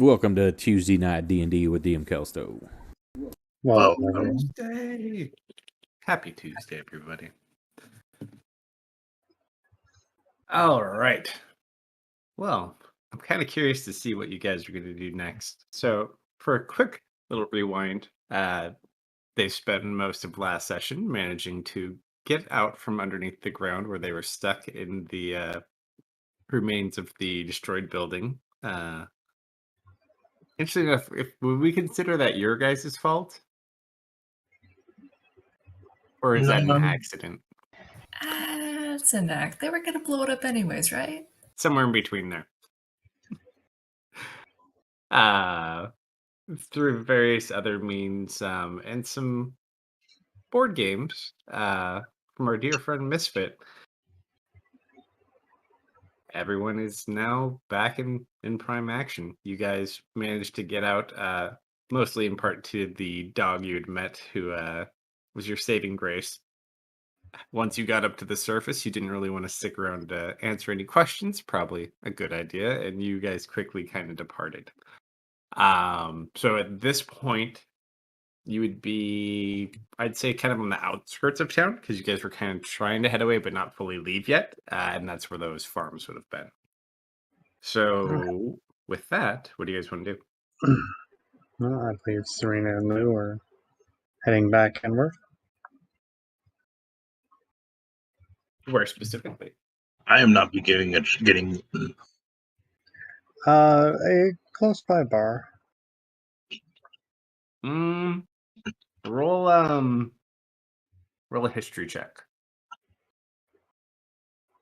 Welcome to Tuesday night D&D with DM Kalsto. Well, Tuesday. Happy Tuesday, everybody. All right. Well, I'm kind of curious to see what you guys are going to do next. So, for a quick little rewind, they spent most of last session managing to get out from underneath the ground where they were stuck in the remains of the destroyed building. Interesting enough, would we consider that your guys' fault? Or is that an accident? It's an act. They were going to blow it up anyways, right? Somewhere in between there. Through various other means and some board games from our dear friend Misfit, everyone is now back in prime action. You guys managed to get out, mostly in part to the dog you had met, who was your saving grace. Once you got up to the surface, you didn't really want to stick around to answer any questions. Probably a good idea, and you guys quickly kind of departed. So at this point, you would be, I'd say, kind of on the outskirts of town because you guys were kind of trying to head away but not fully leave yet, and that's where those farms would have been. So with that, what do you guys want to do? well, I believe Serena and Lou are heading back inward. Where specifically? I am not getting. A close by bar. Roll a history check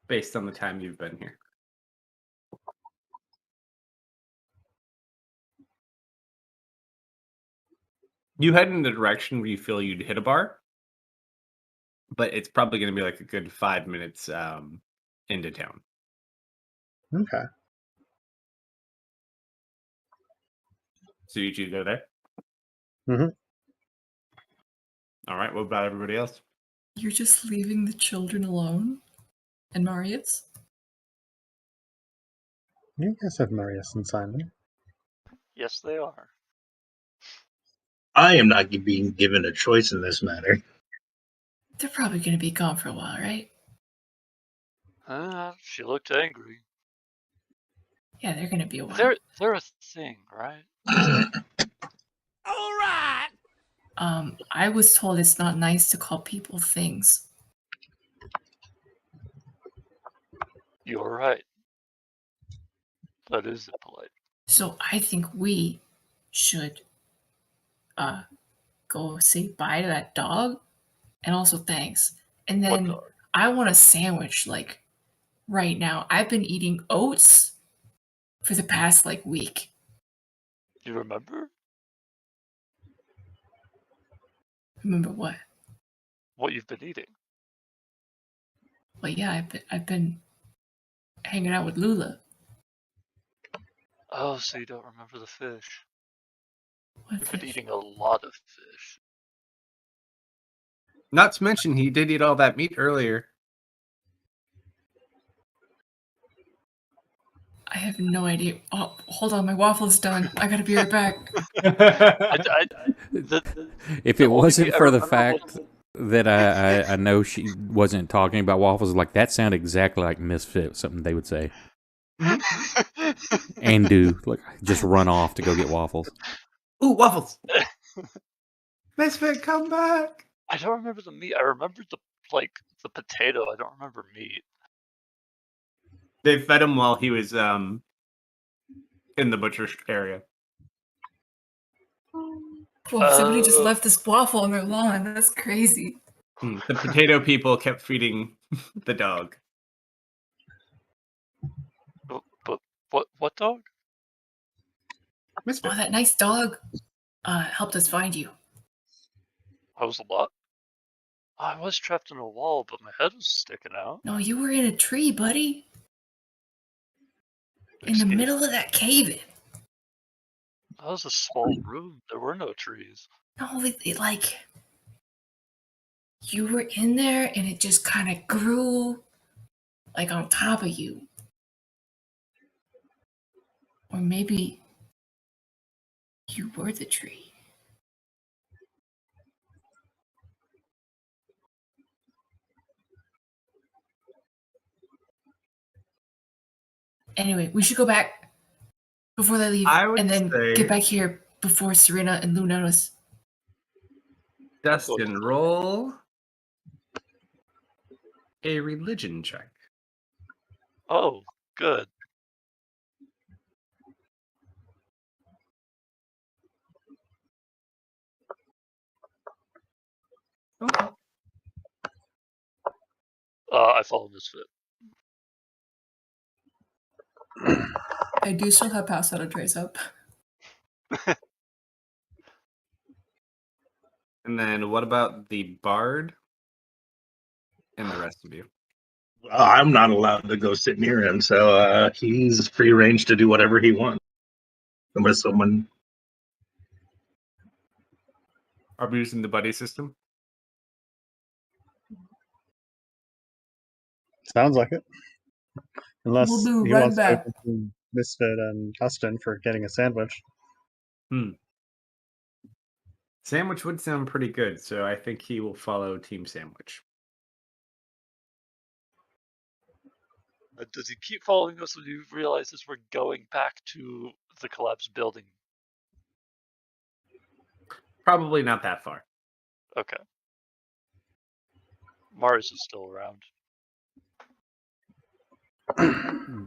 based on the time you've been here. You head in the direction where you feel you'd hit a bar, but it's probably going to be like a good 5 minutes into town. Okay. So you two go there? Mm-hmm. All right, what about everybody else? You're just leaving the children alone? And Marius? You guys have Marius and Simon. Yes, they are. I am not being given a choice in this matter. They're probably going to be gone for a while, right? She looked angry. Yeah, they're going to be a while. They're a thing, right? All right. I was told it's not nice to call people things. You're right. That is impolite. So I think we should go say bye to that dog and also thanks. And What then dog? I want a sandwich like right now. I've been eating oats for the past like week. You remember? Remember what? What you've been eating? Well, yeah, I've been hanging out with Lula. Oh, so you don't remember the fish. What You've been fish? eating a lot of fish. Not to mention, he did eat all that meat earlier. I have no idea. Oh, hold on, my waffle's done. I gotta be right back. If it wasn't for the fact that I know she wasn't talking about waffles, like that sounded exactly like Misfit, something they would say. And do, like, just run off to go get waffles. Ooh, waffles! Misfit, come back! I don't remember the meat. I remember the potato. I don't remember meat. They fed him while he was in the butcher area. Whoa, somebody just left this waffle on their lawn. That's crazy. The potato people kept feeding the dog. But what dog? Misfit. Oh, that nice dog helped us find you. I was a lot. I was trapped in a wall, but my head was sticking out. No, you were in a tree, buddy. In the Excuse- middle of that cave-in. That was a small room. There were no trees. No, like you were in there and it just kind of grew like on top of you. Or maybe You were the tree. Anyway, we should go back before they leave, I would and then say- get back here before Serena and Lou notice. Dustin, roll a religion check. Oh, good. Okay. I follow Misfit. I do still have Pass Out of Trace up. And then what about the bard and the rest of you? I'm not allowed to go sit near him, so he's free range to do whatever he wants. Unless someone. Are we using the buddy system? Sounds like it. Unless We'll do he run wants back. to go to Misfit and Dustin for getting a sandwich. Sandwich would sound pretty good, so I think he will follow Team Sandwich. Does he keep following us when he realizes we're going back to the collapsed building? Probably not that far. Okay. Mars is still around.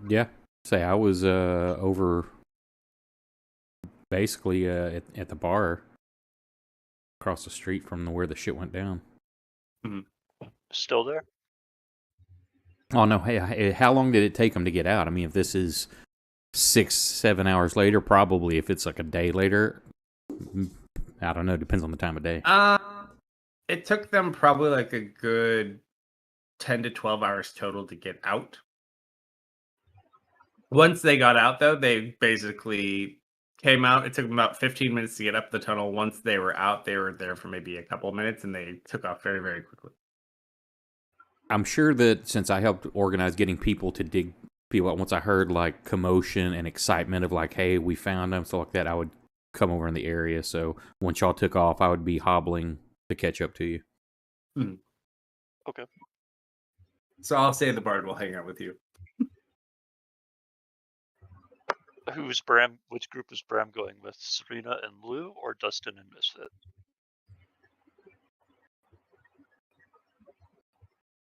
Yeah. Say I was over basically at the bar across the street from where the shit went down. Still there? Oh no! Hey, how long did it take them to get out? I mean, if this is 6-7 hours later, probably. If it's like a day later, I don't know. Depends on the time of day. It took them probably like a good 10 to 12 hours total to get out. Once they got out, though, they basically came out. It took them about 15 minutes to get up the tunnel. Once they were out, they were there for maybe a couple of minutes, and they took off very, very quickly. I'm sure that since I helped organize getting people to dig people out, once I heard like commotion and excitement of like, hey, we found them, stuff like that, I would come over in the area. So once y'all took off, I would be hobbling to catch up to you. Okay. So I'll say the bard will hang out with you. Who's Bram? Which group is Bram going with? Serena and Lou, or Dustin and Misfit?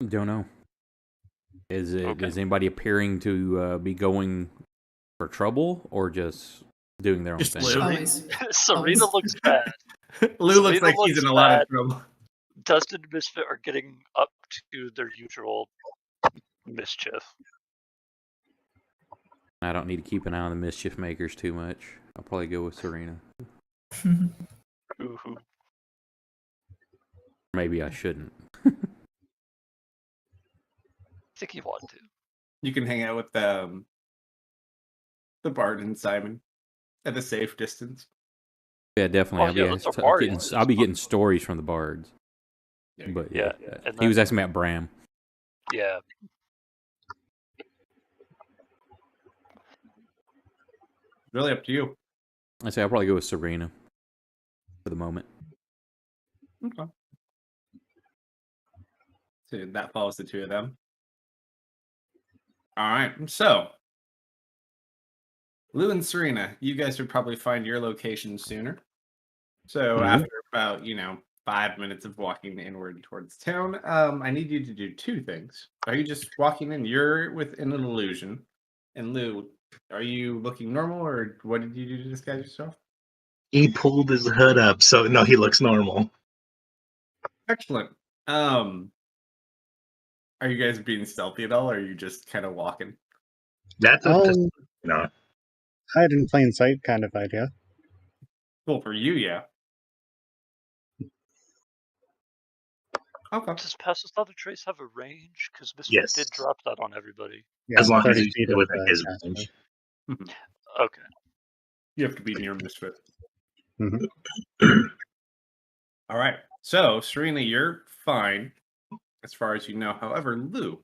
Don't know. Is Okay. anybody appearing to be going for trouble or just doing their own Just thing? Lou. Always. Serena looks bad. Lou looks Serena like he's looks in a lot bad. of trouble. Dustin and Misfit are getting up to their usual mischief. I don't need to keep an eye on the mischief makers too much. I'll probably go with Serena. Ooh. Maybe I shouldn't. I think you want to. You can hang out with the bard and Simon at a safe distance. Yeah, definitely. Oh, yeah, those are bards. I'll be getting stories from the bards. But Yeah, yeah, and he was then- asking about Bram. Yeah. Really up to you. I say I'll probably go with Serena for the moment. Okay. So that follows the two of them. All right. So, Lou and Serena, you guys would probably find your location sooner. So after about 5 minutes of walking inward towards town, I need you to do two things. Are you just walking in? You're within an illusion. And Lou, are you looking normal, or what did you do to disguise yourself? He pulled his hood up, so no, he looks normal. Excellent. Are you guys being stealthy at all, or are you just kind of walking? That's no. Hide in plain sight kind of idea. Well, for you, yeah. Okay. Does Pass Without a Trace have a range? Because Misfit Yes. did drop that on everybody. Yeah, As long as 30 he's feet of within his caster. range. Okay. You have to be near Misfit. Mhm. All right. So, Serena, you're fine as far as you know. However, Lou,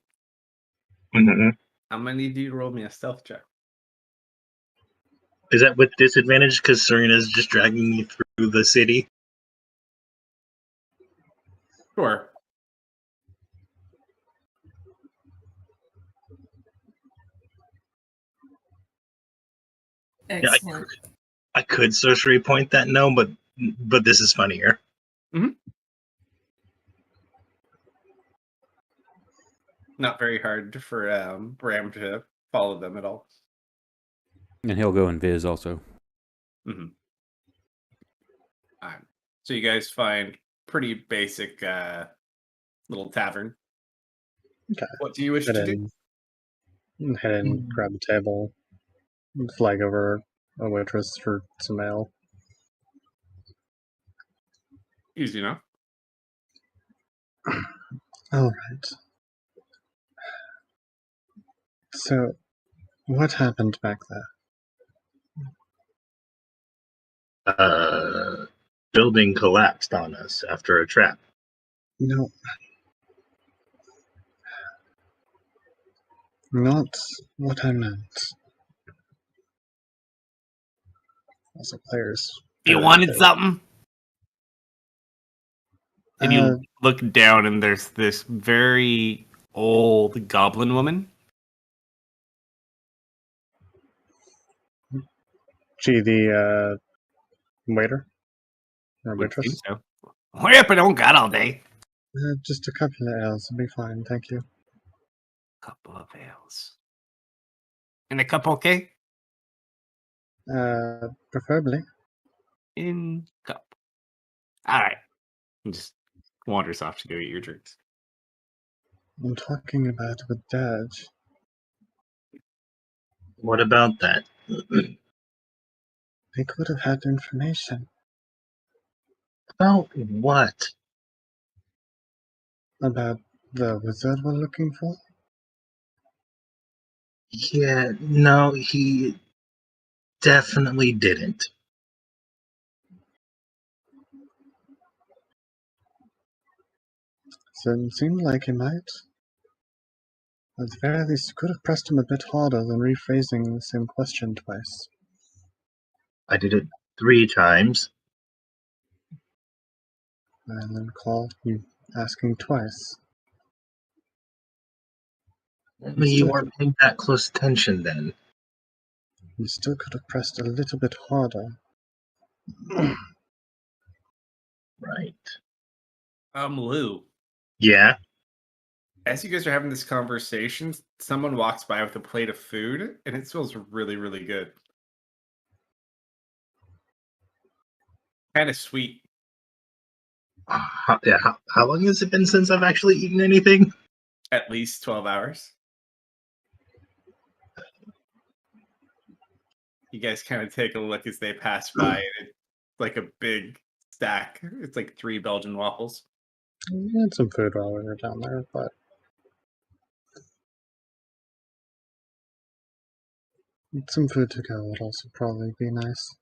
Mhm. I'm going to need you to roll me a stealth check. Is that with disadvantage because Serena's just dragging me through the city? Sure. Yeah, Excellent. I could sorcery point that no, but this is funnier. Not very hard for Bram to follow them at all. And he'll go and viz also. Mm-hmm. So you guys find pretty basic little tavern. Okay. What do you wish Head to do? in, grab a table, flag over a waitress for some ale. Easy enough. All right. So, what happened back there? Building collapsed on us after a trap. No. Not what I meant. Also, players. You wanted something? And you look down, and there's this very old goblin woman. She the waiter? Or Would seem waitress? so. Hurry up, I don't got all day. Just a couple of ales will be fine, thank you. Couple of ales. And a cup okay? Preferably. In cup. All right. And just wanders off to go eat your drinks. I'm talking about with Dad. What about that? They could have had information About what? about the wizard we're looking for. Yeah, no, he definitely didn't. So it seemed like he might. At the very least, could have pressed him a bit harder than rephrasing the same question twice. I did it 3 times. And then call you asking twice. Maybe you weren't paying that close attention then. You still could have pressed a little bit harder. Right. Lou. Yeah. As you guys are having this conversation, someone walks by with a plate of food, and it smells really, really good. Kind of sweet. How long has it been since I've actually eaten anything? At least 12 hours. You guys kind of take a look as they pass by, and it's like a big stack. It's like 3 Belgian waffles. We had some food while we were down there, but some food to go would also probably be nice.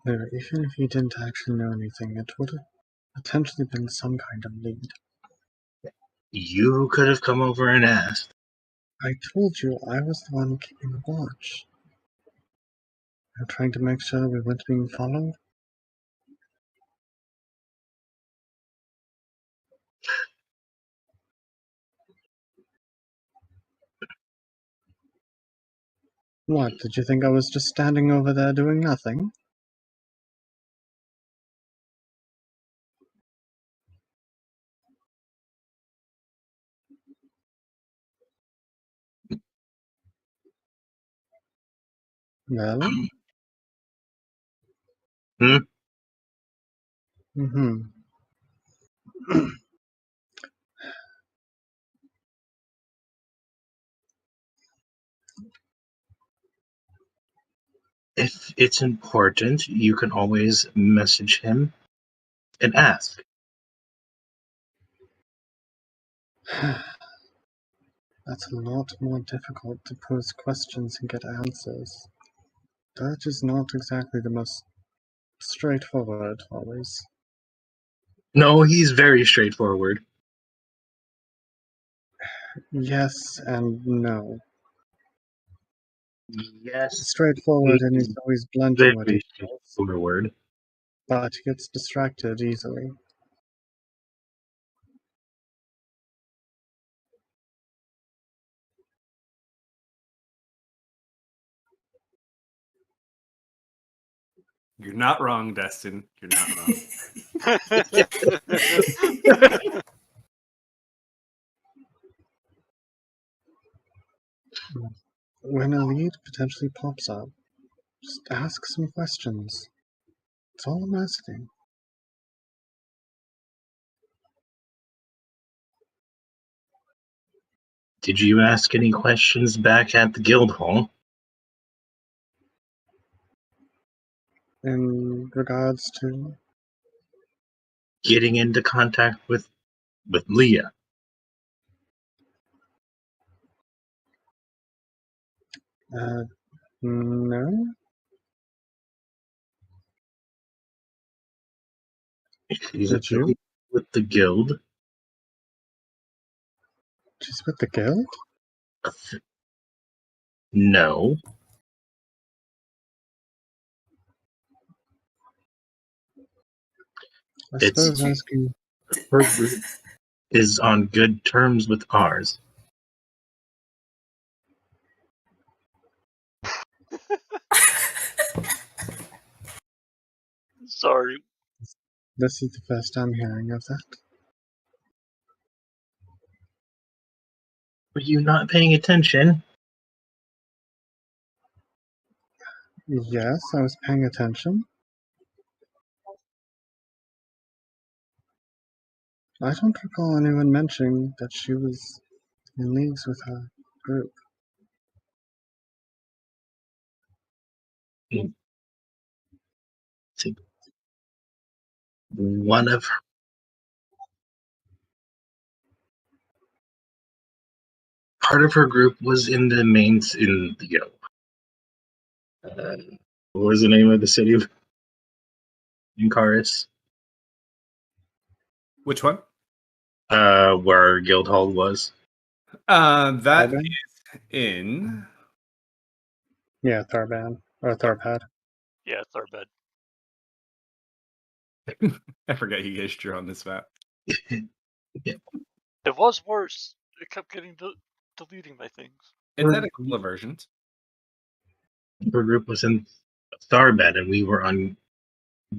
There, even if you didn't actually know anything, it would have potentially been some kind of lead. You could have come over and asked. I told you I was the one keeping watch. I'm trying to make sure we weren't being followed. What, did you think I was just standing over there doing nothing? Well? Mm-hmm. If it's important, you can always message him and ask. That's a lot more difficult to pose questions and get answers. Dutch is not exactly the most straightforward, always. No, he's very straightforward. Yes and no. Yes, Straightforward, and he's always blunt in what he very says, straightforward. but he gets distracted easily. You're not wrong, Destin. You're not wrong. When a lead potentially pops up, just ask some questions. That's all I'm asking. Did you ask any questions back at the guild hall? In regards to, Getting into contact with Leah? no? She's Did you? affiliated with the guild. She's with the guild? No. I It's suppose asking. her group is on good terms with ours. Sorry. This is the first I'm hearing of that. Were you not paying attention? Yes, I was paying attention. I don't recall anyone mentioning that she was in leagues with her group. See, one of part of her group was in the mains in the guild. What was the name of the city of Incaris? Which one? Where guild hall was. That Tharbad? is in. Yeah, Tharbad. Or Tharbad. Yeah, Tharbed. I forget you guys drew on this map. It was worse. It kept getting deleting my things. It's had a couple of versions. Her group was in Tharbad, and we were on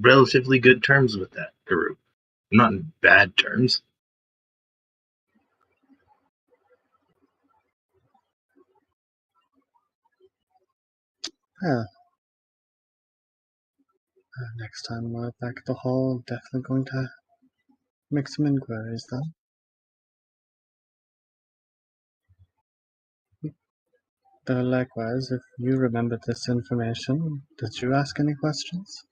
relatively good terms with that group. Not in bad terms. Yeah. Next time we're back at the hall, definitely going to make some inquiries then. Though likewise, if you remember this information, did you ask any questions?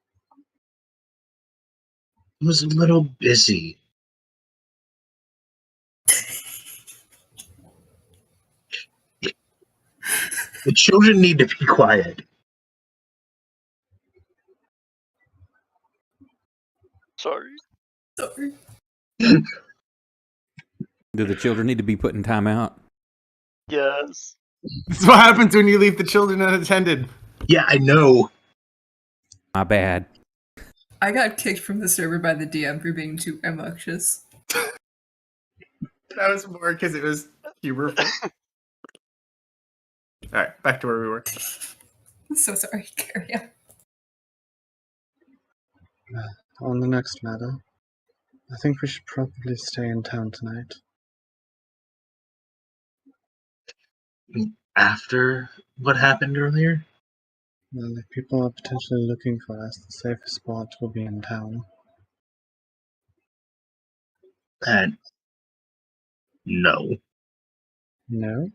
I was a little busy. The children need to be quiet. Sorry. Sorry. Do the children need to be put in timeout? Yes. That's what happens when you leave the children unattended. Yeah, I know. My bad. I got kicked from the server by the DM for being too obnoxious. That was more because it was humorful. All right, back to where we were. So sorry, carry on. On the next matter, I think we should probably stay in town tonight. After what happened earlier? Well, if people are potentially looking for us, the safest spot will be in town. And no. No?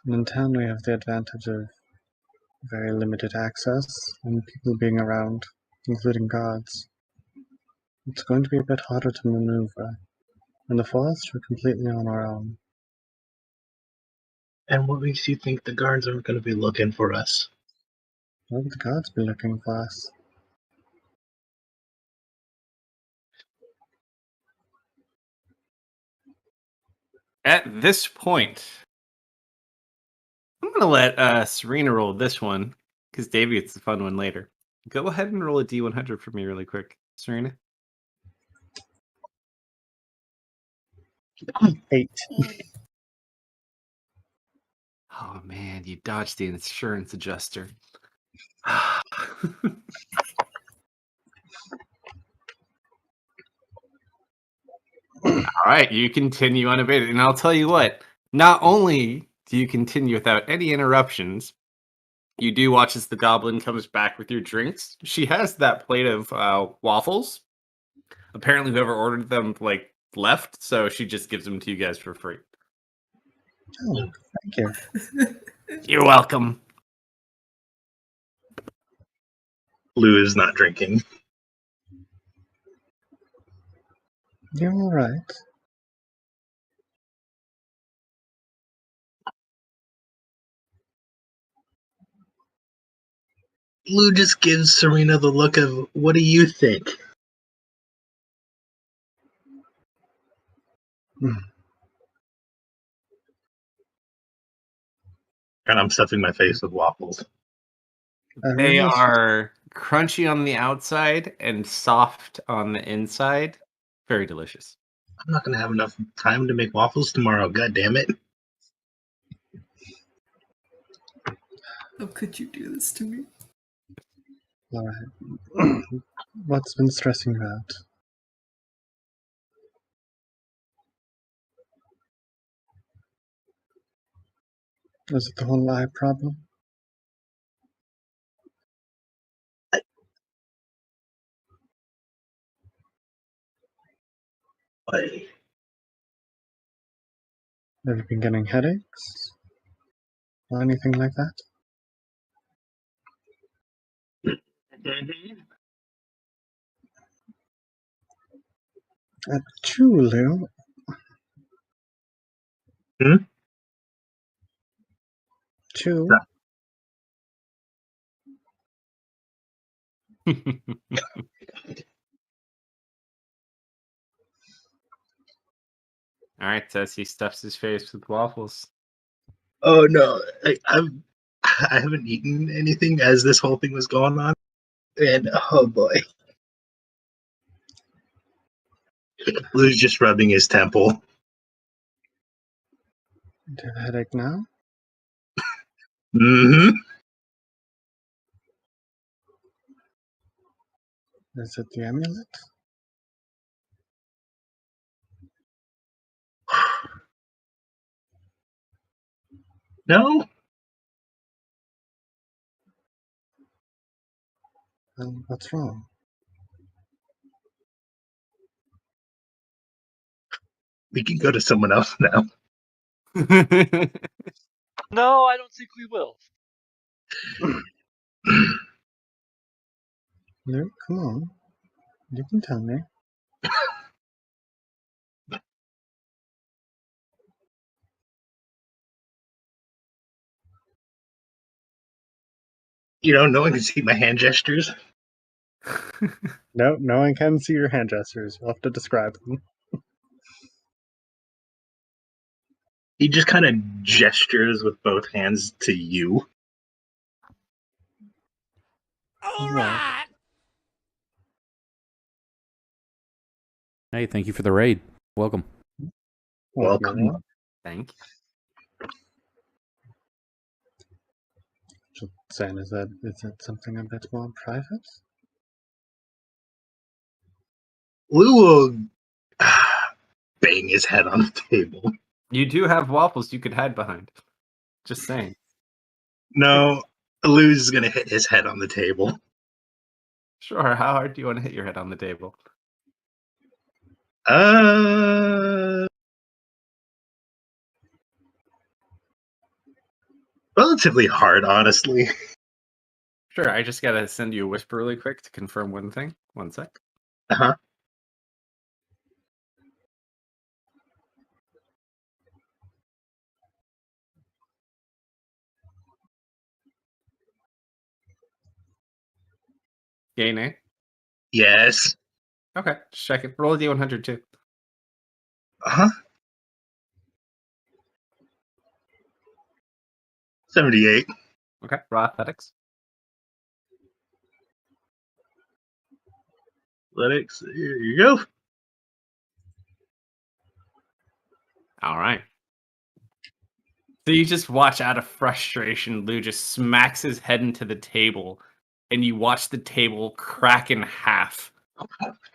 And in town we have the advantage of very limited access and people being around, including guards. It's going to be a bit harder to maneuver. In the forest, we're completely on our own. And what makes you think the guards aren't going to be looking for us? Why would the guards be looking for us? At this point, I'm gonna let Serena roll this one because Davey gets the fun one later. Go ahead and roll a D100 for me really quick, Serena. 8. Oh man, you dodged the insurance adjuster. All right, you continue unabated. And I'll tell you what, not only do you continue without any interruptions, you do watch as the goblin comes back with your drinks. She has that plate of waffles. Apparently, whoever ordered them left, so she just gives them to you guys for free. Oh, thank you. You're welcome. Lou is not drinking. You're all right. Lou just gives Serena the look of, what do you think? Mm. And I'm stuffing my face with waffles. They really are crunchy on the outside and soft on the inside. Very delicious. I'm not gonna have enough time to make waffles tomorrow, god damn it. How could you do this to me? all right. What's been stressing you out? Was it the whole eye problem? But Have you been getting headaches? Or anything like that? Chulu? Hmm? Chew? All right, says he stuffs his face with waffles. Oh no, I haven't eaten anything as this whole thing was going on, and oh boy, Lou's just rubbing his temple. Do you have a headache now? Mm-hmm. Is it the amulet? No, What's wrong? we can go to someone else now. No, I don't think we will. Luke, come on. You can tell me. You know, no one can see my hand gestures. No, no one can see your hand gestures. You'll have to describe them. He just kind of gestures with both hands to you. All right. Hey, thank you for the raid. Welcome. Welcome. Thank Just saying, is that something a bit more private? Lou will bang his head on the table. you. You do have waffles you could hide behind. Just saying. No, Lou's gonna hit his head on the table. Sure, how hard do you want to hit your head on the table? Relatively hard, honestly. Sure, I just gotta send you a whisper really quick to confirm one thing. One sec. Uh-huh. Yay, nay? Yes. Okay, just check it. Roll a D100 too. Uh-huh. 78. Okay, raw athletics. Athletics. Here you go. All right. So you just watch out of frustration, Lou just smacks his head into the table, and you watch the table crack in half.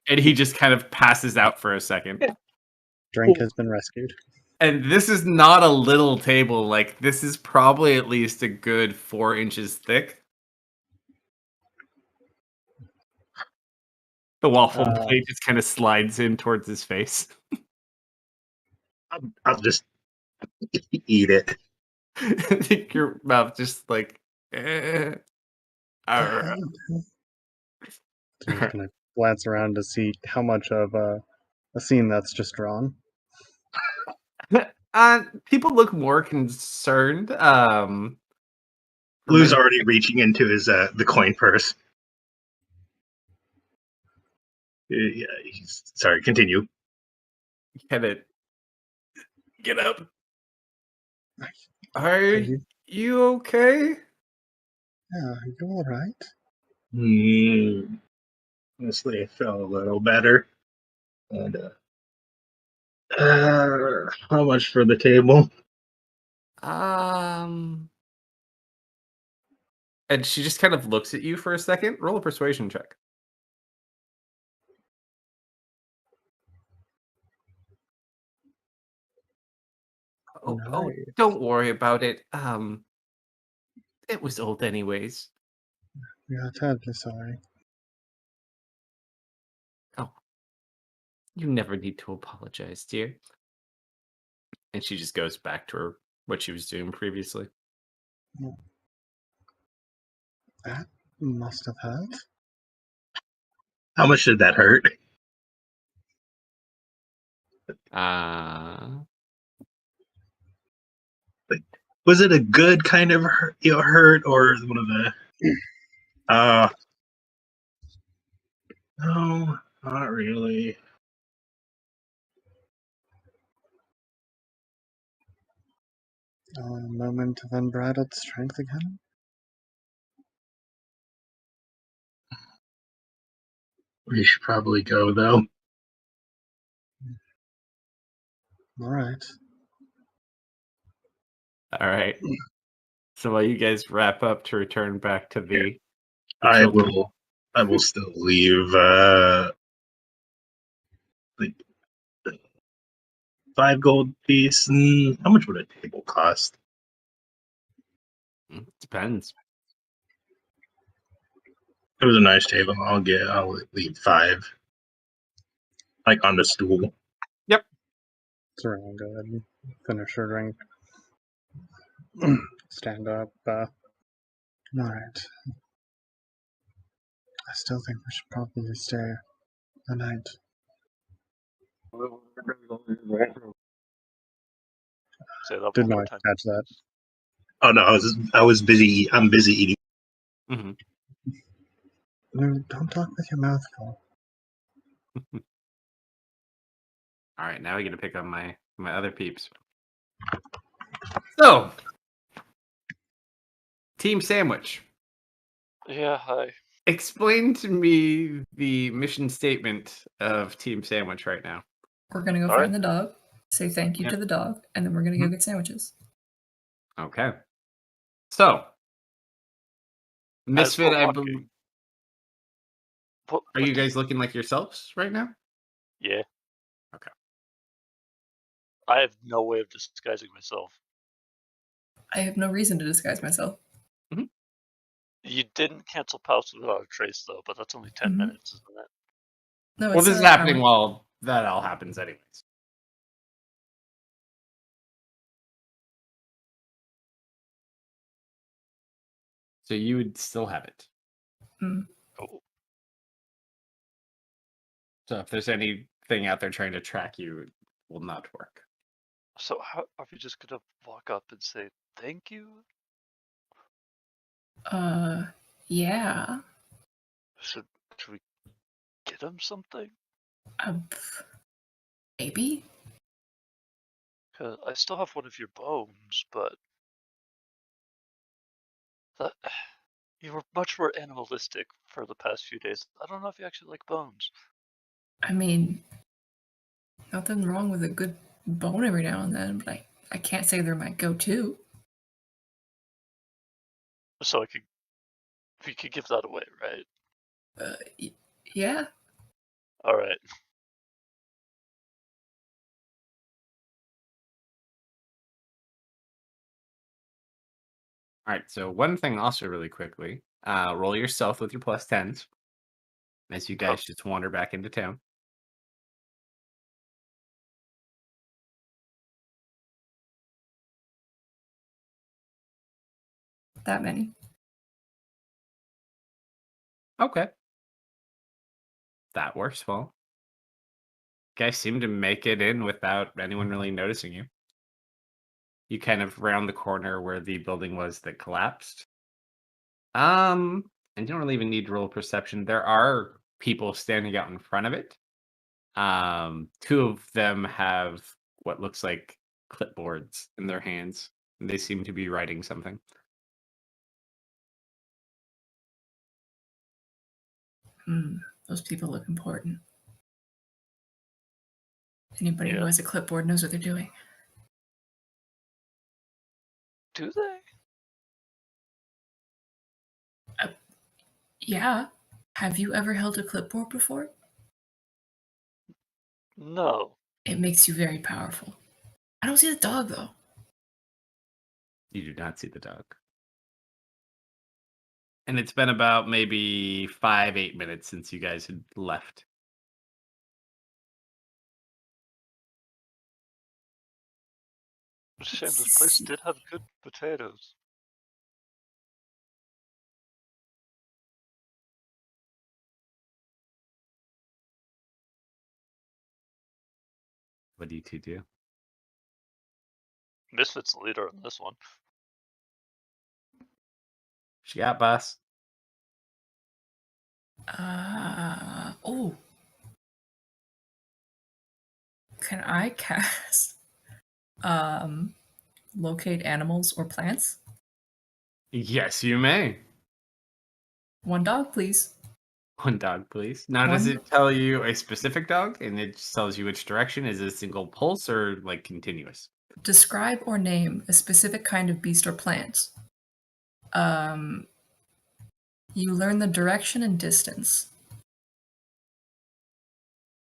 And he just kind of passes out for a second. Drink has been rescued. And this is not a little table. Like, this is probably at least a good 4 inches thick. The waffle plate just kind of slides in towards his face. I'll just eat it. Your mouth just like, eh. All right. So I'm gonna glance around to see how much of a scene that's just drawn. People look more concerned. Lou's already reaching into his the coin purse. Yeah, sorry, continue. Kind of get up. Are you okay? Yeah, are you all right? Honestly, I felt a little better. And how much for the table? And she just kind of looks at you for a second. Roll a persuasion check. Oh, Nice. don't worry about it. It was old anyways. Yeah, terribly sorry. Oh, you never need to apologize, dear. And she just goes back to what she was doing previously. That must have hurt. How much did that hurt? Was it a good kind of hurt or one of the? No, not really. A moment of unbridled strength again. We should probably go though. All right. All right. So while you guys wrap up to return back to the I children- will still leave like 5 gold piece. How much would a table cost? Depends. It was a nice table. I'll leave 5. Like on the stool. Yep. Serena, go ahead and finish her drink. Stand up. All right. I still think we should probably stay the night. Say that Did one more not time. catch that. Oh no, I was busy. I'm busy eating. Mm-hmm. No, don't talk with your mouth full. All right, now we get to pick on my other peeps. So, Team Sandwich. Yeah, hi. Explain to me the mission statement of Team Sandwich right now. We're gonna go All find right. the dog, say thank you Yep. to the dog, and then we're gonna go get sandwiches. Okay. So, As Misfit, we're I walking, believe. what Are you do guys looking like yourselves right now? Yeah. Okay. I have no way of disguising myself. I have no reason to disguise myself. You didn't cancel Pals without a trace, though, but that's only 10 Mhm. minutes, isn't it? No, Well, it's this is an happening hour. while that all happens, anyways. So you would still have it. Mm. Oh, So if there's anything out there trying to track you, it will not work. so how are we just gonna walk up and say thank you? Yeah. Should we get him something? Maybe. Cause I still have one of your bones, but That you were much more animalistic for the past few days. I don't know if you actually like bones. I mean, nothing wrong with a good bone every now and then, but I can't say they're my go-to. So if you could give that away, right? Yeah. All right. All right. So one thing also really quickly, roll yourself with your plus 10s as you guys just wander back into town. That many. Okay. That works well. Guys seem to make it in without anyone really noticing you. You kind of round the corner where the building was that collapsed. And you don't really even need to roll perception. There are people standing out in front of it. Two of them have what looks like clipboards in their hands. And they seem to be writing something. Those people look important. Anybody who Yeah. has a clipboard knows what they're doing. Do they? Yeah. Have you ever held a clipboard before? No. It makes you very powerful. I don't see the dog, though. You do not see the dog. And it's been about maybe 5-8 minutes since you guys had left. It's a shame this place did have good potatoes. What do you two do? Misfit's the leader on this one. She got boss. Oh. Can I cast locate animals or plants? Yes, you may. One dog, please. One dog, please. Now, does One- it tell you a specific dog and it just tells you which direction? Is it a single pulse or like continuous? Describe or name a specific kind of beast or plant. You learn the direction and distance.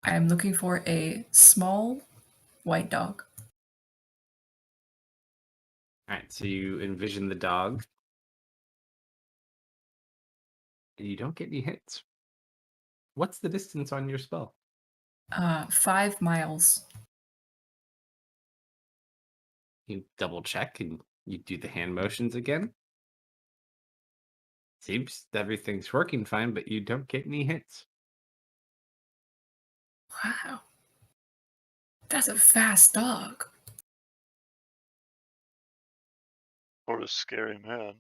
I am looking for a small white dog. All right, so you envision the dog and you don't get any hits. What's the distance on your spell? 5 miles. You double check and you do the hand motions again. Seems everything's working fine, but you don't get any hits. Wow. That's a fast dog. Or a scary man.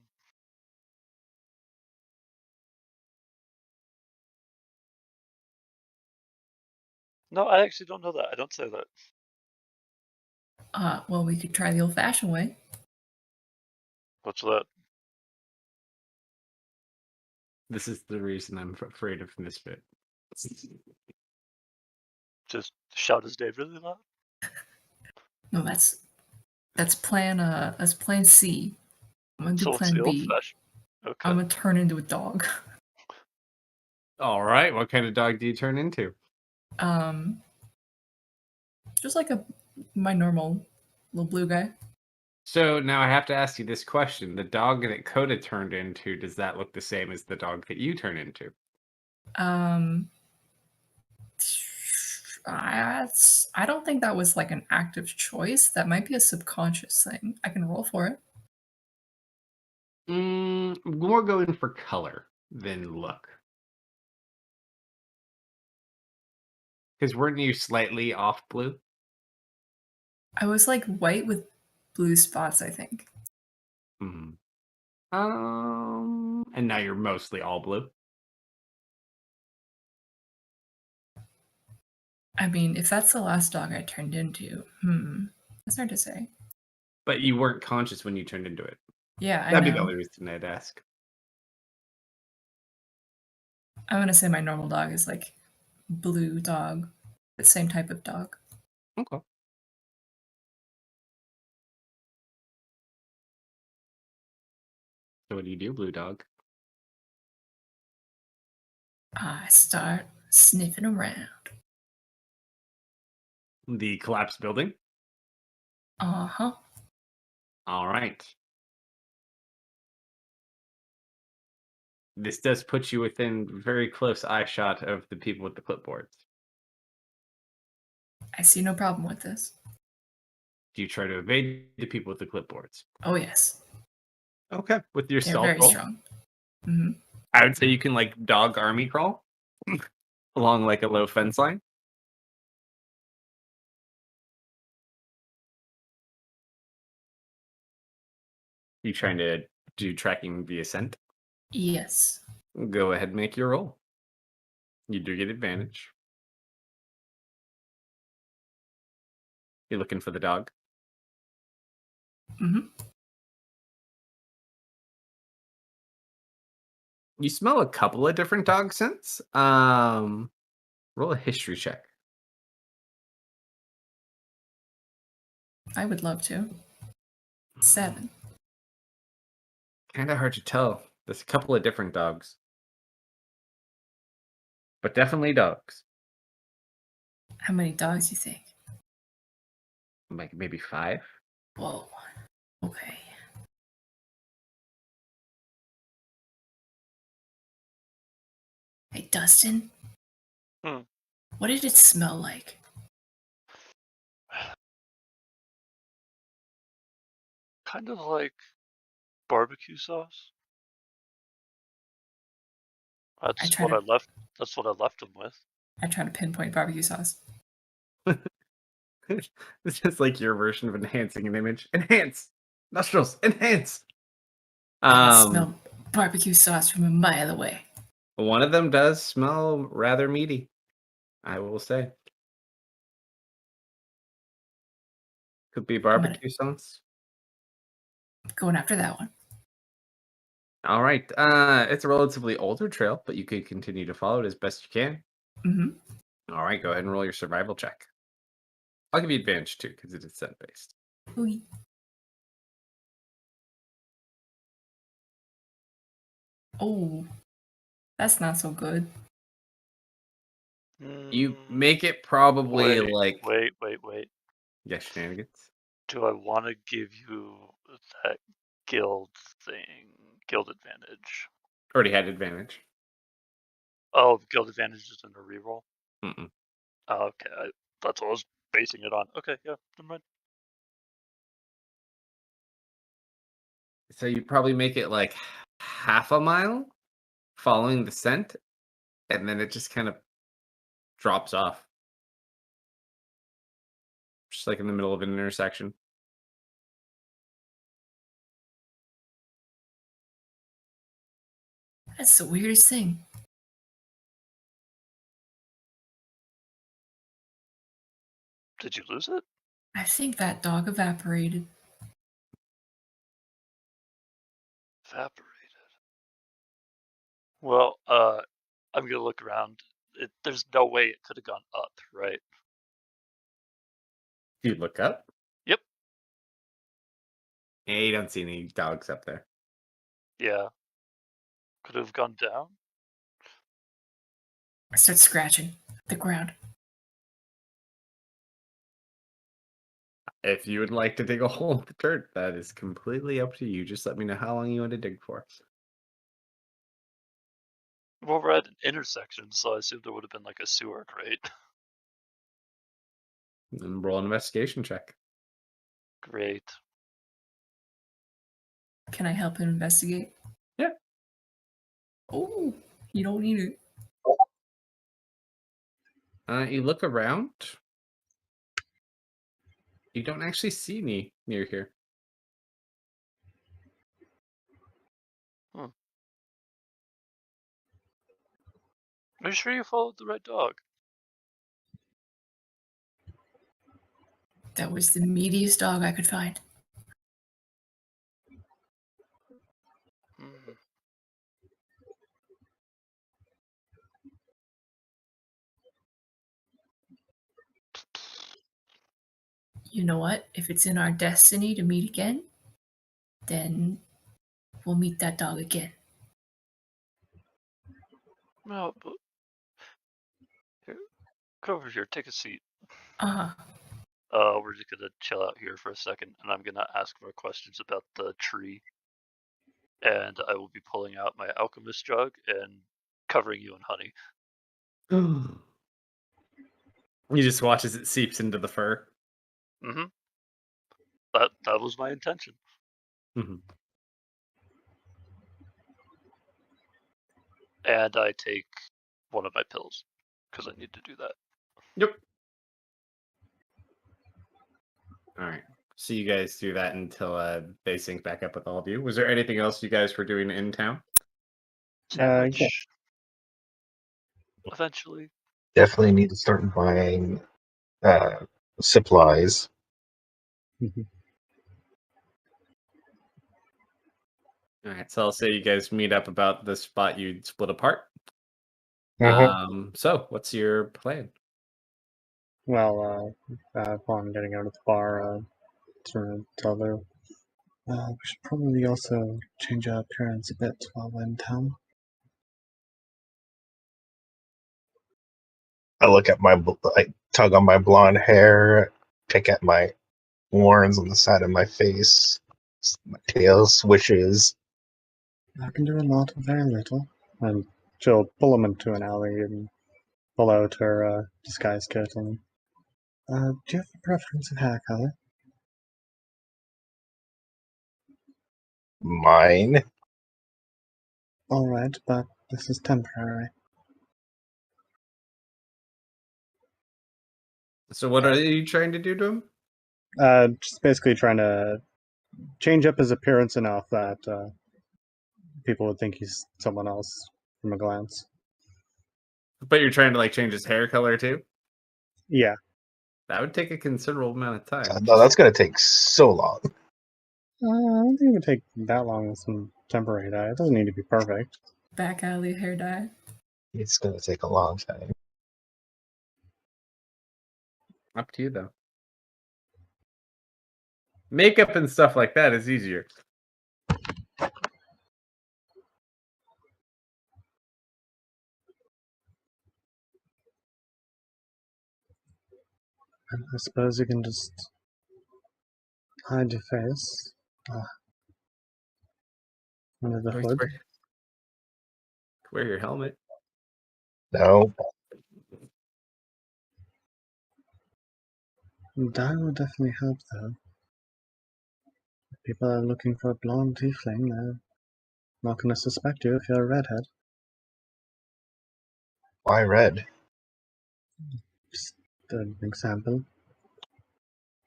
No, I actually don't know that. I don't say that. Well, we could try the old-fashioned way. What's that? This is the reason I'm afraid of Misfit. Just shout his name really loud? No, that's plan C. I'm gonna do So what's plan the old B. fashioned? Okay. I'm gonna turn into a dog. All right, what kind of dog do you turn into? Just like my normal little blue guy. So now I have to ask you this question. The dog that Coda turned into, does that look the same as the dog that you turn into? I don't think that was like an active choice. That might be a subconscious thing. I can roll for it. More going for color than look. Because weren't you slightly off blue? I was like white with blue spots, I think. Hmm. And now you're mostly all blue. I mean, if that's the last dog I turned into, that's hard to say. But you weren't conscious when you turned into it. Yeah, I That'd be the know. only reason I'd ask. I'm gonna say my normal dog is like blue dog, the same type of dog. Okay. So what do you do, Blue Dog? I start sniffing around. The collapsed building? Uh-huh. All right. This does put you within very close eye shot of the people with the clipboards. I see no problem with this. Do you try to evade the people with the clipboards? Oh yes. Okay. With your They're stealth very roll, strong. Hmm. I would say you can like dog army crawl along like a low fence line. You trying to do tracking via scent? Yes. Go ahead and make your roll. You do get advantage. You're looking for the dog. Hmm. You smell a couple of different dog scents. Roll a history check. I would love to. 7. Kind of hard to tell. There's a couple of different dogs, but definitely dogs. How many dogs you think? Like maybe 5. Whoa. Okay. Hey, Dustin. Hmm. What did it smell like? Kind of like barbecue sauce. That's try what to- I left. That's what I left him with. I try to pinpoint barbecue sauce. It's just like your version of enhancing an image. Enhance nostrils. Enhance. I can smell barbecue sauce from a mile away. One of them does smell rather meaty, I will say. Could be barbecue sauce. Going after that one. All right. It's a relatively older trail, but you could continue to follow it as best you can. Mm-hmm. All right, go ahead and roll your survival check. I'll give you advantage too, because it is scent based. Ooh. Oh, that's not so good. You make it probably like Wait. yeah, shenanigans. Do I want to give you that guild thing? Guild advantage. Already had advantage. Oh, guild advantage is in a reroll. Mm-mm. Oh, okay, that's what I was basing it on. Okay, yeah, never mind. So you probably make it like half a mile following the scent, and then it just kind of drops off. Just like in the middle of an intersection. That's the weirdest thing. Did you lose it? I think that dog evaporated. Evaporated. Well, I'm gonna look around. There's no way it could have gone up, right? Do you look up? Yep. Yeah, you don't see any dogs up there. Yeah. Could have gone down. I start scratching the ground. If you would like to dig a hole in the dirt, that is completely up to you. Just let me know how long you want to dig for. Well, we're at an intersection, so I assume there would have been like a sewer grate. And roll an investigation check. Great. Can I help him investigate? Yeah. Oh, you don't need it. You look around. You don't actually see any near here. Are you sure you followed the right dog? That was the meatiest dog I could find. You know what? If it's in our destiny to meet again, then we'll meet that dog again. No, but here, come over here, take a seat. Uh-huh. We're just gonna chill out here for a second, and I'm gonna ask more questions about the tree. And I will be pulling out my alchemist jug and covering you in honey. You just watch as it seeps into the fur. Mm-hmm. That was my intention. Mm-hmm. And I take one of my pills because I need to do that. Yep. All right. So you guys do that until they sync back up with all of you. Was there anything else you guys were doing in town? Sandwich. Eventually. Definitely need to start buying supplies. All right. So I'll say you guys meet up about the spot you'd split apart. Mhm. So what's your plan? Well, upon getting out of the bar, to tell her, we should probably also change our appearance a bit while we're in town. I tug on my blonde hair, pick at my horns on the side of my face, my tail swishes. I can do a lot of very little. And she'll pull him into an alley and pull out her disguise kit. And do you have a preference of hair color? Mine. All right, but this is temporary. So what are you trying to do to him? Just basically trying to change up his appearance enough that people would think he's someone else from a glance. But you're trying to like change his hair color too? Yeah. That would take a considerable amount of time. No, that's gonna take so long. I don't think it would take that long with some temporary dye. It doesn't need to be perfect. Back alley hair dye. It's gonna take a long time. Up to you though. Makeup and stuff like that is easier. I suppose you can just hide your face under the hood. Wear your helmet. No, Dye will definitely help, though. If people are looking for a blonde tiefling, they're not going to suspect you if you're a redhead. why red? Just an example.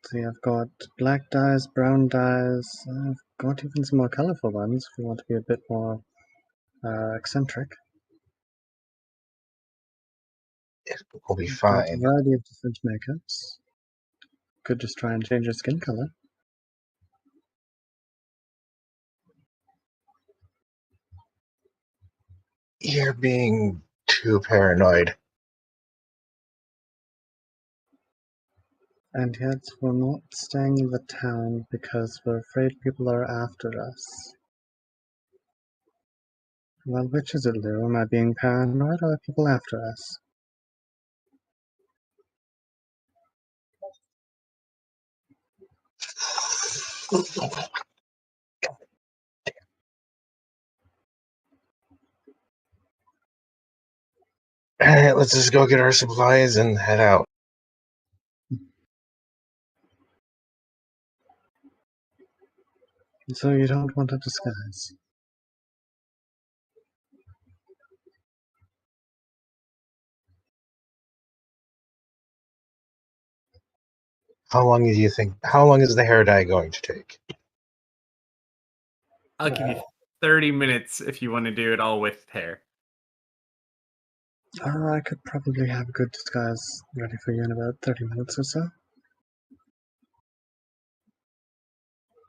See, I've got black dyes, brown dyes. I've got even some more colorful ones if you want to be a bit more eccentric. It will be I've got a fine. variety of different makeups. Could just try and change your skin color. You're being too paranoid. And yet, we're not staying in the town because we're afraid people are after us. Well, which is it, Lou? Am I being paranoid or are people after us? Alright, let's just go get our supplies and head out. So you don't want a disguise? How long do you think? How long is the hair dye going to take? I'll give you 30 minutes if you want to do it all with hair. I could probably have a good disguise ready for you in about 30 minutes or so.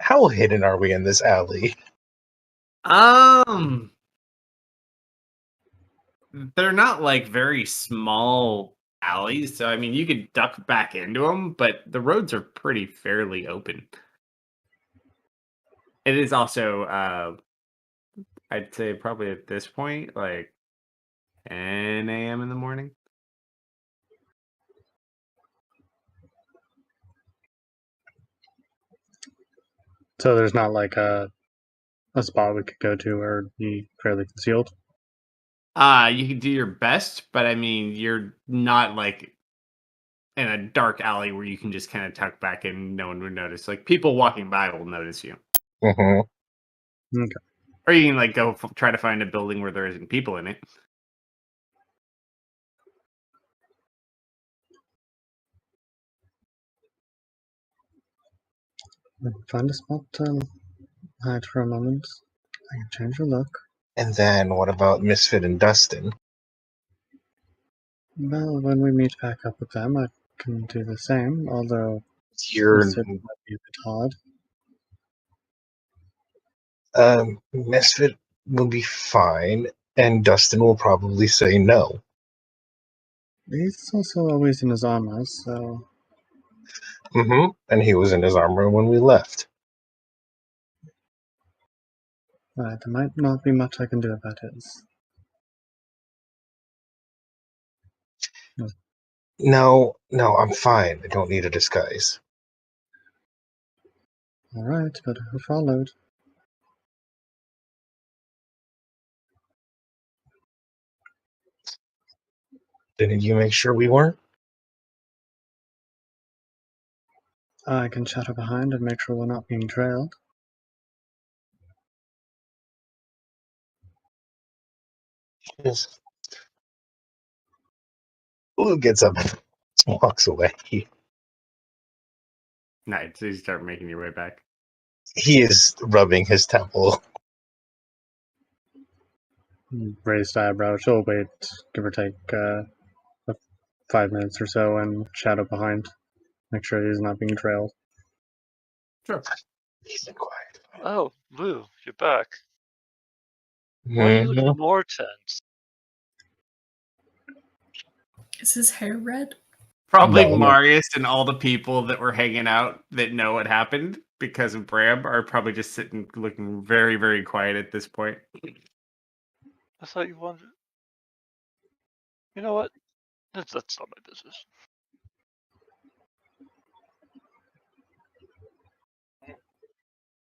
How hidden are we in this alley? They're not like very small alleys, so I mean, you could duck back into them, but the roads are pretty fairly open. It is also, I'd say probably at this point, like 10 a.m. in the morning. So there's not like a spot we could go to where it'd be fairly concealed. You can do your best, but I mean, you're not like in a dark alley where you can just kind of tuck back in, no one would notice. Like people walking by will notice you, Mm-hmm. Okay. or you can like go try to find a building where there isn't people in it. Find a spot to hide for a moment. I can change your look. And then what about Misfit and Dustin? Well, when we meet back up with them, I can do the same, although You're Misfit might be a bit hard. Misfit will be fine, and Dustin will probably say no. He's also always in his armor, so Mm-hmm. And he was in his armor when we left. there might not be much I can do about his. No, I'm fine. I don't need a disguise. Alright, but who followed? Didn't you make sure we weren't? I can shadow behind and make sure we're not being trailed. Yes. Blue gets up and walks away. Nice. So you start making your way back. He is rubbing his temple. Raised eyebrow. She'll wait, give or take 5 minutes or so, and shadow behind. Make sure he's not being trailed. Sure. He's been quiet. Oh, Lou, you're back. Why are you looking more tense? Is his hair red? Probably No. Marius and all the people that were hanging out that know what happened because of Bram are probably just sitting looking very, very quiet at this point. I thought you wanted. You know what? That's not my business.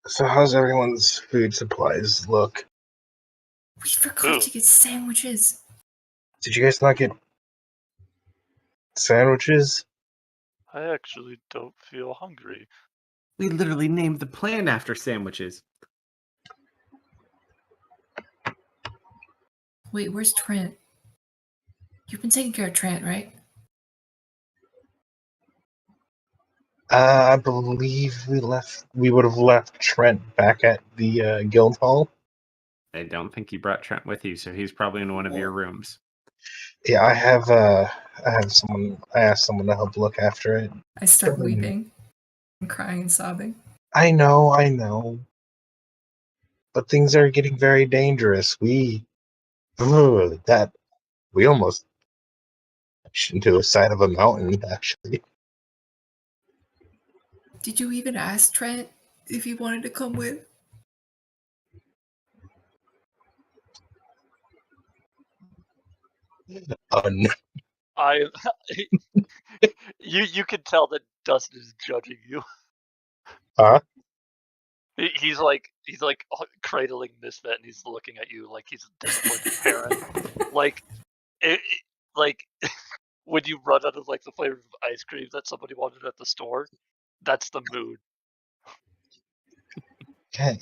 So how's everyone's food supplies look? We forgot to get sandwiches. Did you guys not get sandwiches? I actually don't feel hungry. We literally named the plan after sandwiches. Wait, where's Trent? You've been taking care of Trent, right? I believe we would have left Trent back at the guild hall. I don't think you brought Trent with you, so he's probably in one of your rooms. Yeah, I have someone. I asked someone to help look after it. I start weeping and crying and sobbing. I know. But things are getting very dangerous. We almost into the side of a mountain, actually. Did you even ask Trent if he wanted to come with? No. I you can tell that Dustin is judging you. Huh? He's like cradling Misfit, and he's looking at you like he's a disappointed parent. Like when you run out of like the flavor of ice cream that somebody wanted at the store. That's the mood. Okay.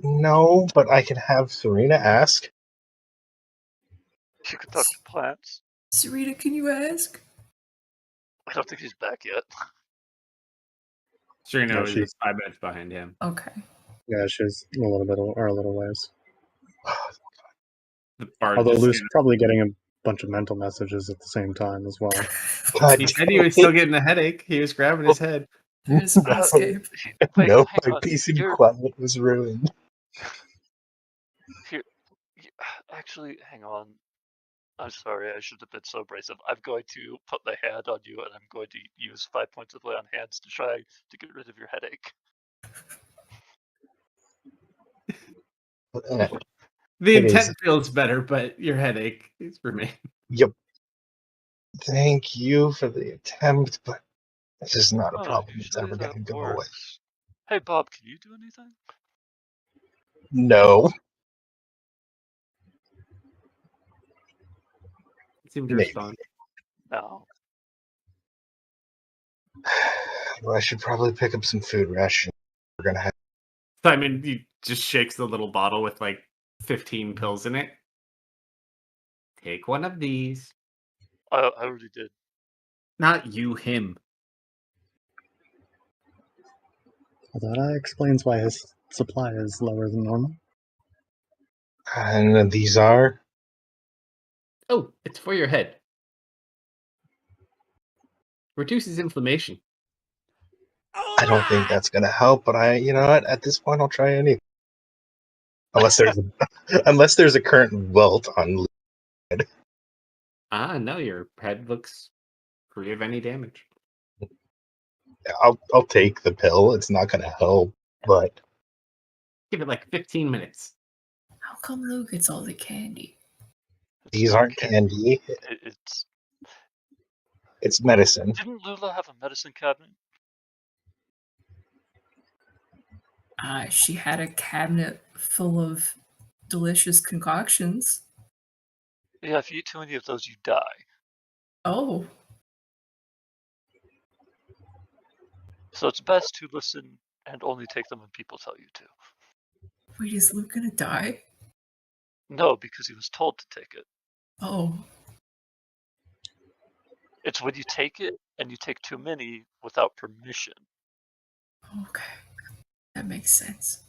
No, but I can have Serena ask. She could talk to plants. Sarita, can you ask? I don't think she's back yet. Serena No, is she's- 5 minutes behind him. Okay. Yeah, she's a little ways. The bard Although just Lou's probably getting a bunch of mental messages at the same time as well. God, he said he was still getting a headache. He was grabbing his head. There's my escape. Wait, no, hang my on. peace and You're- quiet was ruined. Here, actually, hang on. I'm sorry, I should have been so abrasive. I'm going to put my hand on you, and I'm going to use 5 points of lay on hands to try to get rid of your headache. The It is. intent feels better, but your headache is remains. Yep. Thank you for the attempt, but this is not a Oh, problem that's usually ever that going to go away. works. Hey, Bob, can you do anything? No. Seem to Maybe. respond. No. Well, I should probably pick up some food ration. We're gonna have. Simon, he just shakes the little bottle with like 15 pills in it. Take one of these. I already did. Not you, him. Well, that explains why his supply is lower than normal. And these are. Oh, it's for your head. Reduces inflammation. I don't think that's gonna help, but you know what? At this point, I'll try anything. Unless there's a current welt on. No, your head looks free of any damage. I'll take the pill. It's not gonna help, but Give it like 15 minutes. How come Lou gets all the candy? these aren't candy. It's. It's medicine. Didn't Lula have a medicine cabinet? She had a cabinet full of delicious concoctions. Yeah, if you eat too many of those, you die. Oh, So it's best to listen and only take them when people tell you to. wait, is Luke gonna die? No, because he was told to take it. Oh, It's when you take it and you take too many without permission. okay. That makes sense.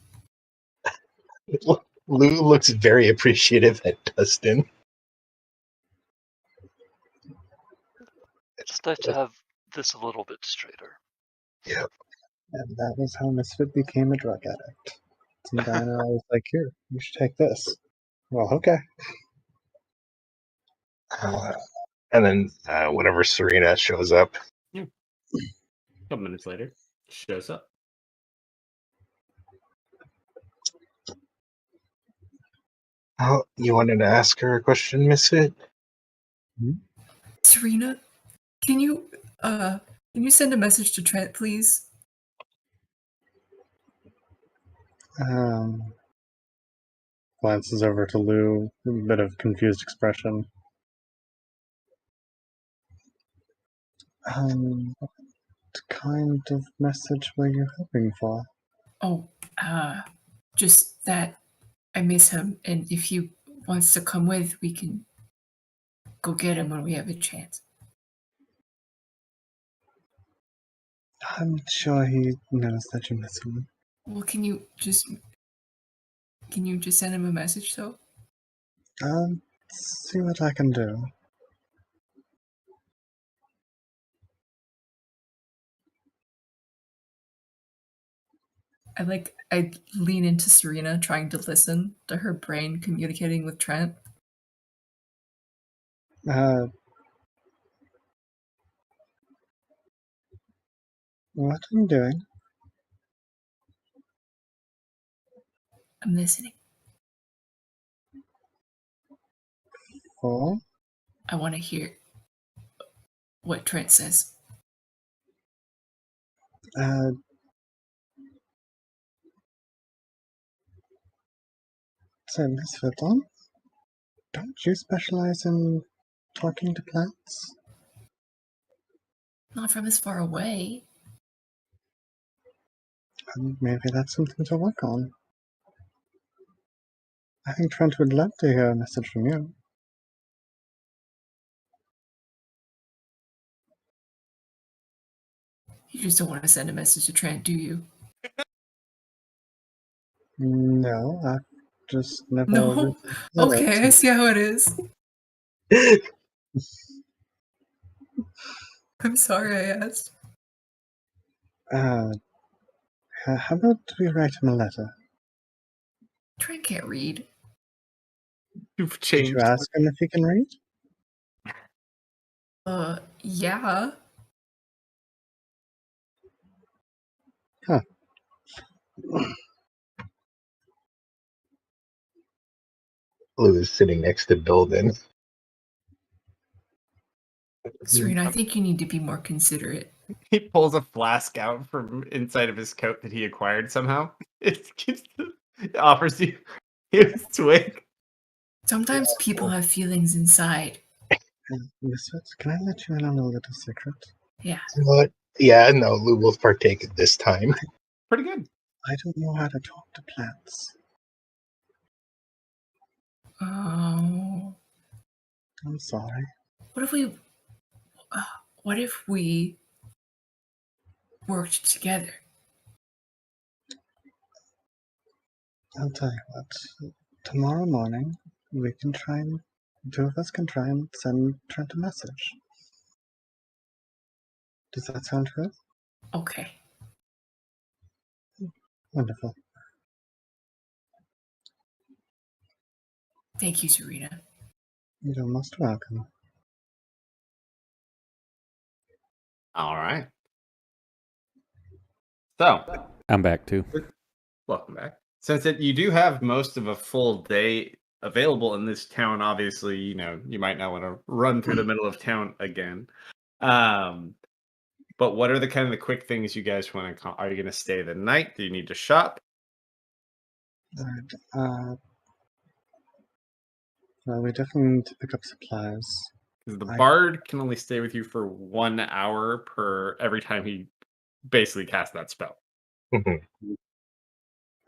Lou looks very appreciative at Dustin. It's nice to have this a little bit straighter. Yep. And that was how Misfit became a drug addict. Some guy in I was like, here, you should take this. Well, okay. And then whenever Serena shows up, A couple minutes later, shows up. oh, you wanted to ask her a question, Misfit? Serena, can you send a message to Trent, please? Glances over to Lou, a bit of confused expression. What kind of message were you hoping for? Oh, just that I miss him, and if he wants to come with, we can go get him when we have a chance. I'm sure he knows that you miss him. Well, can you just send him a message, though? See what I can do. I lean into Serena, trying to listen to her brain communicating with Trent. What are you doing? I'm listening. For? I want to hear what Trent says. So, Miss Fitton, don't you specialize in talking to plants? Not from as far away. Maybe that's something to work on. I think Trent would love to hear a message from you. You just don't want to send a message to Trent, do you? No, I've just never. No? Okay, I see how it is. I'm sorry I asked. How about we write him a letter? Trent can't read. You've Did changed. you ask him if he can read? Yeah. Lou is sitting next to Bilden. Serena, I think you need to be more considerate. He pulls a flask out from inside of his coat that he acquired somehow. It offers you his twig. Sometimes people have feelings inside. Misfits, can I let you in on a little secret? Yeah. What? Yeah, no, Lou will partake at this time. Pretty good. I don't know how to talk to plants. Oh. I'm sorry. What if we worked together? I'll tell you what. Tomorrow morning, we can try and... Two of us can try and send Trent a message. Does that sound good? Okay. Wonderful. Thank you, Serena. You're most welcome. All right. So, I'm back too. welcome back. Since you do have most of a full day available in this town, obviously, you might not want to run through the middle of town again. But what are the kind of the quick things you guys want to? Are you going to stay the night? Do you need to shop? Alright, well, we definitely need to pick up supplies. Because the bard can only stay with you for 1 hour per every time he basically casts that spell.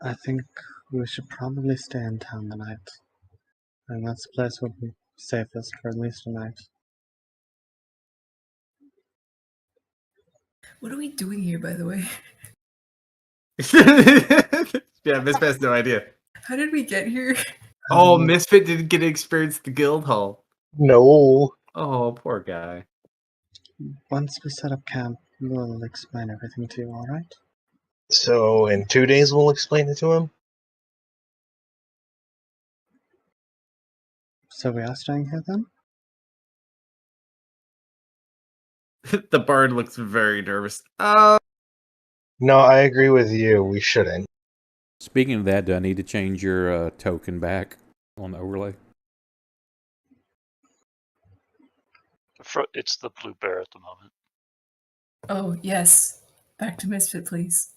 I think we should probably stay in town the night. And that's the place would be safest for at least a night. What are we doing here, by the way? Yeah, Misfit has no idea. How did we get here? Oh, Misfit didn't get to experience the guild hall. No. Oh, poor guy. Once we set up camp, we'll explain everything to you, alright? So in 2 days we'll explain it to him? So we are staying here then? The bard looks very nervous. No, I agree with you. We shouldn't. Speaking of that, do I need to change your token back on the overlay? It's the blue bear at the moment. Oh, yes. Back to Misfit, please.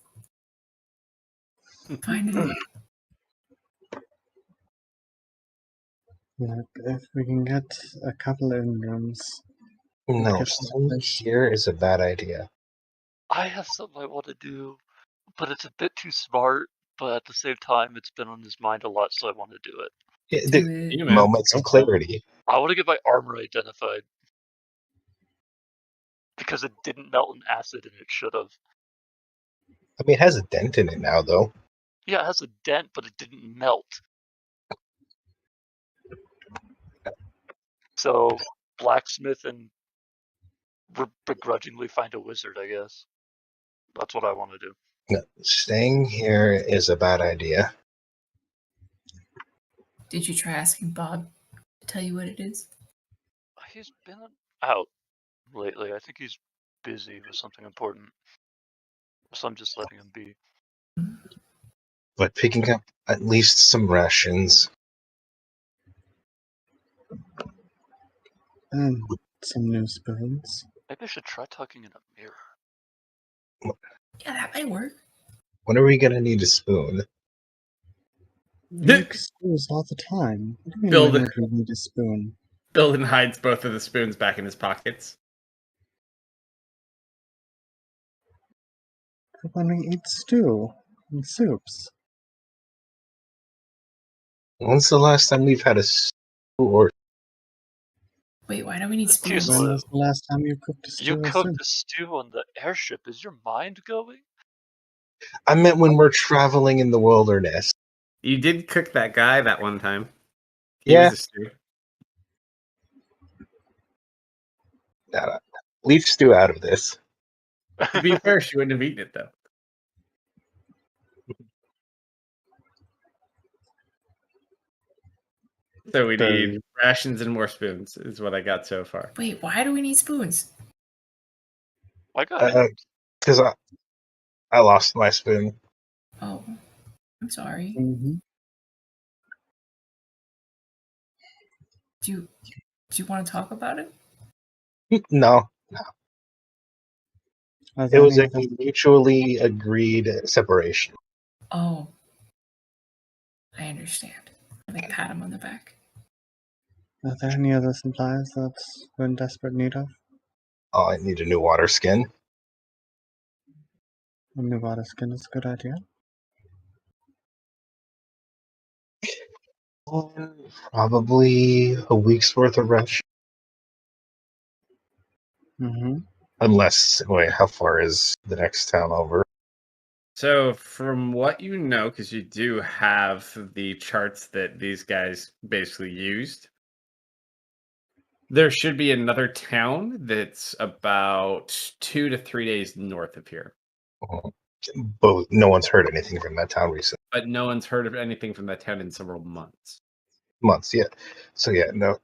Finally. Look, if we can get a couple in rooms. No, Get staying this. here is a bad idea. I have something I want to do, but it's a bit too smart. But at the same time, it's been on his mind a lot, so I want to do it. Yeah, Do the it. You, man. moments of clarity. I want to get my armor identified because it didn't melt in acid, and it should have. I mean, it has a dent in it now, though. Yeah, it has a dent, but it didn't melt. So, blacksmith and begrudgingly find a wizard, I guess. That's what I want to do. No, staying here is a bad idea. Did you try asking Bob to tell you what it is? He's been out lately. I think he's busy with something important. So I'm just letting him be. But picking up at least some rations. And some new spoons. Maybe I should try talking in a mirror. Yeah, that might work. When are we gonna need a spoon? We make spoons all the time. What do you mean Build when it. would we need a spoon? Bilden hides both of the spoons back in his pockets. For when we eat stew and soups. When's the last time we've had a stew or Wait, why don't we need Excuse spoons? me. When was the last time you cooked a You stew or soup? cooked a stew on the airship. Is your mind going? I meant when we're traveling in the wilderness. You did cook that guy that one time. He Yeah. was a stew. Leave stew out of this. To be fair, she wouldn't have eaten it though. So we need Then- rations and more spoons is what I got so far. Wait, why do we need spoons? My God. Because I lost my spoon. Oh, I'm sorry. Mhm. Do you want to talk about it? No, Are it there was any a other, mutually agreed separation. Oh, I understand. I pat him on the back. are there any other supplies that we're in desperate need of? Oh, I need a new water skin. A new water skin is a good idea. Probably a week's worth of ration. Mm-hmm. Unless, wait, how far is the next town over? So, from what you know, because you do have the charts that these guys basically used, there should be another town that's about 2 to 3 days north of here. But no one's heard anything from that town recent But no one's heard of anything from that town in several months. months yet. So yeah, no,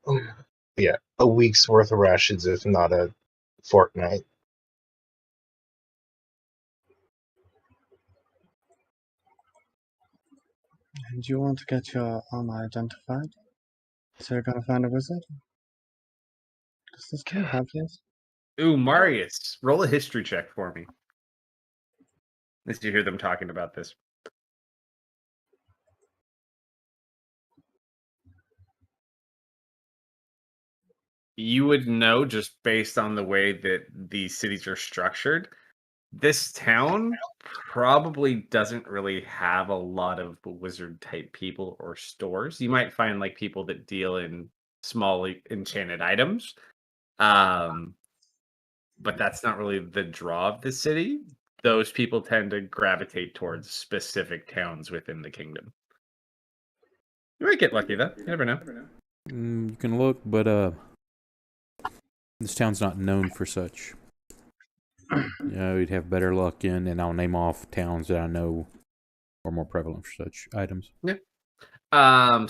yeah, a week's worth of rations, if not a fortnight. And you want to get your armor identified? So you're gonna find a wizard? Does this town have these? Ooh, Marius, roll a history check for me. As you hear them talking about this. You would know just based on the way that these cities are structured. This town probably doesn't really have a lot of wizard type people or stores. You might find like people that deal in small enchanted items. But that's not really the draw of the city. Those people tend to gravitate towards specific towns within the kingdom. You might get lucky though. You never know. You can look, but this town's not known for such. We'd have better luck in, and I'll name off towns that I know are more prevalent for such items.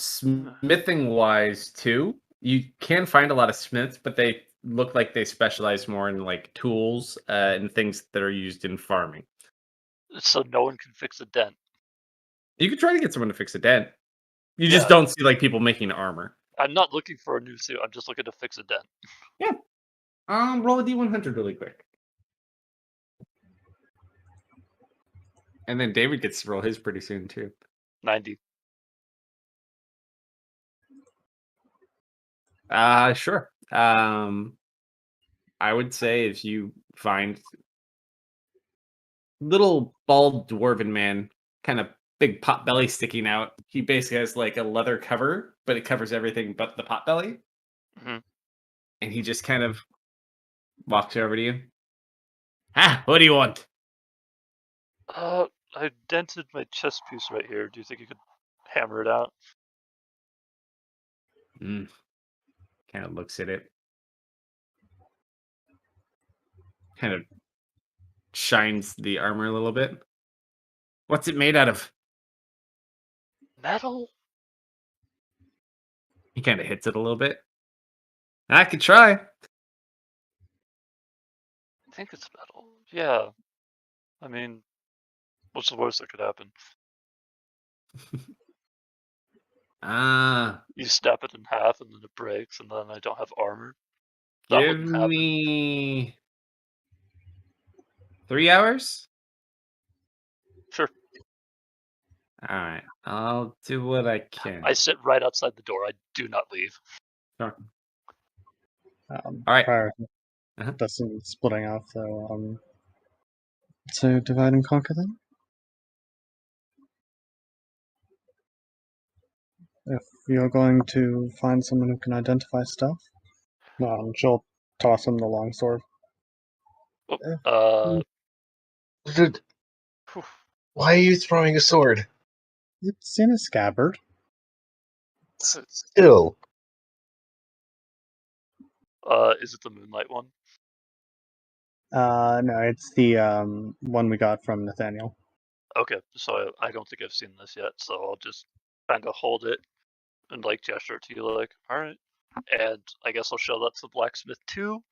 Smithing wise too, you can find a lot of smiths, but they look like they specialize more in like tools and things that are used in farming. So no one can fix a dent. You could try to get someone to fix a dent. You just Yeah. don't see like people making armor. I'm not looking for a new suit. I'm just looking to fix a dent. Roll a D100 really quick. And then David gets to roll his pretty soon too. 90. Sure. I would say if you find little bald dwarven man, kind of big pot belly sticking out. He basically has like a leather cover, but it covers everything but the pot belly. Mhm. And he just kind of walks over to you. What do you want? I dented my chest piece right here. Do you think you could hammer it out? Kind of looks at it. Kind of shines the armor a little bit. What's it made out of? Metal? He kind of hits it a little bit. I could try. I think it's metal. Yeah. I mean, what's the worst that could happen? You snap it in half and then it breaks and then I don't have armor. That Give wouldn't happen. me 3 hours. Sure. All right, I'll do what I can. I sit right outside the door. I do not leave. Sure. All right. Prior Uh-huh. to splitting off, so divide and conquer then? If you're going to find someone who can identify stuff, she'll toss him the longsword. Dude, why are you throwing a sword? It's in a scabbard. Still. Is it the moonlight one? No, it's the one we got from Nathaniel. Okay, so I don't think I've seen this yet, so I'll just kind of hold it and like gesture to you like, all right. And I guess I'll show that to the blacksmith too.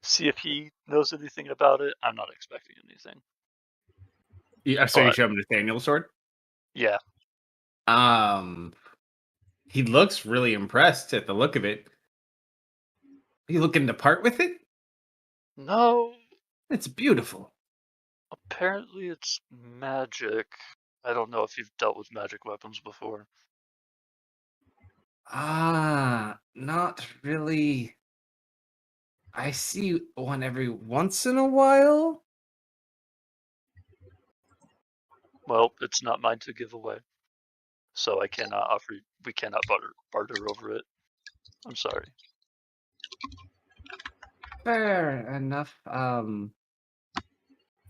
See if he knows anything about it. I'm not expecting anything. So you But- show him Nathaniel's sword? Yeah. He looks really impressed at the look of it. Are you looking to part with it? No, It's beautiful. apparently it's magic. I don't know if you've dealt with magic weapons before. Not really. I see one every once in a while. Well, it's not mine to give away. So I cannot offer. We cannot barter over it. I'm sorry. Fair enough. But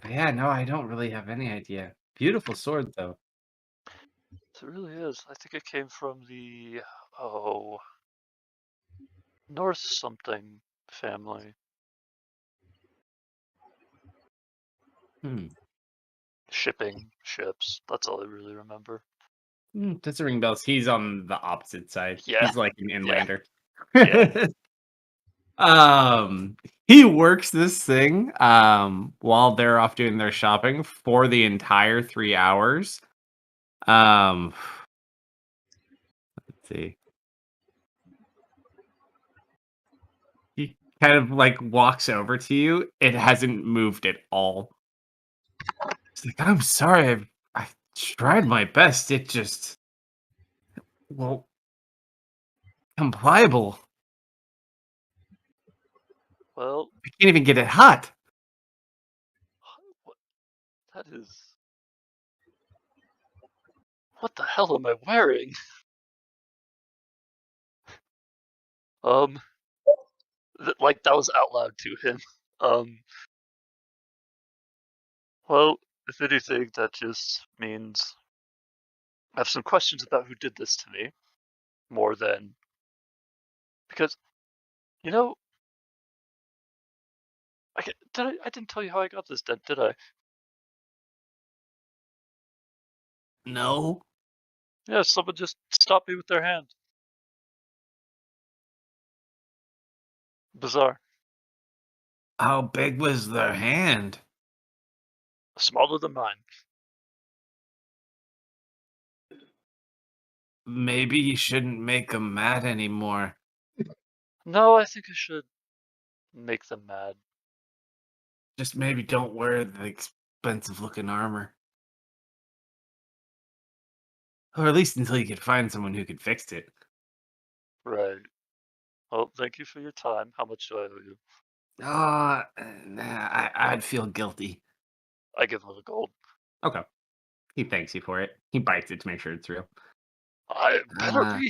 yeah, no, I don't really have any idea. Beautiful sword, though. It really is. I think it came from the North something family. Shipping ships. That's all I really remember. Doesn't ring bells. He's on the opposite side. Yeah. He's like an inlander. Yeah. He works this thing while they're off doing their shopping for the entire 3 hours. Let's see. He kind of like walks over to you. It hasn't moved at all. He's like, I'm sorry, I tried my best. It just, well, unpliable. Well, I can't even get it hot. what? That is. What the hell am I wearing? Like that was out loud to him. Well, if anything, that just means I have some questions about who did this to me, more than because, you know, I didn't tell you how I got this dent, did I? No. Yeah, someone just stopped me with their hand. Bizarre. How big was their hand? Smaller than mine. Maybe you shouldn't make them mad anymore. No, I think I should make them mad. Just maybe don't wear the expensive looking armor. Or at least until you could find someone who could fix it. Right. Well, thank you for your time. How much do I owe you? I'd feel guilty. I give him a gold. Okay. He thanks you for it. He bites it to make sure it's real. I better be.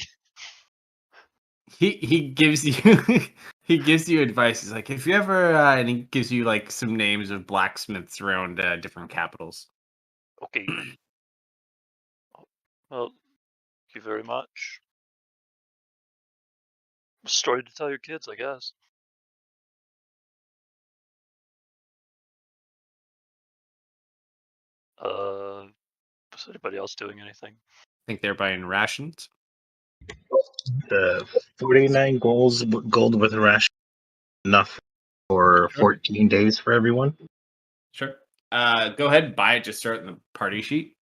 He gives you he gives you advice. He's like, if you ever and he gives you like some names of blacksmiths around different capitals. Okay. Well, thank you very much. Story to tell your kids, I guess. Was anybody else doing anything? Think they're buying rations. The 49 gold with ration enough for 14 days for everyone. Sure. Go ahead and buy it. Just start in the party sheet.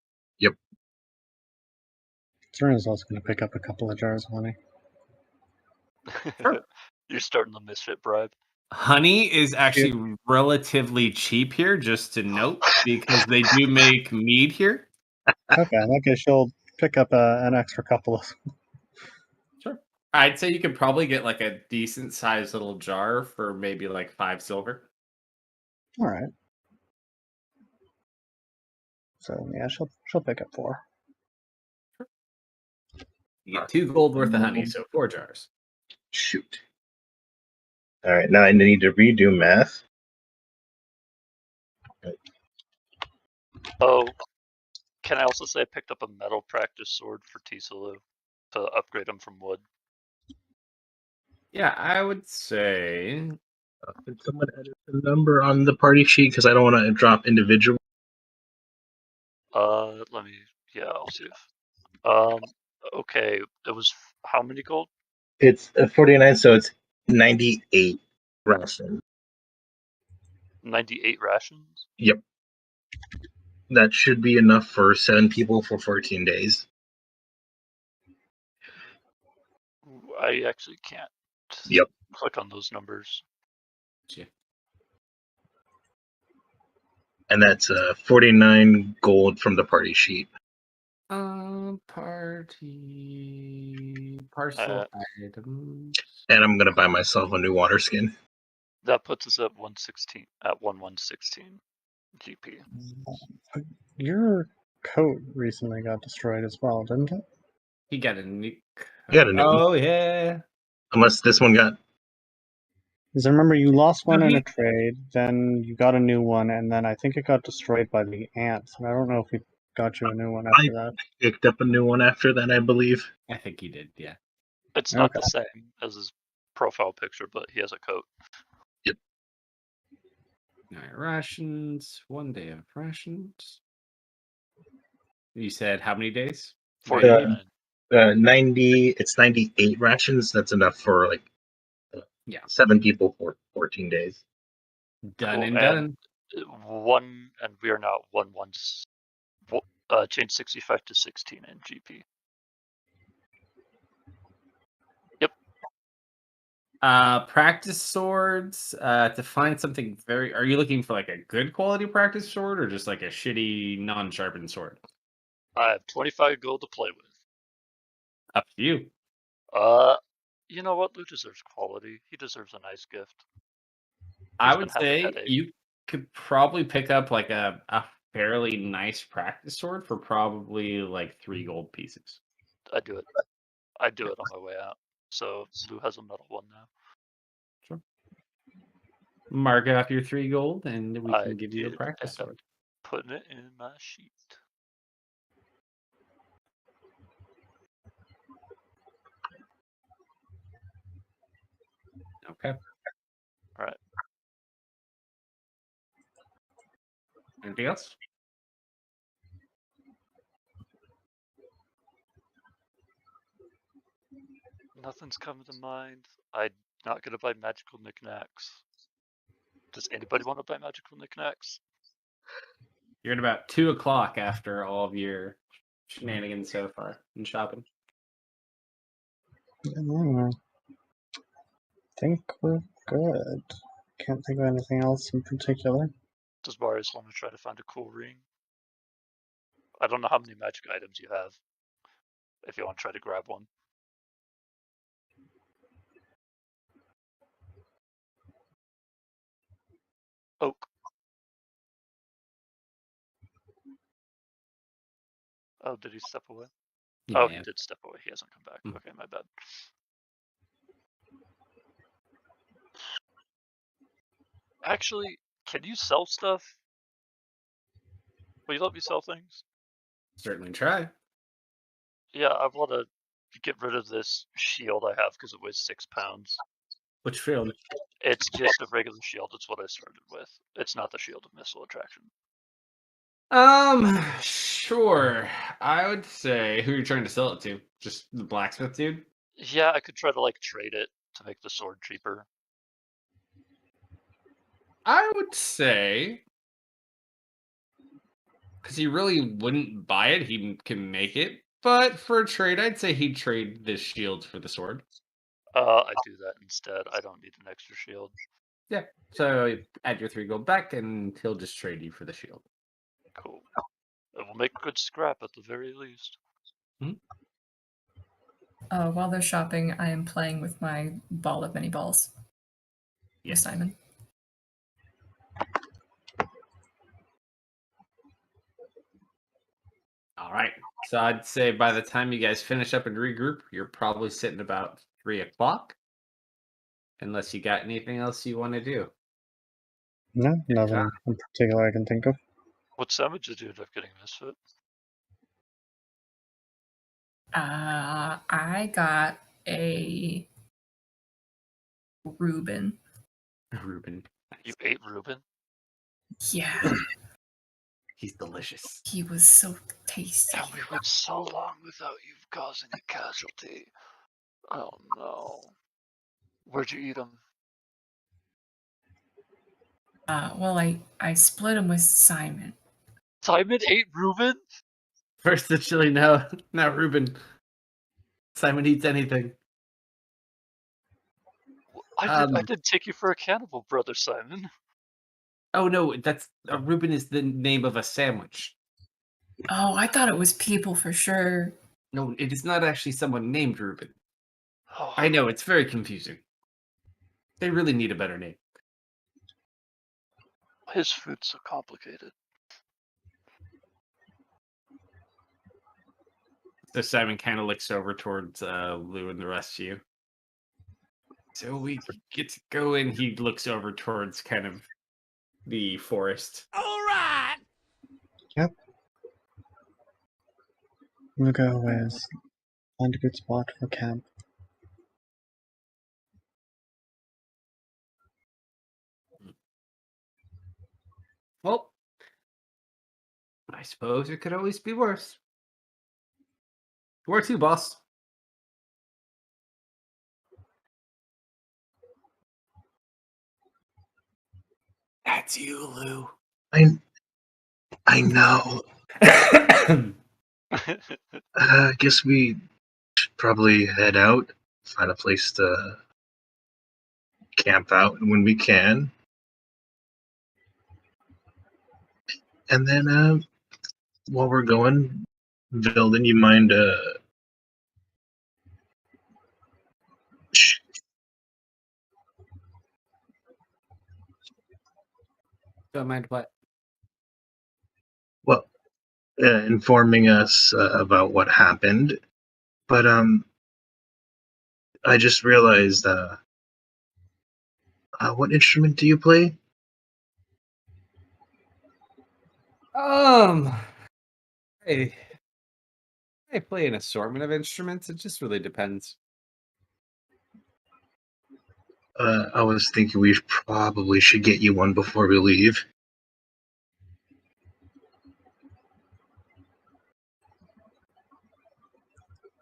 Serena's also going to pick up a couple of jars of honey. Sure. You're starting the misfit bribe. Honey is actually relatively cheap here, just to note, because they do make mead here. Okay, in that case, she'll pick up an extra couple of. Sure. I'd say you could probably get like a decent sized little jar for maybe like 5 silver. All right. So yeah, she'll pick up 4. You get 2 gold worth of honey, so 4 jars. Shoot. All right, now I need to redo math. Oh, can I also say I picked up a metal practice sword for Tisalu to upgrade him from wood? Yeah, I would say. Did someone edit the number on the party sheet? Because I don't want to drop individual. Let me. Yeah, I'll see if. Okay, it was how many gold? It's 49, so it's 98 rations. 98 rations? Yep. That should be enough for 7 people for 14 days. I actually can't Yep. click on those numbers. And that's 49 gold from the party sheet. Party parcel items. And I'm going to buy myself a new water skin. That puts us at 116, at 1116 GP. Your coat recently got destroyed as well, didn't it? He got a new. Got a new one. Oh yeah. Unless this one got. Because I remember you lost one in he- a trade, then you got a new one, and then I think it got destroyed by the ants. And I don't know if we got you a new one after that. Picked up a new one after that, I believe. I think he did. Yeah. It's not Okay. the same as his profile picture, but he has a coat. All right, rations. 1 day of rations. You said how many days? 49. 90. It's 98 rations. That's enough for like Yeah. 7 people for 14 days. Done Cool, and done. And we are now change 65 to 16 in GP. Practice swords. To find something very. Are you looking for like a good quality practice sword or just like a shitty non-sharpened sword? I have 25 gold to play with. Up to you. You know what? Lou deserves quality. He deserves a nice gift. I He's would been having a say headache. you could probably pick up like a fairly nice practice sword for probably like 3 gold pieces. I do it. I do it on my way out. So Lou has a metal one now. Sure. Mark off your 3 gold, and we I can give you a did, practice and I'm sword. putting it in my sheet. Okay. All right. Anything else? Nothing's coming to mind. I'm not gonna buy magical knickknacks. Does anybody want to buy magical knickknacks? You're at about 2 o'clock after all of your shenanigans so far in shopping. I think we're good. Can't think of anything else in particular. Does Marius want to try to find a cool ring? I don't know how many magic items you have. If you want to try to grab one. Oak. Oh, did he step away? Yeah. Oh, he did step away. He hasn't come back. Mm. Okay, my bad. Actually, can you sell stuff? Will you let me sell things? Certainly try. Yeah, I want to get rid of this shield I have because it weighs 6 pounds. Which field? It's just a regular shield. It's what I started with. It's not the shield of missile attraction. Sure. I would say who you're trying to sell it to? Just the blacksmith dude? Yeah, I could try to like trade it to make the sword cheaper. I would say because he really wouldn't buy it, he can make it. But for a trade, I'd say he'd trade the shields for the sword. I do that instead. I don't need an extra shield. Yeah. So add your 3 gold back, and he'll just trade you for the shield. Cool. It will make good scrap at the very least. While they're shopping, I am playing with my ball of mini balls. Yes, Simon. All right. So I'd say by the time you guys finish up and regroup, you're probably sitting about 3 o'clock. Unless you got anything else you want to do. No, nothing in particular I can think of. What damage did you end up getting, Misfit? I got a Reuben. Ruben. You ate Reuben? Yeah. He's delicious. He was so tasty. And we went so long without you causing a casualty. Oh no. Where'd you eat him? Well, I split him with Simon. Simon ate Reuben? First the chili, now Reuben. Simon eats anything. I didn't take you for a cannibal, brother Simon. Oh no, that's Reuben is the name of a sandwich. Oh, I thought it was people for sure. No, it is not actually someone named Reuben. Oh, I know, it's very confusing. They really need a better name. his food's so complicated. So Simon kind of looks over towards Lou and the rest of you. So we get to go in. He looks over towards kind of the forest. Yep. We'll go with find a good spot for camp. Well, I suppose it could always be worse. Where to, boss? That's you, Lou. I know. I guess we should probably head out, find a place to camp out when we can. And then while we're going, Vilden, you mind Don't mind what? well, informing us about what happened. But I just realized what instrument do you play? I play an assortment of instruments. It just really depends. I was thinking we probably should get you one before we leave.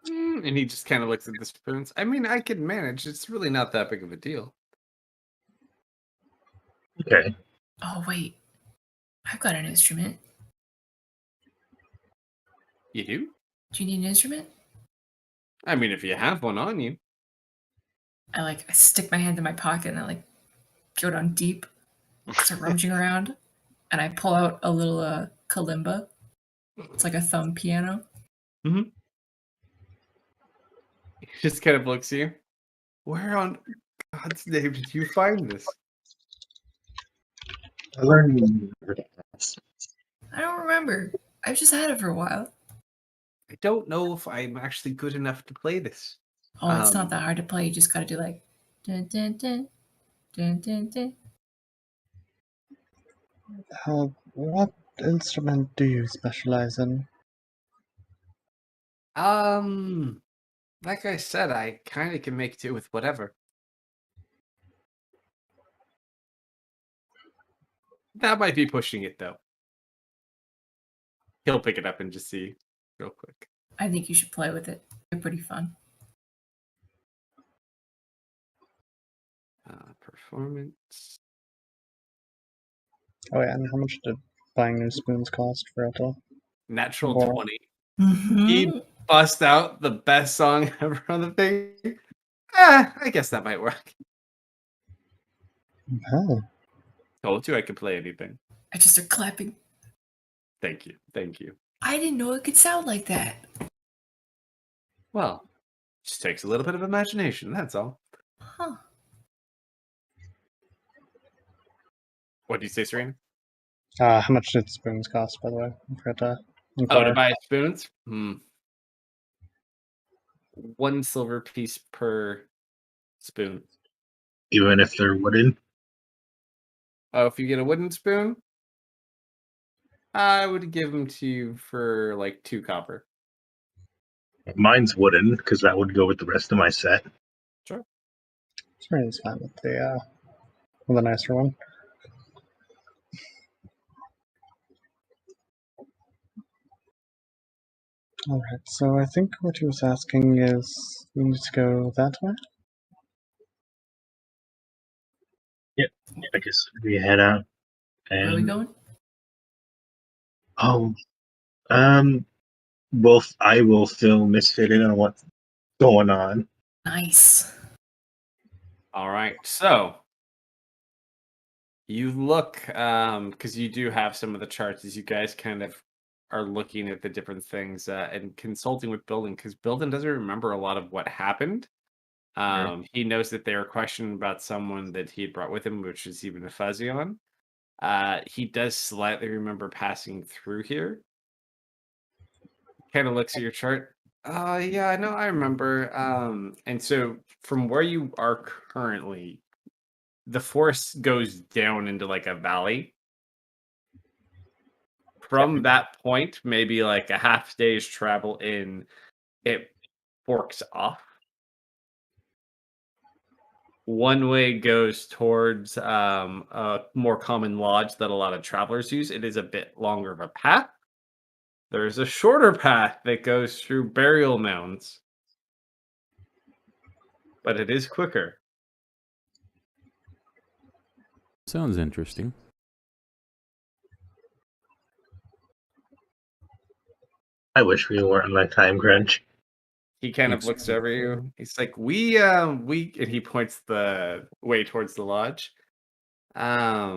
And he just kind of looks at the spoons. I mean, I can manage. It's really not that big of a deal. Okay. Oh wait, I've got an instrument. You do? Do you need an instrument? I mean, if you have one on you. I stick my hand in my pocket and I go down deep, start rummaging around, and I pull out a little kalimba. It's like a thumb piano. He just kind of looks at you. Where on God's name did you find this? I learned. I don't remember. I've just had it for a while. I don't know if I'm actually good enough to play this. Oh, it's not that hard to play. You just gotta do like dun dun dun dun dun dun. What instrument do you specialize in? Like I said, I kind of can make do with whatever. That might be pushing it, though. He'll pick it up and just see real quick. I think you should play with it. They're pretty fun. Performance. Oh yeah, and how much did buying new spoons cost for it all? Natural Wow. 20. Mm-hmm. He bust out the best song ever on the thing. I guess that might work. Oh, Told you I could play anything. I just start clapping. Thank you. Thank you. I didn't know it could sound like that. Well, just takes a little bit of imagination, that's all. Huh. What do you say, Serena? how much did spoons cost, by the way? I forgot to Oh, inquire. to buy spoons? 1 silver piece per spoon. Even if they're wooden. Oh, if you get a wooden spoon, I would give them to you for like 2 copper. Mine's wooden because that would go with the rest of my set. Sure. Serena's fine with the nicer one. Alright, so I think what he was asking is we need to go that way? I guess we head out. Where are we And going? oh, I will fill Misfit in on what's going on. Nice. All right, so you look, because you do have some of the charts as you guys kind of are looking at the different things and consulting with Building, because Building doesn't remember a lot of what happened. He knows that they were questioning about someone that he had brought with him, which is even a fuzzy on. He does slightly remember passing through here. Kind of looks at your chart. Yeah, I know, I remember. And so from where you are currently, the forest goes down into like a valley. From that point, maybe like a half day's travel in, it forks off. One way goes towards a more common lodge that a lot of travelers use. It is a bit longer of a path. There's a shorter path that goes through burial mounds, but it is quicker. Sounds interesting. I wish we weren't on my time crunch. He kind of looks over you. He's like, we, and he points the way towards the lodge. I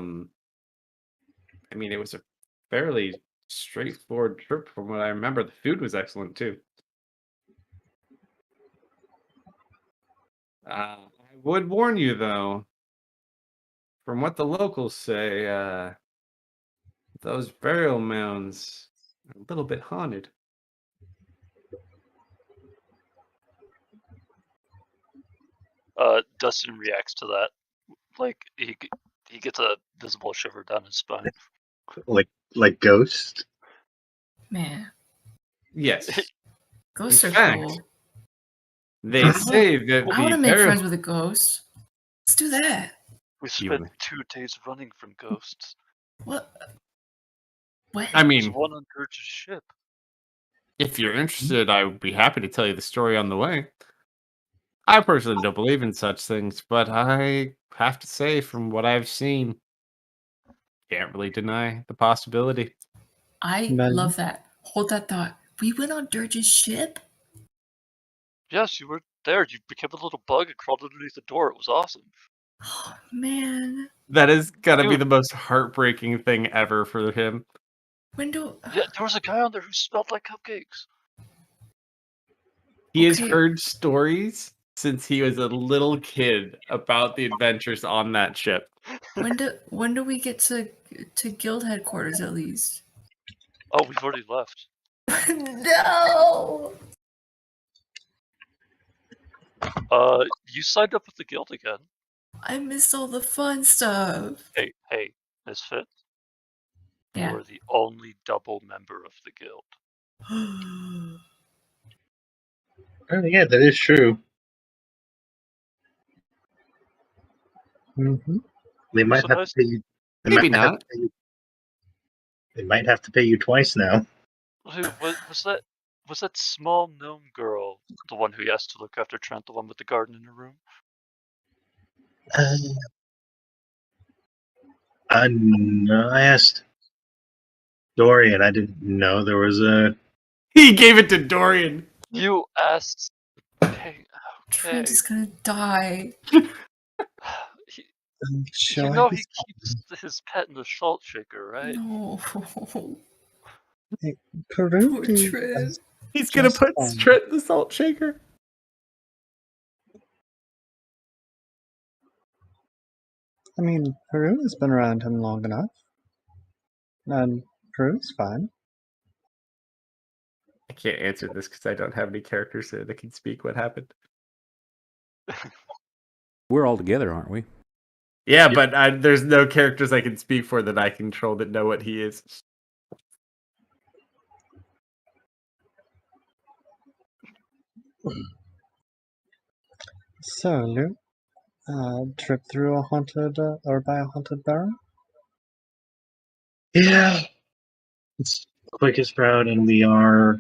mean, it was a fairly straightforward trip from what I remember. The food was excellent too. I would warn you though, from what the locals say, those burial mounds are a little bit haunted. Dustin reacts to that. Like he gets a visible shiver down his spine. Like Ghost. Man, Yes. ghosts In are fact, cool. they say that I want the to make burial... friends with a ghost. Let's do that. We You spent would- 2 days running from ghosts. What? What? I There's mean, one on Dirge's ship. if you're interested, I would be happy to tell you the story on the way. I personally don't believe in such things, but I have to say, from what I've seen, can't really deny the possibility. I Then- love that. Hold that thought. We went on Dirge's ship? Yes, you were there. You became a little bug and crawled underneath the door. It was awesome. Oh, man. That is gotta be Dude. the most heartbreaking thing ever for him. When do... Yeah, there was a guy on there who smelled like cupcakes. He has Okay. heard stories since he was a little kid about the adventures on that ship. When do we get to guild headquarters at least? Oh, we've already left. No. You signed up with the guild again. I missed all the fun stuff. Hey, Misfit. Yeah. You are the only double member of the guild. Oh, yeah, that is true. Mm-hmm. They might So have nice. to pay you. Maybe not. They might have to pay you twice now. Who was that small gnome girl, the one who asked to look after Trent, the one with the garden in her room? No, I asked Dorian. I didn't know there was a. He gave it to Dorian. You asked. Hey, okay. Trent is gonna die. You know he keeps his pet in the salt shaker, right? No. Peru Poor is Trent. He's gonna just put fine. Trent in the salt shaker. I mean, Peru has been around him long enough. And Peru's fine. I can't answer this because I don't have any characters that can speak what happened. We're all together, aren't we? Yeah, but there's no characters I can speak for that I control that know what he is. So, Lou, trip through a haunted, or by a haunted barrow? Yeah. It's the quickest route, and we are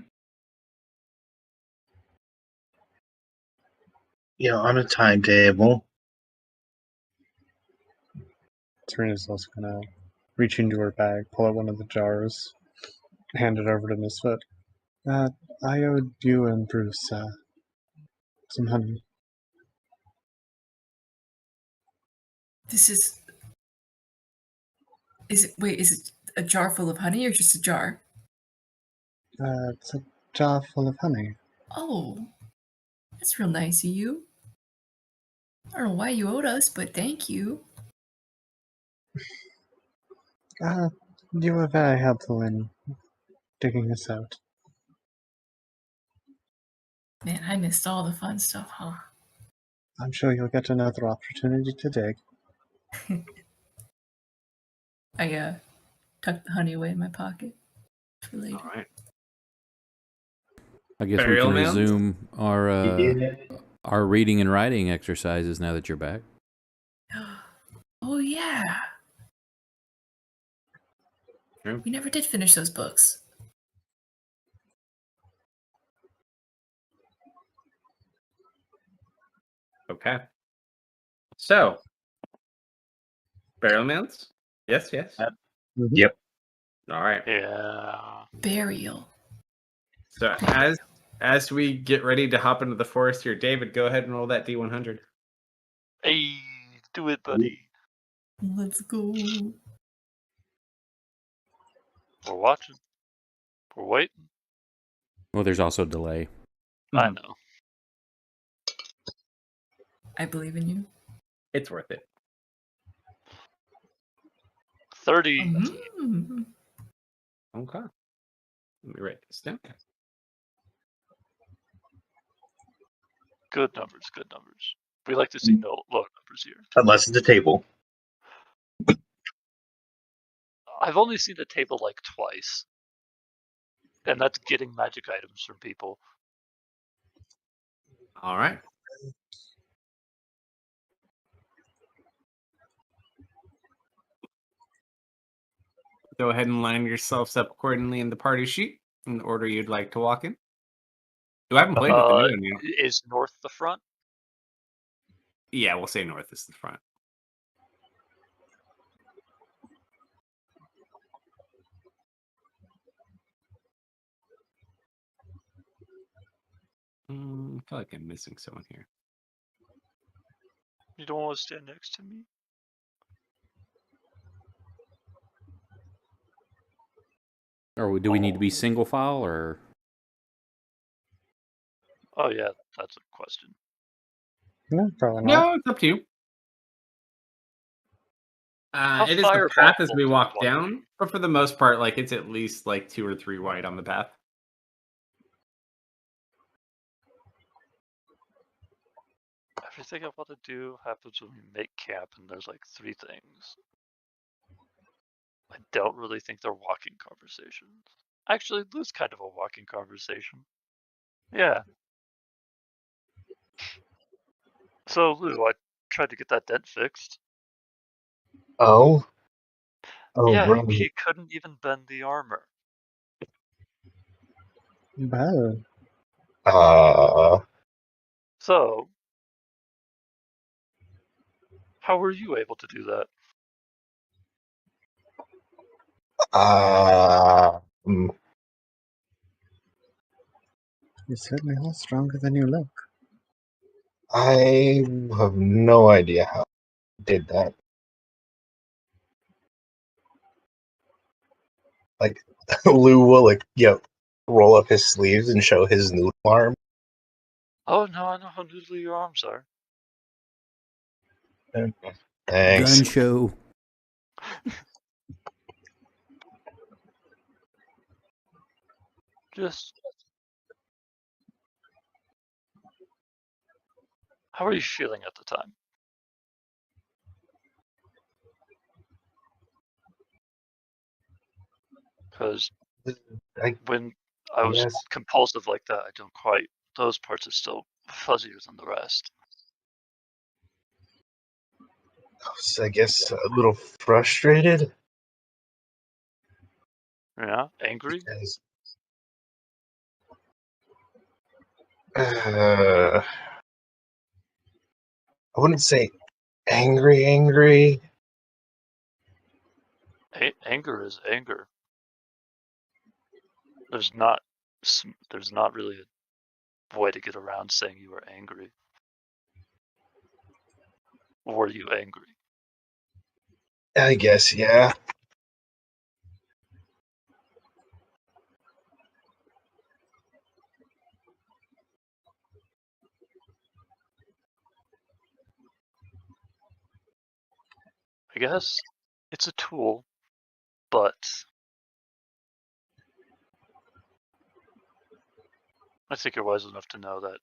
on a timetable. Serena's also gonna reach into her bag, pull out one of the jars, hand it over to Misfit. I owed you and Bruce some honey. This is. Is it a jar full of honey or just a jar? It's a jar full of honey. Oh, that's real nice of you. I don't know why you owed us, but thank you. You were very helpful in digging us out. Man, I missed all the fun stuff, huh? I'm sure you'll get another opportunity to dig. I tucked the honey away in my pocket for later. All right. I guess we Burial can mounds? resume Yeah. our reading and writing exercises now that you're back. Oh yeah. True. We never did finish those books. Okay. So, burial mounds? Yes, yes. Yep. All right. Yeah. Burial. So as we get ready to hop into the forest here, David, go ahead and roll that D100. Hey, do it, buddy. Let's go. We're watching. We're waiting. Well, there's also delay. I know. I believe in you. It's worth it. 30. Mhm. Okay. Let me write this down. Good numbers, good numbers. We like to see no low numbers here. Unless it's a table. I've only seen a table like twice. And that's getting magic items from people. All right. Go ahead and line yourselves up accordingly in the party sheet in the order you'd like to walk in. I haven't played with the new one yet. Is north the front? Yeah, we'll say north is the front. I feel like I'm missing someone here. You don't want to stand next to me? Or do we need to be single file or? Oh yeah, that's a question. No, probably not. No, it's up to you. It is the fireball path as we do you walk want to down, be? but for the most part, like it's at least like 2 or 3 wide on the path. Everything I want to do happens when we make camp, and there's like 3 things. I don't really think they're walking conversations. Actually, Lou's kind of a walking conversation. Yeah. So, Lou, I tried to get that dent fixed. Oh? Oh, Yeah, bro. he couldn't even bend the armor. Well, So, how were you able to do that? you're certainly a lot stronger than you look. I have no idea how I did that. Like, Lou will, roll up his sleeves and show his new arm. Oh, no, I know how noodly your arms are. Thanks. Gun show. Just... How are you feeling at the time? Because when I was Yes. compulsive like that, I don't quite... Those parts are still fuzzier than the rest. I guess a little frustrated. Yeah? Angry? Because, I wouldn't say angry. Anger is anger. There's not really a way to get around saying you were angry. Were you angry? I guess, yeah. I guess it's a tool, but I think you're wise enough to know that.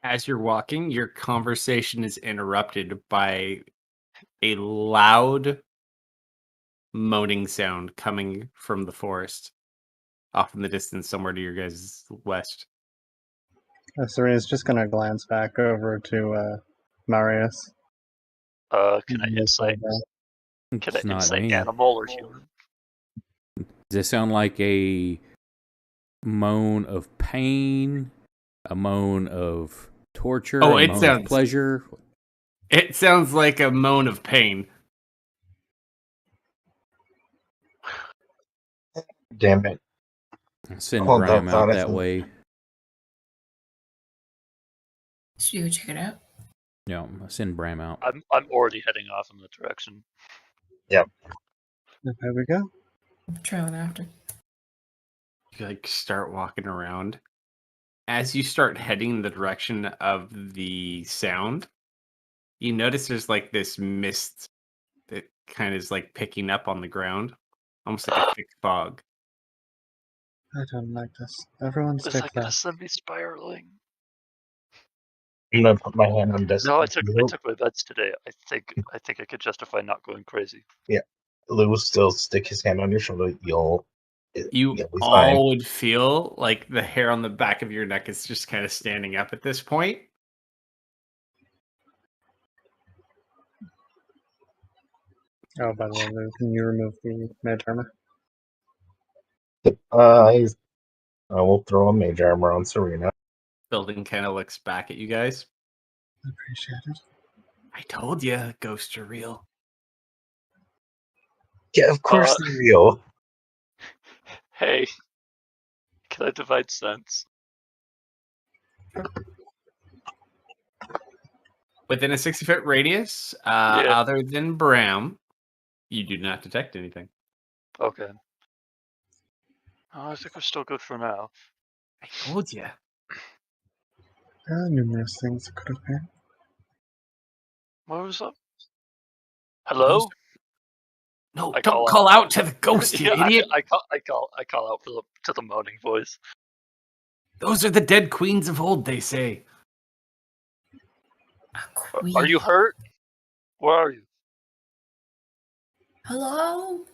As you're walking, your conversation is interrupted by a loud moaning sound coming from the forest off in the distance somewhere to your guys' west. Serena's just gonna glance back over to Marius. Can I insight? Can I It's not insight me. animal or human? Does it sound like a moan of pain, a moan of torture, Oh, a it moan of sounds- pleasure? It sounds like a moan of pain. Damn it. Send Hold Bram that thought, out I that think. way. Should you go check it out? No, send Bram out. I'm already heading off in that direction. There we go. I'm trailing after. You like start walking around. As you start heading in the direction of the sound, you notice there's like this mist that kind of is like picking up on the ground, almost like a thick fog. I don't like this. Everyone Is stick that gonna fast. send me spiraling? I'm gonna put my hand on desk. No, I took my meds today. I think I could justify not going crazy. Lou will still stick his hand on your shoulder. You'll You be all fine. would feel like the hair on the back of your neck is just kind of standing up at this point. Oh, by the way, Lou, can you remove the mage armor? I will throw a mage armor on Serena. Building kind of looks back at you guys. I appreciate it. I told you, ghosts are real. Yeah, of course they're real. Hey, can I divide sense? Within a 60-foot radius, Yeah. other than Bram, you do not detect anything. Okay. Oh, I think we're still good for now. I told you. There are numerous things it could have been. What was up? Hello? No, I don't call call out to the ghost, you Yeah, idiot. I call out to the moaning voice. Those are the dead queens of old, they say. A queen. Are you hurt? Where are you? Hello?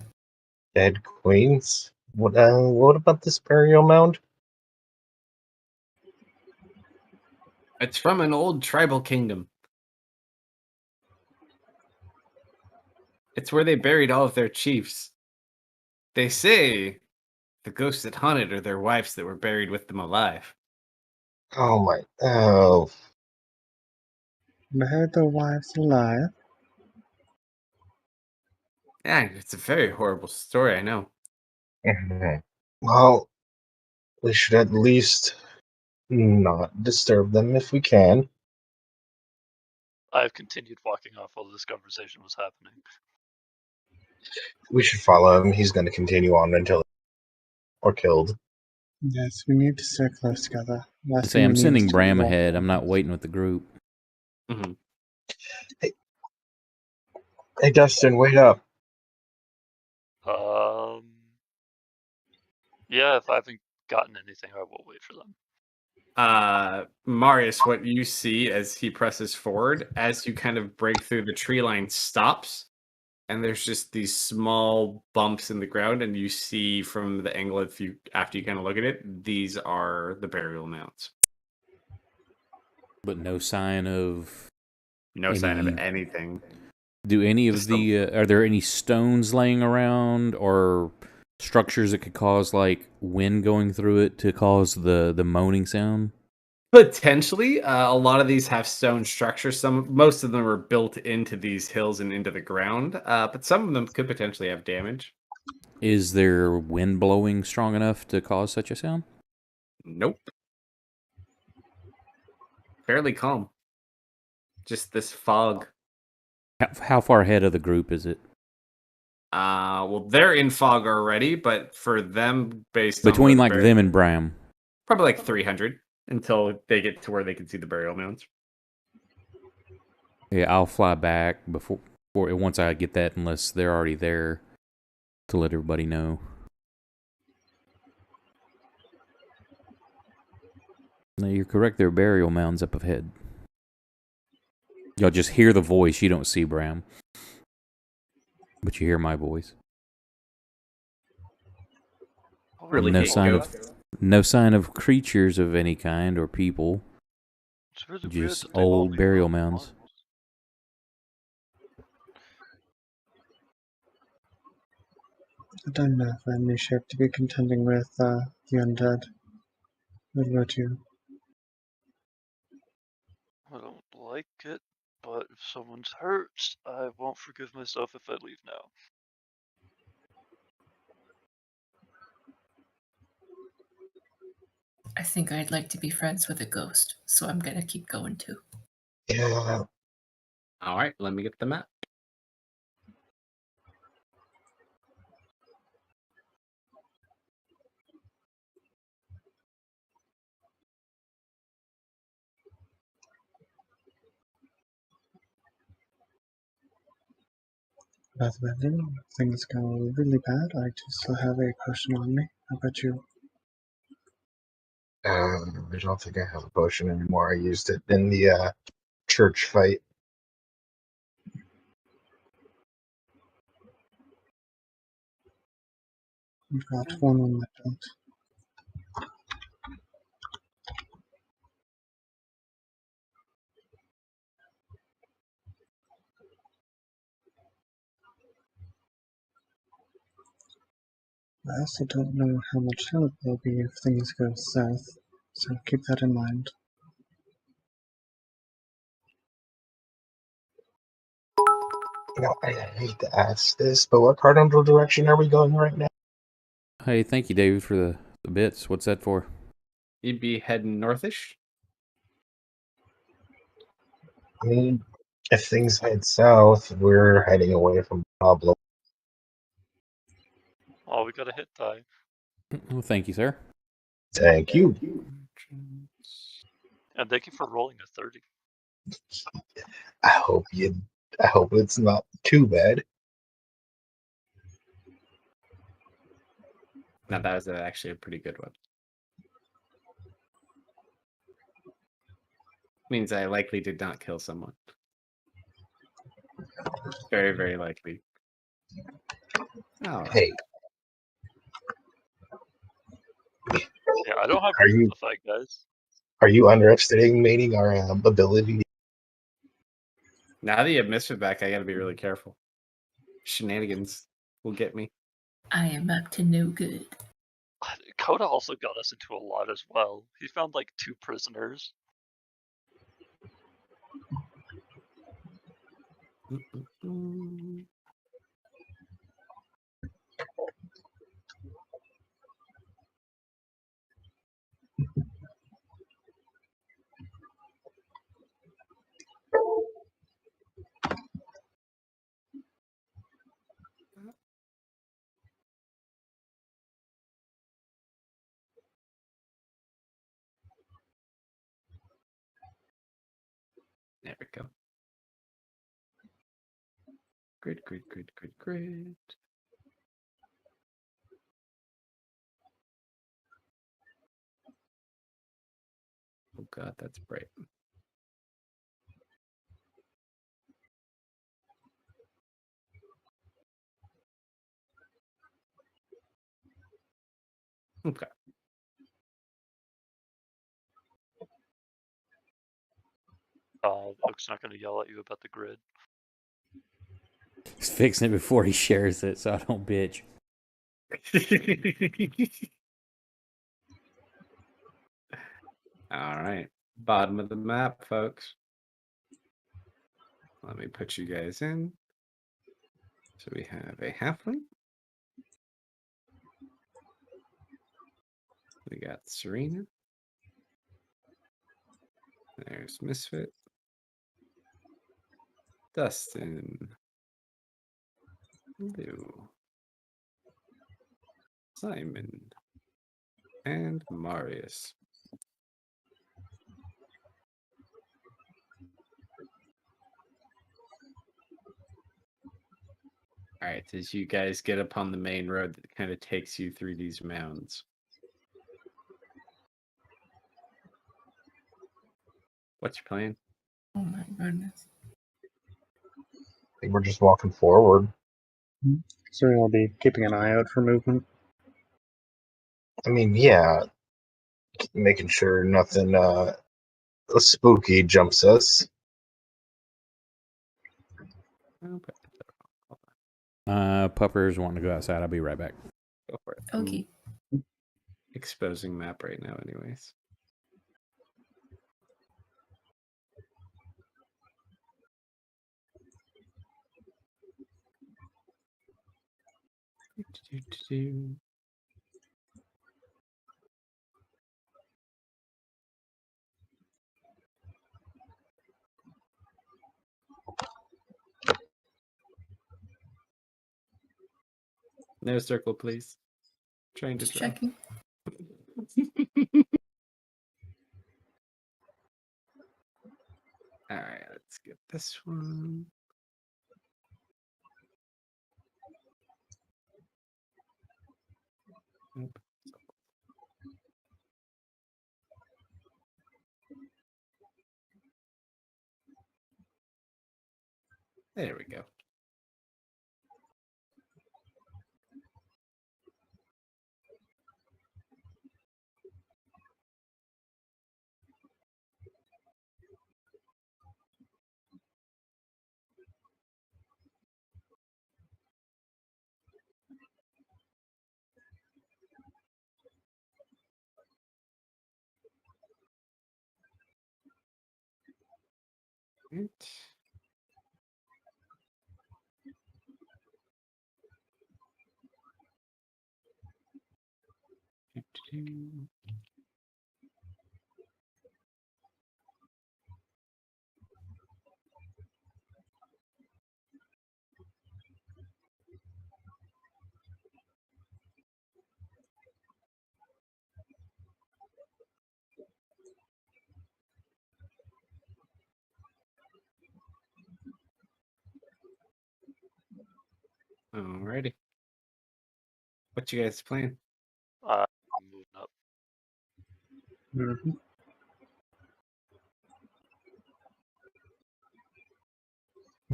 Dead queens. What about this burial mound? It's from an old tribal kingdom. It's where they buried all of their chiefs. They say the ghosts that haunted are their wives that were buried with them alive. Oh. Buried the wives alive. Yeah, it's a very horrible story, I know. Mhm. Well, we should at least not disturb them if we can. I've continued walking off while this conversation was happening. We should follow him. He's going to continue on until or killed. Yes, we need to stay close together. Last Say thing I'm we need sending is to Bram walk ahead. I'm not backwards. waiting with the group. Mm-hmm. Hey, Dustin, wait up. Yeah, if I haven't gotten anything, I will wait for them. Marius, what you see as he presses forward, as you kind of break through the tree line, stops, and there's just these small bumps in the ground, and you see from the angle after you kind of look at it, these are the burial mounds. But no sign of... No sign of anything. Do any of Just the... are there any stones laying around or structures that could cause, like, wind going through it to cause the moaning sound? Potentially, a lot of these have stone structures. Most of them are built into these hills and into the ground, but some of them could potentially have damage. Is there wind blowing strong enough to cause such a sound? Nope. Fairly calm. Just this fog. How far ahead of the group is it? Well, they're in fog already, but for them, based on Between the like them and Bram. probably like 300 until they get to where they can see the burial mounds. Yeah, I'll fly back before once I get that, unless they're already there, to let everybody know. No, you're correct. There are burial mounds up ahead. Y'all just hear the voice. You don't see Bram, but you hear my voice. Really no hate sign ghosts. of no sign of creatures of any kind or people. It's really weird Just that they've all old been burial broken mounds. bones. I don't know if I'm in shape to be contending with the undead. What about you? I don't like it, but if someone's hurt, I won't forgive myself if I leave now. I think I'd like to be friends with a ghost, so I'm gonna keep going too. Yeah. All right, let me get the map. By the way, if things go really bad, I do still have a potion on me. How about you? I don't think I have a potion anymore. I used it in the church fight. I've got one on my belt. I also don't know how much help there'll be if things go south, so keep that in mind. You know, I hate to ask this, but what cardinal direction are we going right now? Hey, thank you, David, for the bits. What's that for? You'd be heading northish. I mean, if things head south, we're heading away from Pablo. Oh, we got a hit die. Well, thank you, sir. Thank you. And thank you for rolling a 30. I hope it's not too bad. Now that was actually a pretty good one. Means I likely did not kill someone. Very, very likely. Oh, Hey, Yeah, I don't have Are reason you- to fight, guys. are you underestimating our ability? now that you have Mister back, I gotta be really careful. Shenanigans will get me. I am up to no good. Coda also got us into a lot as well. He found like 2 prisoners. There we go. Great, great, great, great, great. Oh god, that's bright. Okay. Oak's not going to yell at you about the grid. He's fixing it before he shares it, so I don't bitch. All right. Bottom of the map, folks. Let me put you guys in. So we have a halfling. We got Serena. There's Misfit. Dustin. Lou. Simon. And Marius. All right, as you guys get up on the main road that kind of takes you through these mounds. What's your plan? Oh my goodness. I think we're just walking forward. So we'll be keeping an eye out for movement. I mean, yeah, making sure nothing spooky jumps us. Oh, but Puffers wanting to go outside. I'll be right back. go for it. Okay. I'm exposing map right now, anyways. No circle, please. Trying to Just draw. checking. All right, let's get this one. Nope. There we go. Right. Do-do-do. Alrighty. What you guys plan? I'm moving up. Mm-hmm.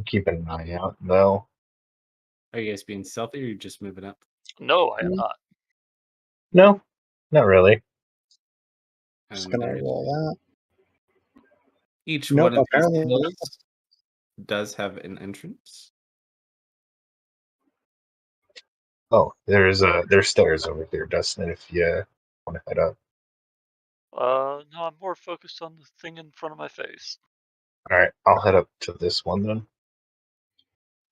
Keeping an eye out, though. Are you guys being stealthy or are you just moving up? No, I am not. No, not really. Just And gonna roll that. each Nope, one of these apparently not. hills does have an entrance. Oh, there's stairs over here, Dustin. If you want to head up. No, I'm more focused on the thing in front of my face. All right, I'll head up to this one then.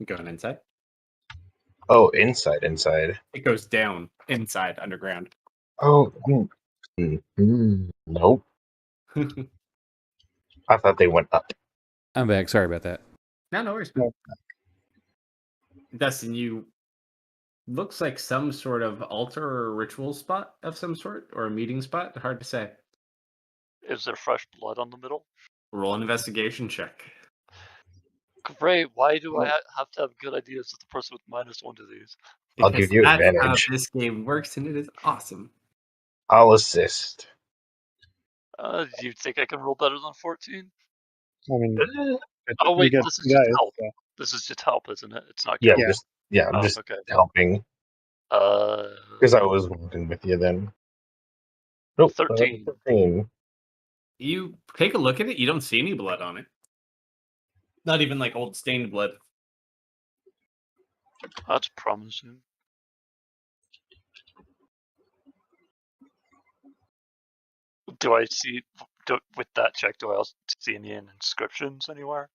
Going inside. Oh, inside. It goes down inside underground. Oh, nope. I thought they went up. I'm back. Sorry about that. No worries, man. Nope. Dustin, you looks like some sort of altar or ritual spot of some sort, or a meeting spot. Hard to say. Is there fresh blood on the middle? Roll an investigation check. Great. Why do I have to have good ideas as the person with -1 to these? I'll Because give you that's how advantage. this game works, and it is awesome. I'll assist. Do you think I can roll better than 14? I mean, Oh you wait, get this is just guys, help. so This is just help, isn't it? It's not Yeah, good. Yeah. I'm Oh, just okay. helping Uh, because I was walking with you then. Nope, 13. 13. You take a look at it. You don't see any blood on it. Not even like old stained blood. That's promising. Do I see? with that check, do I also see any inscriptions anywhere?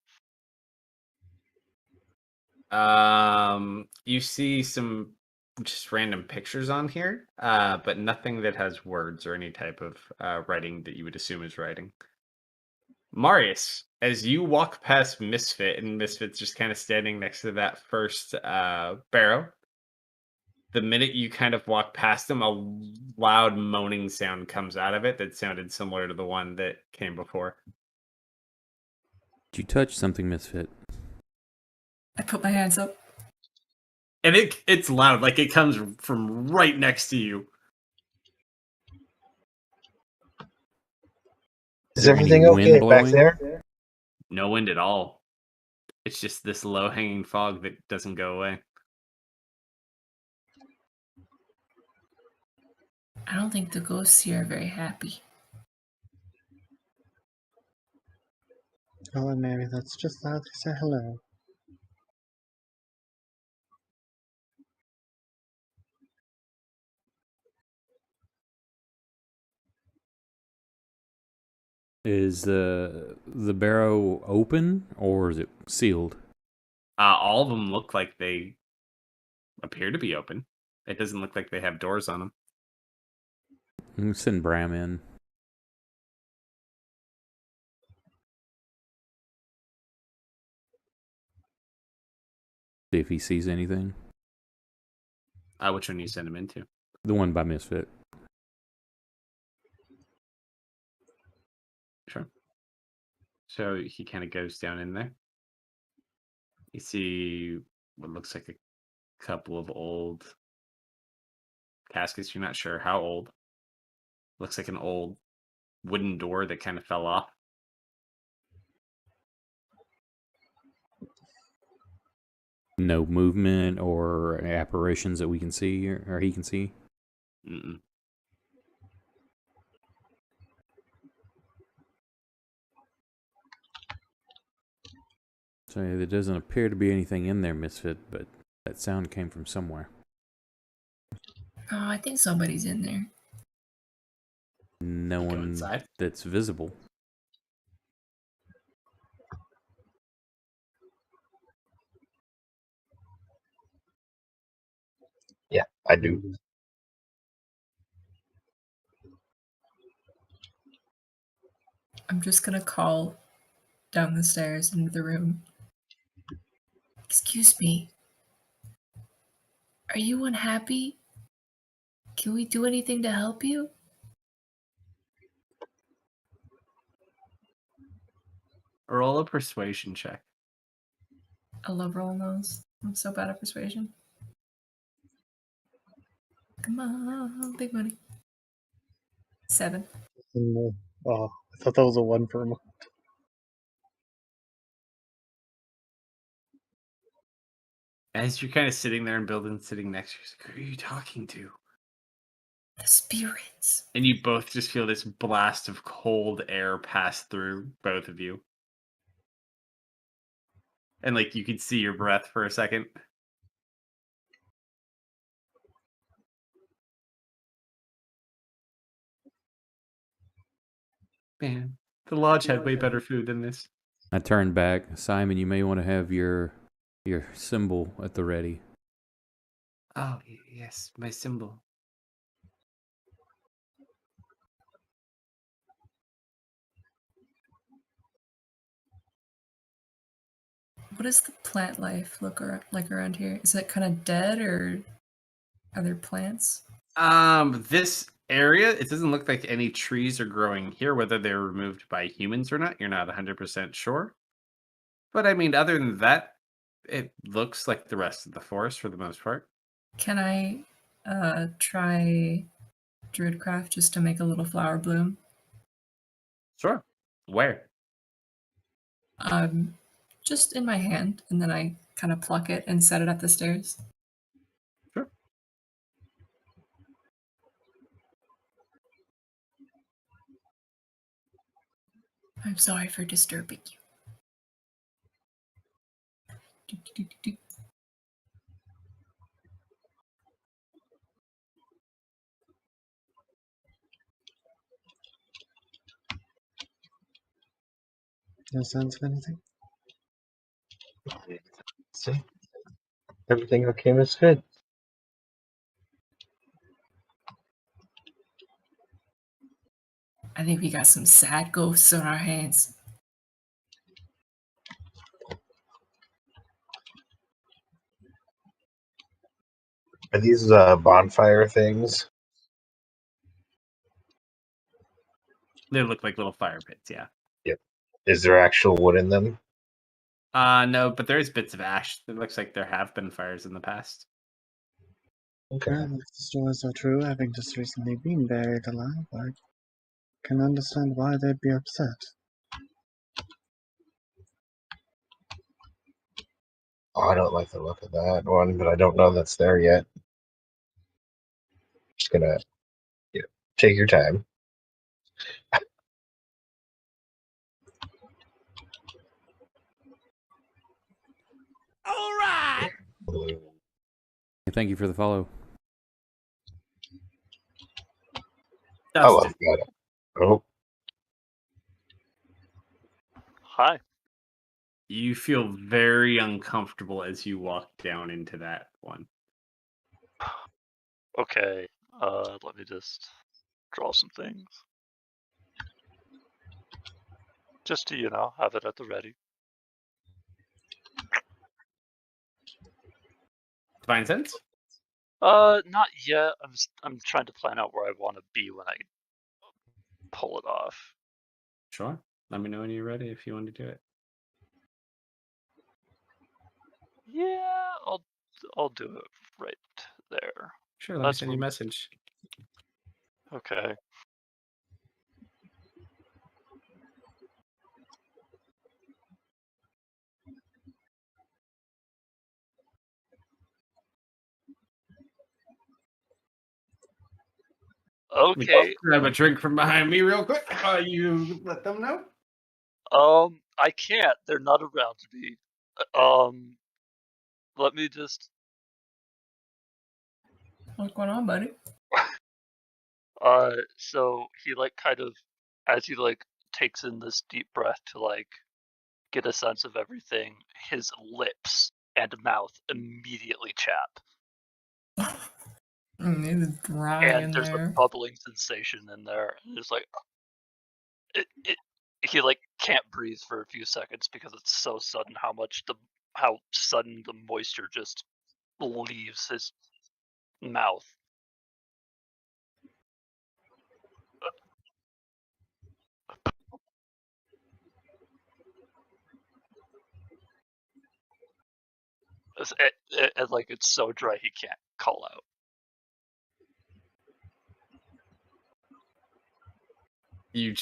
You see some just random pictures on here, but nothing that has words or any type of writing that you would assume is writing. Marius, as you walk past Misfit, and Misfit's just kind of standing next to that first barrow, the minute you kind of walk past him, a loud moaning sound comes out of it that sounded similar to the one that came before. Did you touch something, Misfit? I put my hands up. And it's loud, like it comes from right next to you. Is there any everything wind okay back blowing? there? No wind at all. It's just this low-hanging fog that doesn't go away. I don't think the ghosts here are very happy. Oh, and Mary, let's just loudly say hello. Is the barrow open or is it sealed? All of them look like they appear to be open. It doesn't look like they have doors on them. I'm send Bram in. See if he sees anything. Which one you send him into? The one by Misfit. Sure. So he kind of goes down in there. You see what looks like a couple of old caskets. You're not sure how old. Looks like an old wooden door that kind of fell off. No movement or apparitions that we can see or he can see. Mm-mm. So there doesn't appear to be anything in there, Misfit, but that sound came from somewhere. Oh, I think somebody's in there. No You go one inside. that's visible. Yeah, I do. I'm just gonna call down the stairs into the room. Excuse me. Are you unhappy? Can we do anything to help you? Roll a persuasion check. I love rolling those. I'm so bad at persuasion. Come on, big money. 7. Oh, I thought that was a 1 for a moment. As you're kind of sitting there and Building sitting next to you, he's like, who are you talking to? The spirits. And you both just feel this blast of cold air pass through both of you. And like you could see your breath for a second. Man, the lodge had way better food than this. I turned back. Simon, you may want to have your symbol at the ready. Oh, yes, my symbol. What does the plant life look like around here? Is it kind of dead or are there plants? This area, it doesn't look like any trees are growing here, whether they're removed by humans or not. You're not 100% sure. But I mean, other than that, it looks like the rest of the forest for the most part. Can I try druidcraft just to make a little flower bloom? Sure. Where? Just in my hand, and then I kind of pluck it and set it up the stairs. Sure. I'm sorry for disturbing you. Do, do, do, do. No sense of anything? See? Everything okay, Misfit? I think we got some sad ghosts on our hands. Are these bonfire things? They look like little fire pits, yeah. Yep. Is there actual wood in them? No, but there is bits of ash. It looks like there have been fires in the past. Okay. Well, if the stories are true, having just recently been buried alive, I can understand why they'd be upset. Oh, I don't like the look of that one, but I don't know that's there yet. Just gonna take your time. All right. Thank you for the follow. I love Dustin, that. Oh, Hi. you feel very uncomfortable as you walk down into that one. Okay. Let me just draw some things. Just to, have it at the ready. Divine sense? Not yet. I'm trying to plan out where I want to be when I pull it off. Sure. Let me know when you're ready if you want to do it. Yeah, I'll do it right there. Sure, let me Let's send you a move. message. Okay. Okay. Grab a drink from behind me real quick. You let them know? I can't. They're not around me. Let me just. What's going on, buddy? So he kind of, as he takes in this deep breath to get a sense of everything, his lips and mouth immediately chap, It's dry and in there's a there. bubbling sensation in there. And it's he can't breathe for a few seconds because it's so sudden how sudden the moisture just leaves his mouth. It's so dry he can't call out. You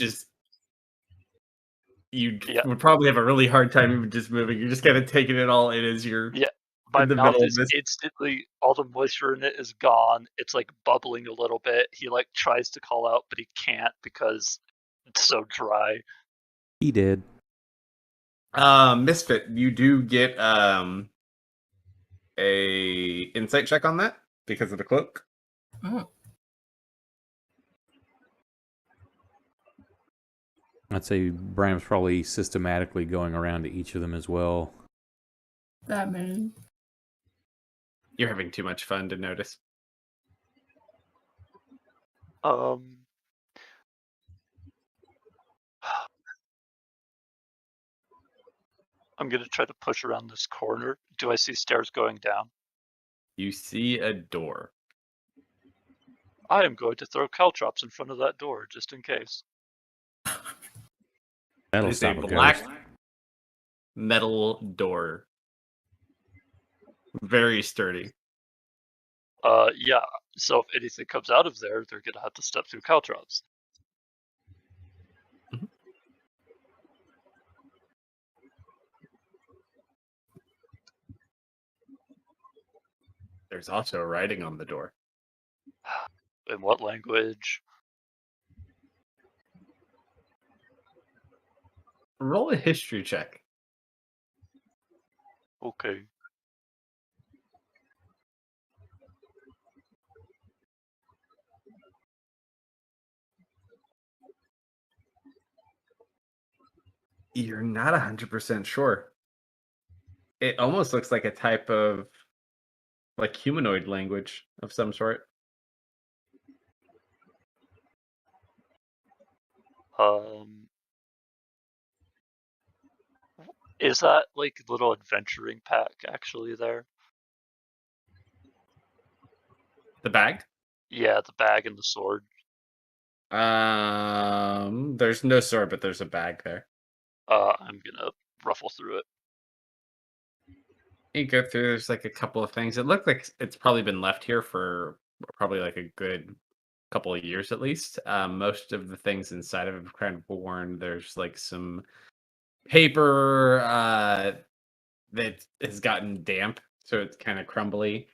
Yeah. would probably have a really hard time even just moving. You're just kind of taking it all in as you're Yeah. My in the mouth middle of is this. instantly, all the moisture in it is gone. It's bubbling a little bit. He tries to call out, but he can't because it's so dry. He did. Misfit, you do get a insight check on that because of the cloak. Oh, I'd say Bram's probably systematically going around to each of them as well. that many. You're having too much fun to notice. I'm gonna try to push around this corner. Do I see stairs going down? You see a door. I am going to throw caltrops in front of that door just in case. That'll It's a stop a black ghost. metal door. Very sturdy. Yeah. So if anything comes out of there, they're gonna have to step through caltrops. There's also writing on the door. In what language? Roll a history check. Okay. You're not 100% sure. It almost looks like a type of like humanoid language of some sort. Is that like a little adventuring pack actually there? The bag? Yeah, the bag and the sword. There's no sword, but there's a bag there. I'm gonna ruffle through it. You go through, there's like a couple of things. It looked like it's probably been left here for probably like a good couple of years at least. Most of the things inside of it have kind of worn. There's like some paper that has gotten damp, so it's kind of crumbly.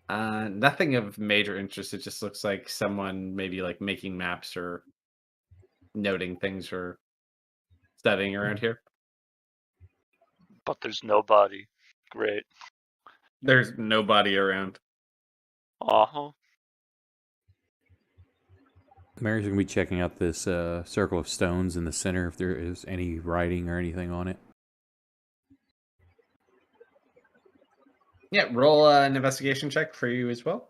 Nothing of major interest. It just looks like someone maybe like making maps or noting things or studying around here. But there's nobody. Great. There's nobody around. Uh-huh. Mary's gonna be checking out this circle of stones in the center if there is any writing or anything on it. Yeah, roll an investigation check for you as well.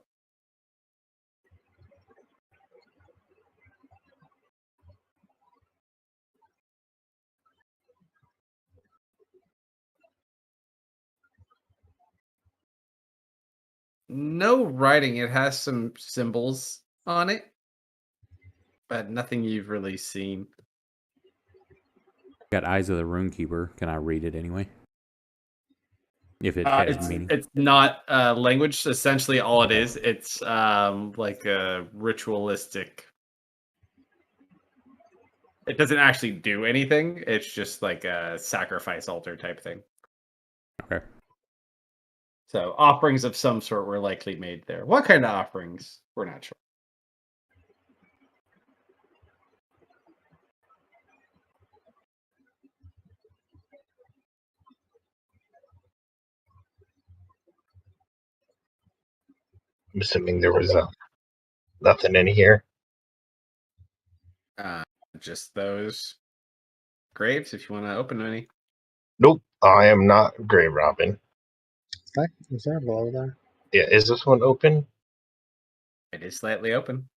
No writing. It has some symbols on it, but nothing you've really seen. Got Eyes of the Runekeeper. Can I read it anyway? If it has meaning. It's not language. Essentially, all it is, it's like a ritualistic. It doesn't actually do anything. It's just like a sacrifice altar type thing. Okay. So offerings of some sort were likely made there. What kind of offerings? We're not sure. I'm assuming there was nothing in here. Just those graves, if you want to open any. Nope, I am not grave robbing. Is there a wall there? Yeah, is this one open? It is slightly open.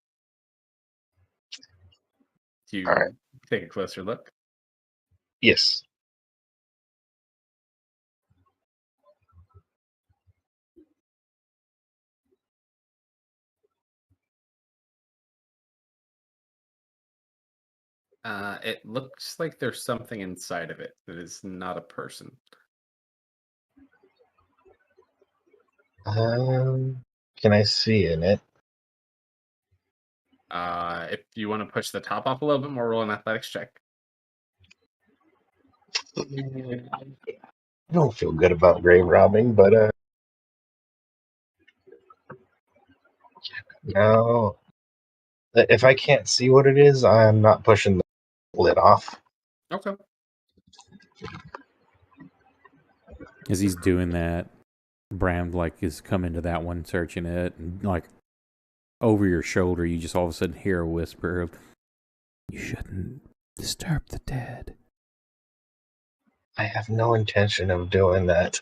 Do you All right. take a closer look? Yes. It looks like there's something inside of it that is not a person. Can I see in it? If you want to push the top off a little bit more, roll an athletics check. I don't feel good about grave robbing, but no. If I can't see what it is, I'm not pushing the lid off. Okay. As he's doing that, Bram like is coming to that one, searching it, and like over your shoulder, you just all of a sudden hear a whisper of, "You shouldn't disturb the dead." I have no intention of doing that.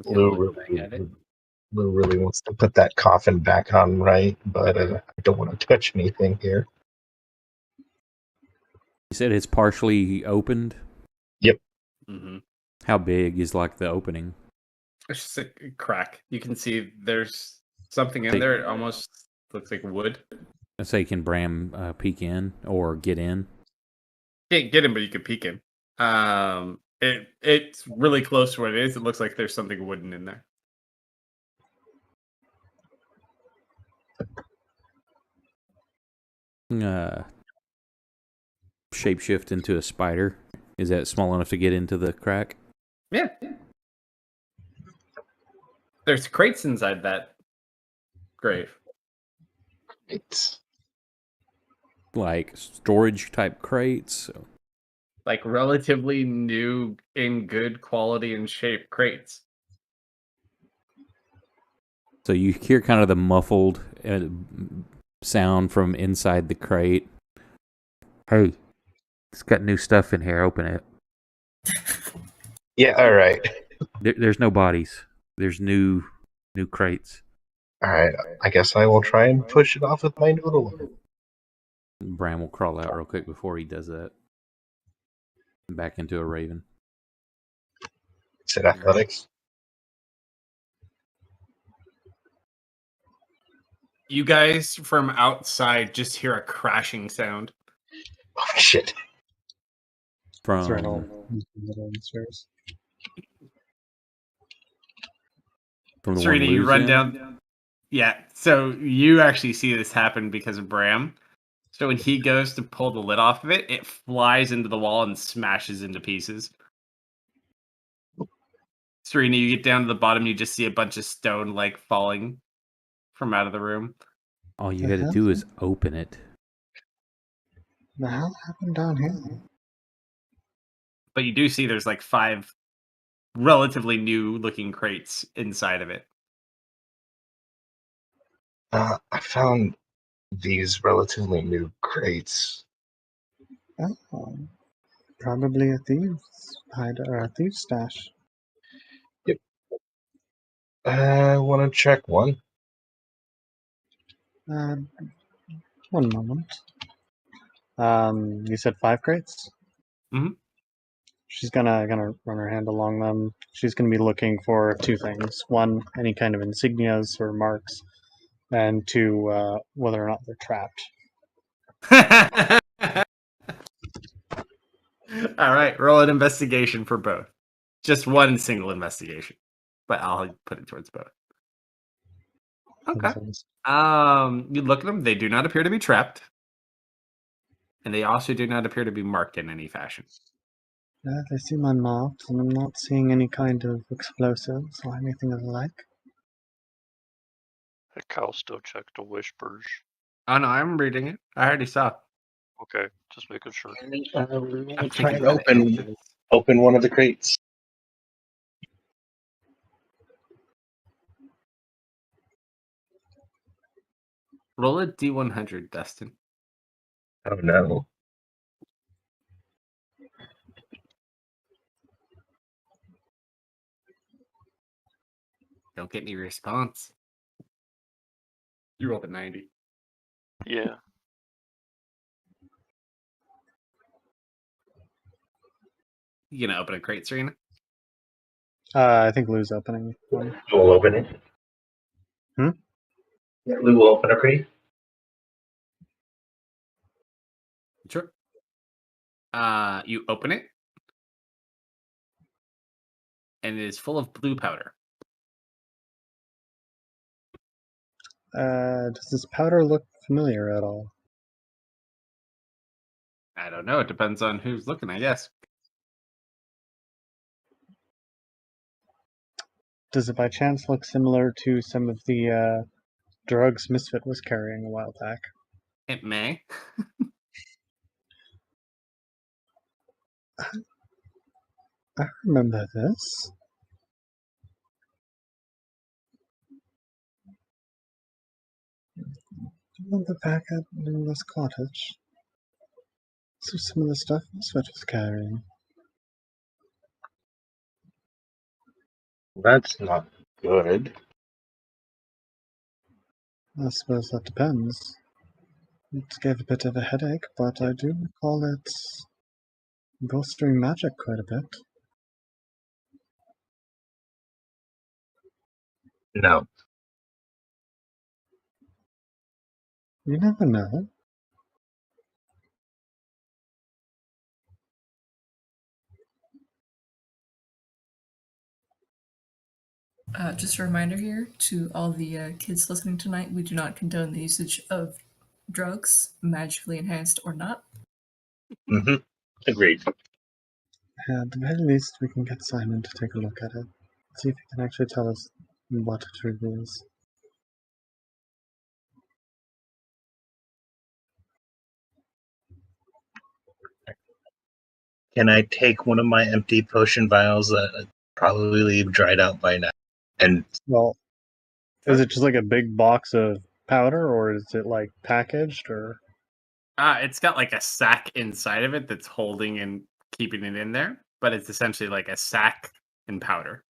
Lou really wants to put that coffin back on right, but I don't want to touch anything here. You said it's partially opened. Yep. Mm-hmm. How big is like the opening? It's just a crack. You can see there's something in there. It almost looks like wood. I say, can Bram peek in or get in? Can't get in, but you can peek in. It's really close to what it is. It looks like there's something wooden in there. Shapeshift into a spider. Is that small enough to get into the crack? Yeah. There's crates inside that grave. It's like storage type crates. Like relatively new, in good quality and shape crates. So you hear kind of the muffled sound from inside the crate. Hey, it's got new stuff in here. Open it. Yeah, all right. There's no bodies. There's new crates. All right. I guess I will try and push it off with my noodle. Bram will crawl out real quick before he does that. Back into a raven. Is it athletics? You guys from outside just hear a crashing sound. Oh, shit. It's right From on the stairs. the one Serena, you Lou's run in? down. Yeah, so you actually see this happen because of Bram. So when he goes to pull the lid off of it, it flies into the wall and smashes into pieces. Serena, you get down to the bottom, you just see a bunch of stone like falling from out of the room. All you The had to hell? do is open it. The hell happened down here? But you do see there's like 5 relatively new looking crates inside of it. I found these relatively new crates. Oh, probably a thieves' hide or a thieves' stash. I want to check one. Uh, one moment. You said 5 crates? Mhm. She's gonna run her hand along them. She's gonna be looking for 2 things. 1, any kind of insignias or marks, and 2, whether or not they're trapped. All right, roll an investigation for both. Just one single investigation, but I'll put it towards both. Okay. You look at them; they do not appear to be trapped, and they also do not appear to be marked in any fashion. Yeah, they seem unmarked, and I'm not seeing any kind of explosives or anything of the like. Hey, Kalsto checked the whispers. Oh no, I'm reading it. I already saw. Okay, just making sure. I'll try thinking and how to answer this. open one of the crates. Roll a D100, Dustin. Oh no. Don't get any response. You rolled a 90. Yeah. You gonna open a crate, Serena? I think Lou's opening one. We'll open it. Hmm? Yeah, Lou will open a crate. Sure. You open it, and it is full of blue powder. Does this powder look familiar at all? I don't know. It depends on who's looking, I guess. Does it by chance look similar to some of the drugs Misfit was carrying a while back? It may. I remember this. I remember back at this cottage. This was some of the stuff Misfit was carrying. That's not good. I suppose that depends. It gave a bit of a headache, but I do recall it bolstering magic quite a bit. No. You never know. Just a reminder here to all the kids listening tonight, we do not condone the usage of drugs, magically enhanced or not. Mm-hmm. Agreed. At the very least, we can get Simon to take a look at it. See if he can actually tell us what it reveals. Can I take one of my empty potion vials that probably dried out by now? And Well, is it just like a big box of powder, or is it like packaged, or? It's got like a sack inside of it that's holding and keeping it in there, but it's essentially like a sack and powder.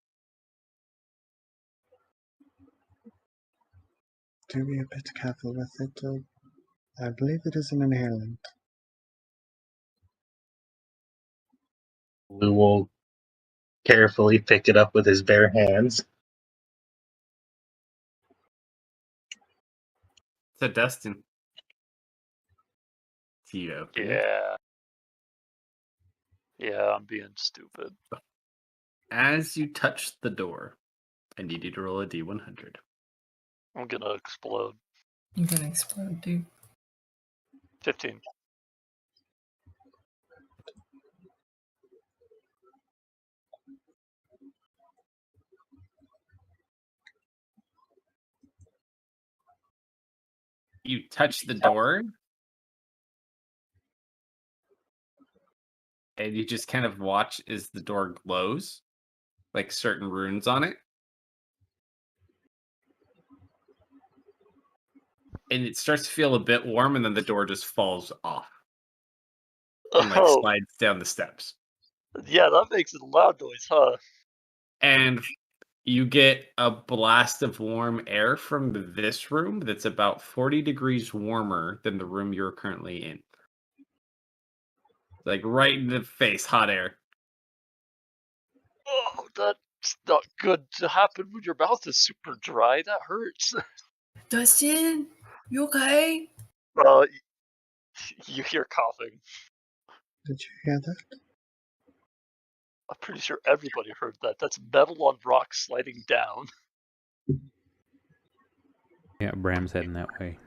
Do be a bit careful with it. I believe it is an inhalant. Lou will carefully pick it up with his bare hands. So Dustin. You open it. Yeah. Yeah, I'm being stupid. As you touch the door, I need you to roll a D100. I'm gonna explode. I'm gonna explode, dude. 15. You touch the door, and you just kind of watch as the door glows, like certain runes on it. And it starts to feel a bit warm, and then the door just falls off and like Oh, slides down the steps. yeah, that makes a loud noise, huh? And you get a blast of warm air from this room that's about 40 degrees warmer than the room you're currently in. Like right in the face, hot air. Oh, that's not good to happen when your mouth is super dry. That hurts. Dustin, you okay? You hear coughing. Did you hear that? I'm pretty sure everybody heard that. That's metal on rock sliding down. Yeah, Bram's heading that way.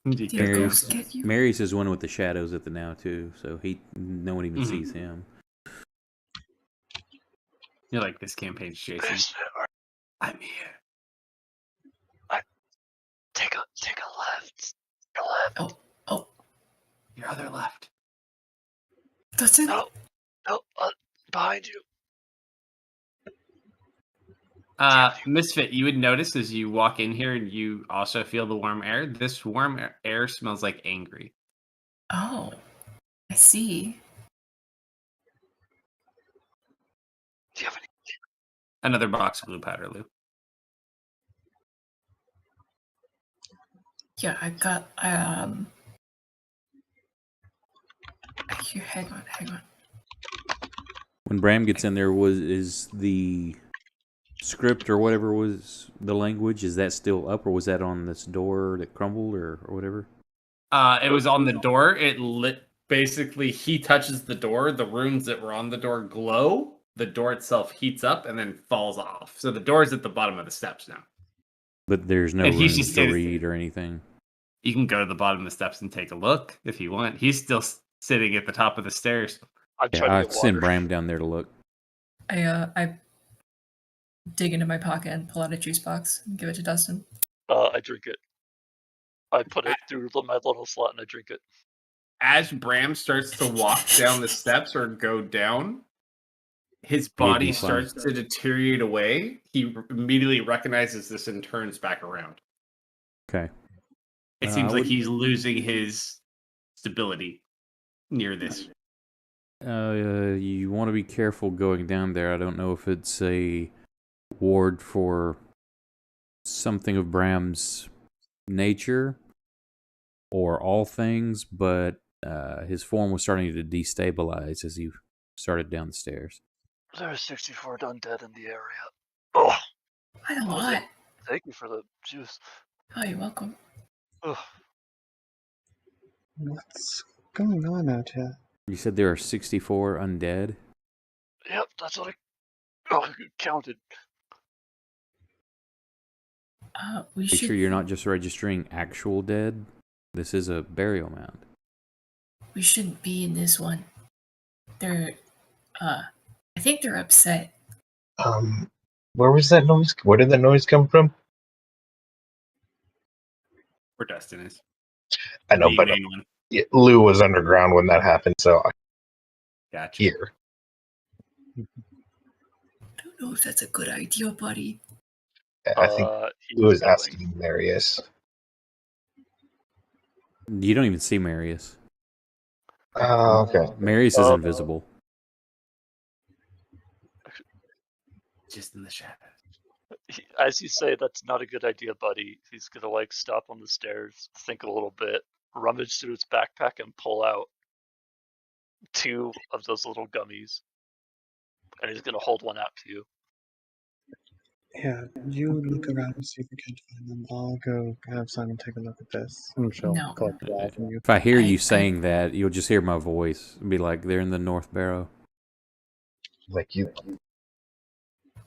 Did a ghost get you? Mary's is one with the shadows at the now too, so no one even Mhm. sees him. You're like, this campaign's Jason. I'm here. Take a left. Your left. Oh, Your other left. Dustin. No, behind you. Misfit, you would notice as you walk in here and you also feel the warm air. This warm air smells like angry. Oh, I see. Do you have any? Another box of blue powder, Lou. Yeah, I got. Here, hang on. When Bram gets in there, is the script or whatever was the language, is that still up, or was that on this door that crumbled or whatever? It was on the door. It lit. Basically, he touches the door. The runes that were on the door glow. The door itself heats up and then falls off. So the door is at the bottom of the steps now. But there's no And he's runes just to standing read or anything. You can go to the bottom of the steps and take a look if you want. He's still sitting at the top of the stairs. I'm Yeah, trying I to get send water. Bram down there to look. I dig into my pocket and pull out a juice box and give it to Dustin. I drink it. I put it through my little slot and I drink it. As Bram starts to walk down the steps or go down, his body starts to deteriorate away. He immediately recognizes this and turns back around. Okay. It seems like he's losing his stability near this. You want to be careful going down there. I don't know if it's a ward for something of Bram's nature or all things, but his form was starting to destabilize as he started down the stairs. There are 64 undead in the area. Oh, Quite a lot. thank you for the juice. Oh, you're welcome. Ugh. What's going on out here? You said there are 64 undead? Yep, that's what I counted. We Make should. sure you're not just registering actual dead. This is a burial mound. We shouldn't be in this one. They're. I think they're upset. Where was that noise? Where did that noise come from? Where Dustin is. I know, The but main one. Lou was underground when that happened, so Gotcha. here. I don't know if that's a good idea, buddy. I think He's Lou was going. asking Marius. You don't even see Marius. Oh, okay. Marius is invisible. Just in the shadows. As you say, that's not a good idea, buddy. He's gonna like stop on the stairs, think a little bit, rummage through his backpack, and pull out 2 of those little gummies, and he's gonna hold one out to you. Yeah, you look around and see if you can find them. I'll go have Simon take a look at this. I'm sure No. collect it all from you. If I hear I- you I- saying that, you'll just hear my voice and be like, "They're in the North Barrow." Like you.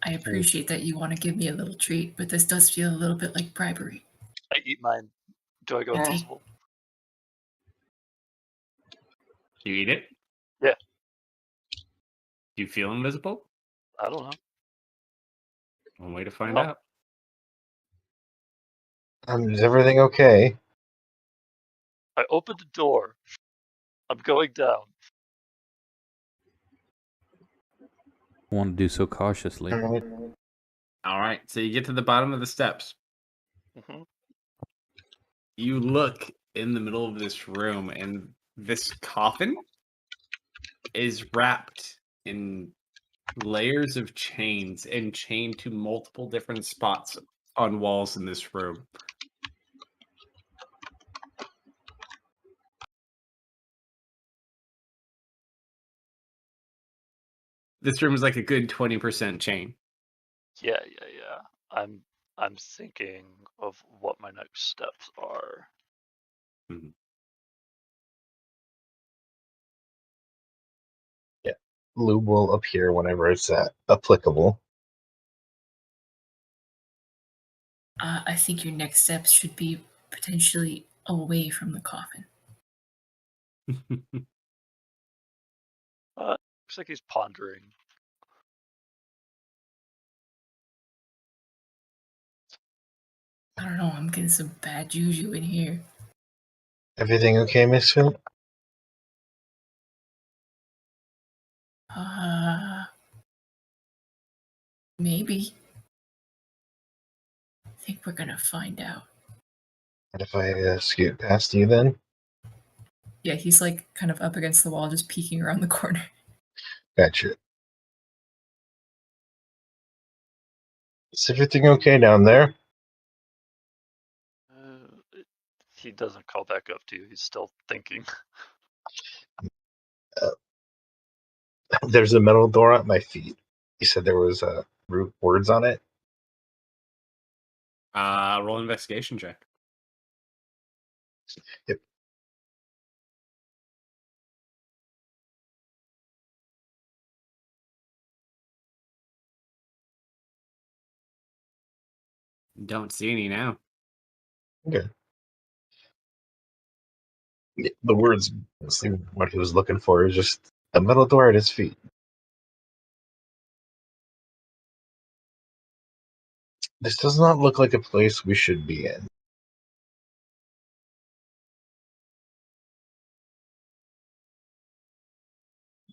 I appreciate that you want to give me a little treat, but this does feel a little bit like bribery. I eat mine. Do I go invisible? You eat it? Yeah. Do you feel invisible? I don't know. One way to find No. out. Is everything okay? I open the door. I'm going down. I want to do so cautiously. Alright. All right. So you get to the bottom of the steps. hmm You look in the middle of this room, and this coffin is wrapped in layers of chains and chained to multiple different spots on walls in this room. This room is like a good 20% chain. Yeah. I'm thinking of what my next steps are. Lou will appear whenever it's applicable. I think your next steps should be potentially away from the coffin. Looks like he's pondering. I don't know, I'm getting some bad juju in here. Everything okay, Miss Phil? Maybe. I think we're gonna find out. And if I scoot past you then? Yeah, he's like kind of up against the wall, just peeking around the corner. Gotcha. Is everything okay down there? He doesn't call back up to you. He's still thinking. There's a metal door at my feet. You said there was words on it? Roll investigation check. Yep. Don't see any now. Okay. The words, what he was looking for is just a metal door at his feet. This does not look like a place we should be in.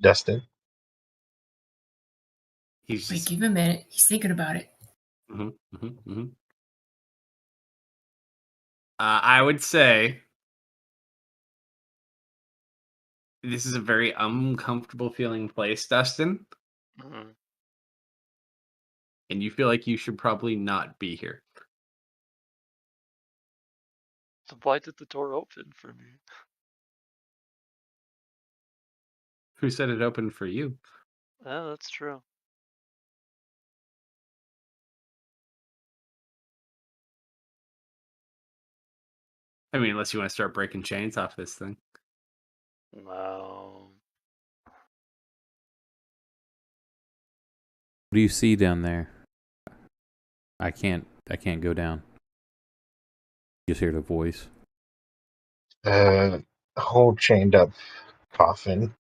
Dustin? He's Wait, just. give him a minute. He's thinking about it. I would say this is a very uncomfortable feeling place, Dustin, Mhm. and you feel like you should probably not be here. So why did the door open for me? Who said it opened for you? Yeah, that's true. I mean, unless you want to start breaking chains off this thing. No. What do you see down there? I can't go down. Just hear the voice. A whole chained up coffin.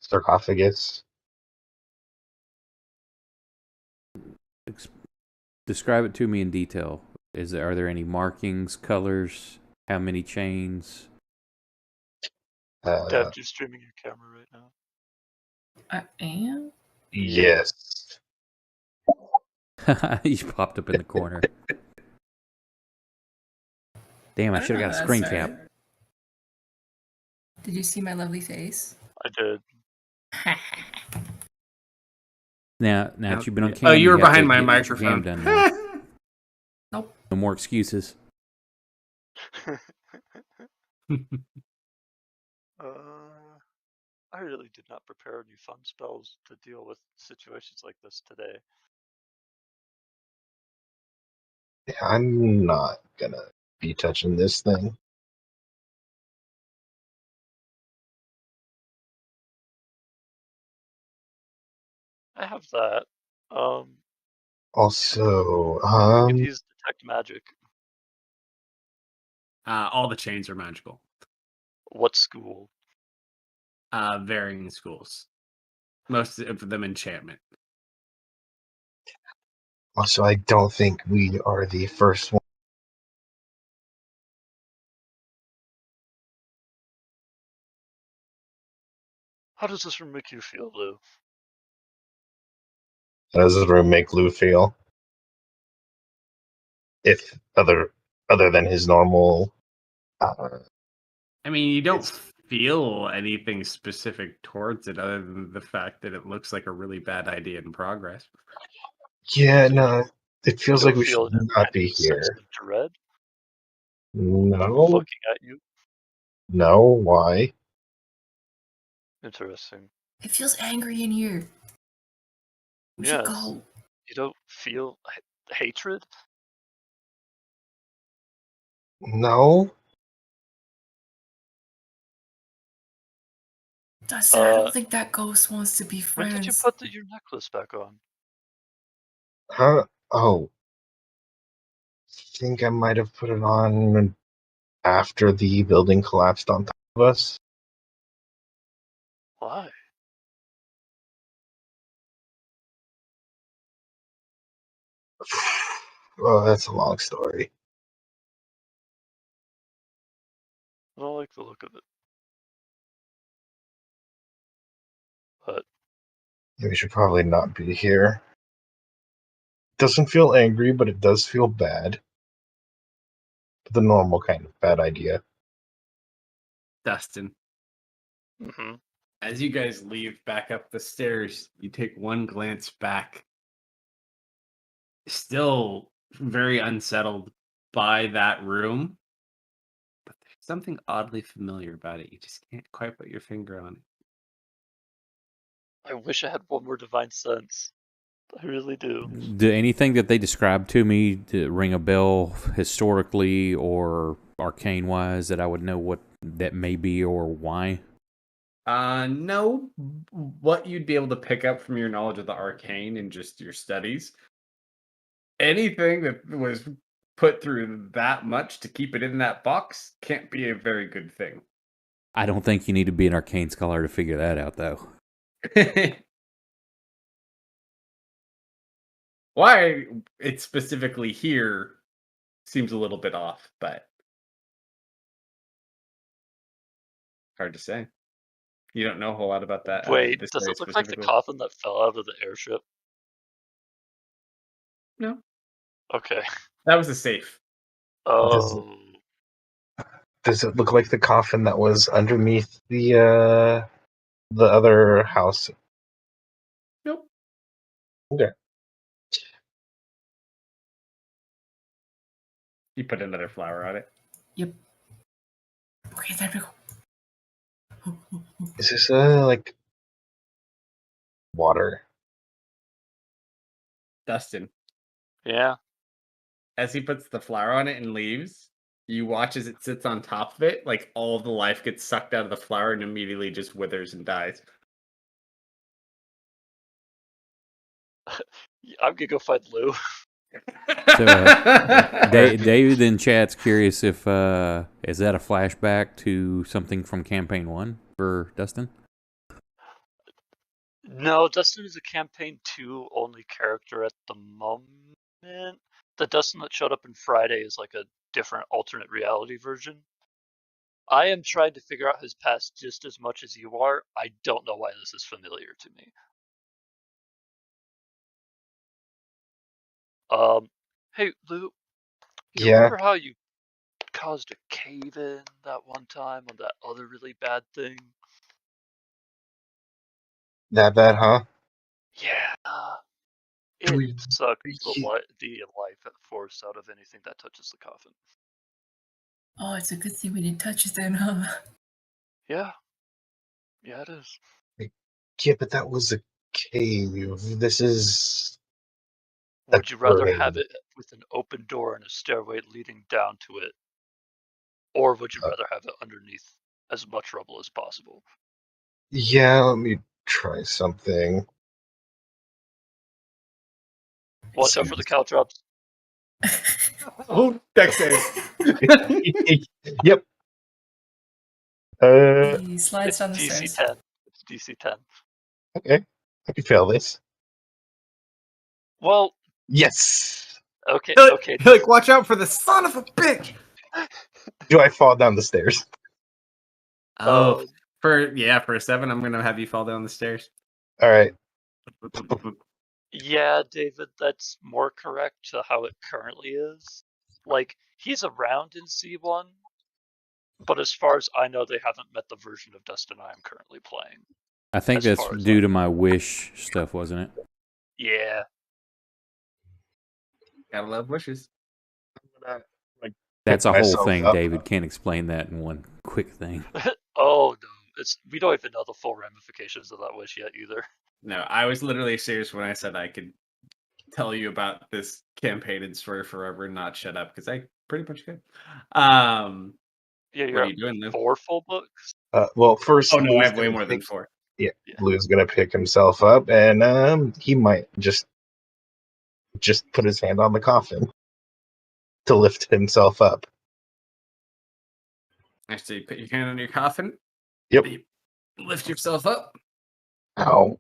Sarcophagus. Describe it to me in detail. Are there any markings, colors? How many chains? Dad, you're streaming your camera right now. I am? Yes. He popped up in the corner. Damn, I should have got a That's screen right. cap. Did you see my lovely face? I did. Now that you've been on Oh, cam, you were have to behind my get your microphone. jam done now. Nope. No more excuses. I really did not prepare any fun spells to deal with situations like this today. I'm not gonna be touching this thing. I have that. Also, You could use detect magic. All the chains are magical. What school? Varying schools. Most of them enchantment. also, I don't think we are the first one. How does this room make you feel, Lou? How does this room make Lou feel? If other than his normal, I mean, you don't It's- feel anything specific towards it other than the fact that it looks like a really bad idea in progress. yeah, no, it feels You like don't we feel should not be any sense here. of dread No, looking at you? no, why? Interesting. It feels angry in here. We should Yes. go. You don't feel hatred? No, Dustin, I don't think that ghost wants to be When did you friends. put your necklace back on? huh? Oh, I think I might have put it on after the building collapsed on top of us. Why? Oh, that's a long story. I don't like the look of it. But We should probably not be here. Doesn't feel angry, but it does feel bad. The normal kind of bad idea. Dustin, mhm. as you guys leave back up the stairs, you take one glance back. Still very unsettled by that room. But there's something oddly familiar about it. You just can't quite put your finger on it. I wish I had one more divine sense. I really do. Do anything that they described to me to ring a bell historically or arcane wise that I would know what that may be or why? No. What you'd be able to pick up from your knowledge of the arcane and just your studies. Anything that was put through that much to keep it in that box can't be a very good thing. I don't think you need to be an arcane scholar to figure that out, though. Why it's specifically here seems a little bit off, but hard to say. You don't know a whole lot about that. Wait, This does area it look like the specifically. coffin that fell out of the airship? No, Okay. that was a safe. Oh. Does it look like the coffin that was underneath the other house? Nope. Okay. You put another flower on it. Yep. Okay, time to go. Is this like water? Dustin, Yeah. as he puts the flower on it and leaves, you watch as it sits on top of it, like all of the life gets sucked out of the flower and immediately just withers and dies. I'm gonna go find Lou. So, David in chat's curious if is that a flashback to something from campaign 1 for Dustin? No, Dustin is a campaign 2 only character at the moment. the Dustin that showed up in Friday is like a different alternate reality version. I am trying to figure out his past just as much as you are. I don't know why this is familiar to me. Hey Lou, you Yeah, remember how you caused a cave-in that one time on that other really bad thing? that bad, huh? Yeah. It We- sucks ye- the life force out of anything that touches the coffin. Oh, it's a good thing we didn't touch it then, huh? Yeah. Yeah, it is. Yeah, but that was a cave. This is a Would you rather have grave. it with an open door and a stairway leading down to it? Or would you Uh, rather have it underneath as much rubble as possible? Yeah, let me try something. Watch out for the caltrops. Oh, dex save. Yep. He slides It's down the DC stairs. 10. It's DC 10. Okay. I can fail this. Well, Yes. okay, You're okay. like, watch out for the son of a bitch. Do I fall down the stairs? Oh, Um, for a 7, I'm gonna have you fall down the stairs. All right. Yeah, David, that's more correct to how it currently is. Like, he's around in C1, but as far as I know, they haven't met the version of Dustin I am currently playing. I think As that's far as due I to know. my wish stuff, wasn't it? Yeah. Gotta love wishes. Like, That's pick a whole myself thing, up. David. Can't explain that in one quick thing. Oh no, we don't even know the full ramifications of that wish yet either. No, I was literally serious when I said I could tell you about this campaign and story forever and not shut up because I pretty much could. Yeah, What you're are at you doing, Lou? 4 full books. Well, first, Oh no, I Lou's have way gonna more than pick. 4. Yeah, Yeah. Lou's gonna pick himself up, and he might just put his hand on the coffin to lift himself up. Actually, put your hand on your coffin. Yep. Lift yourself up. Ow!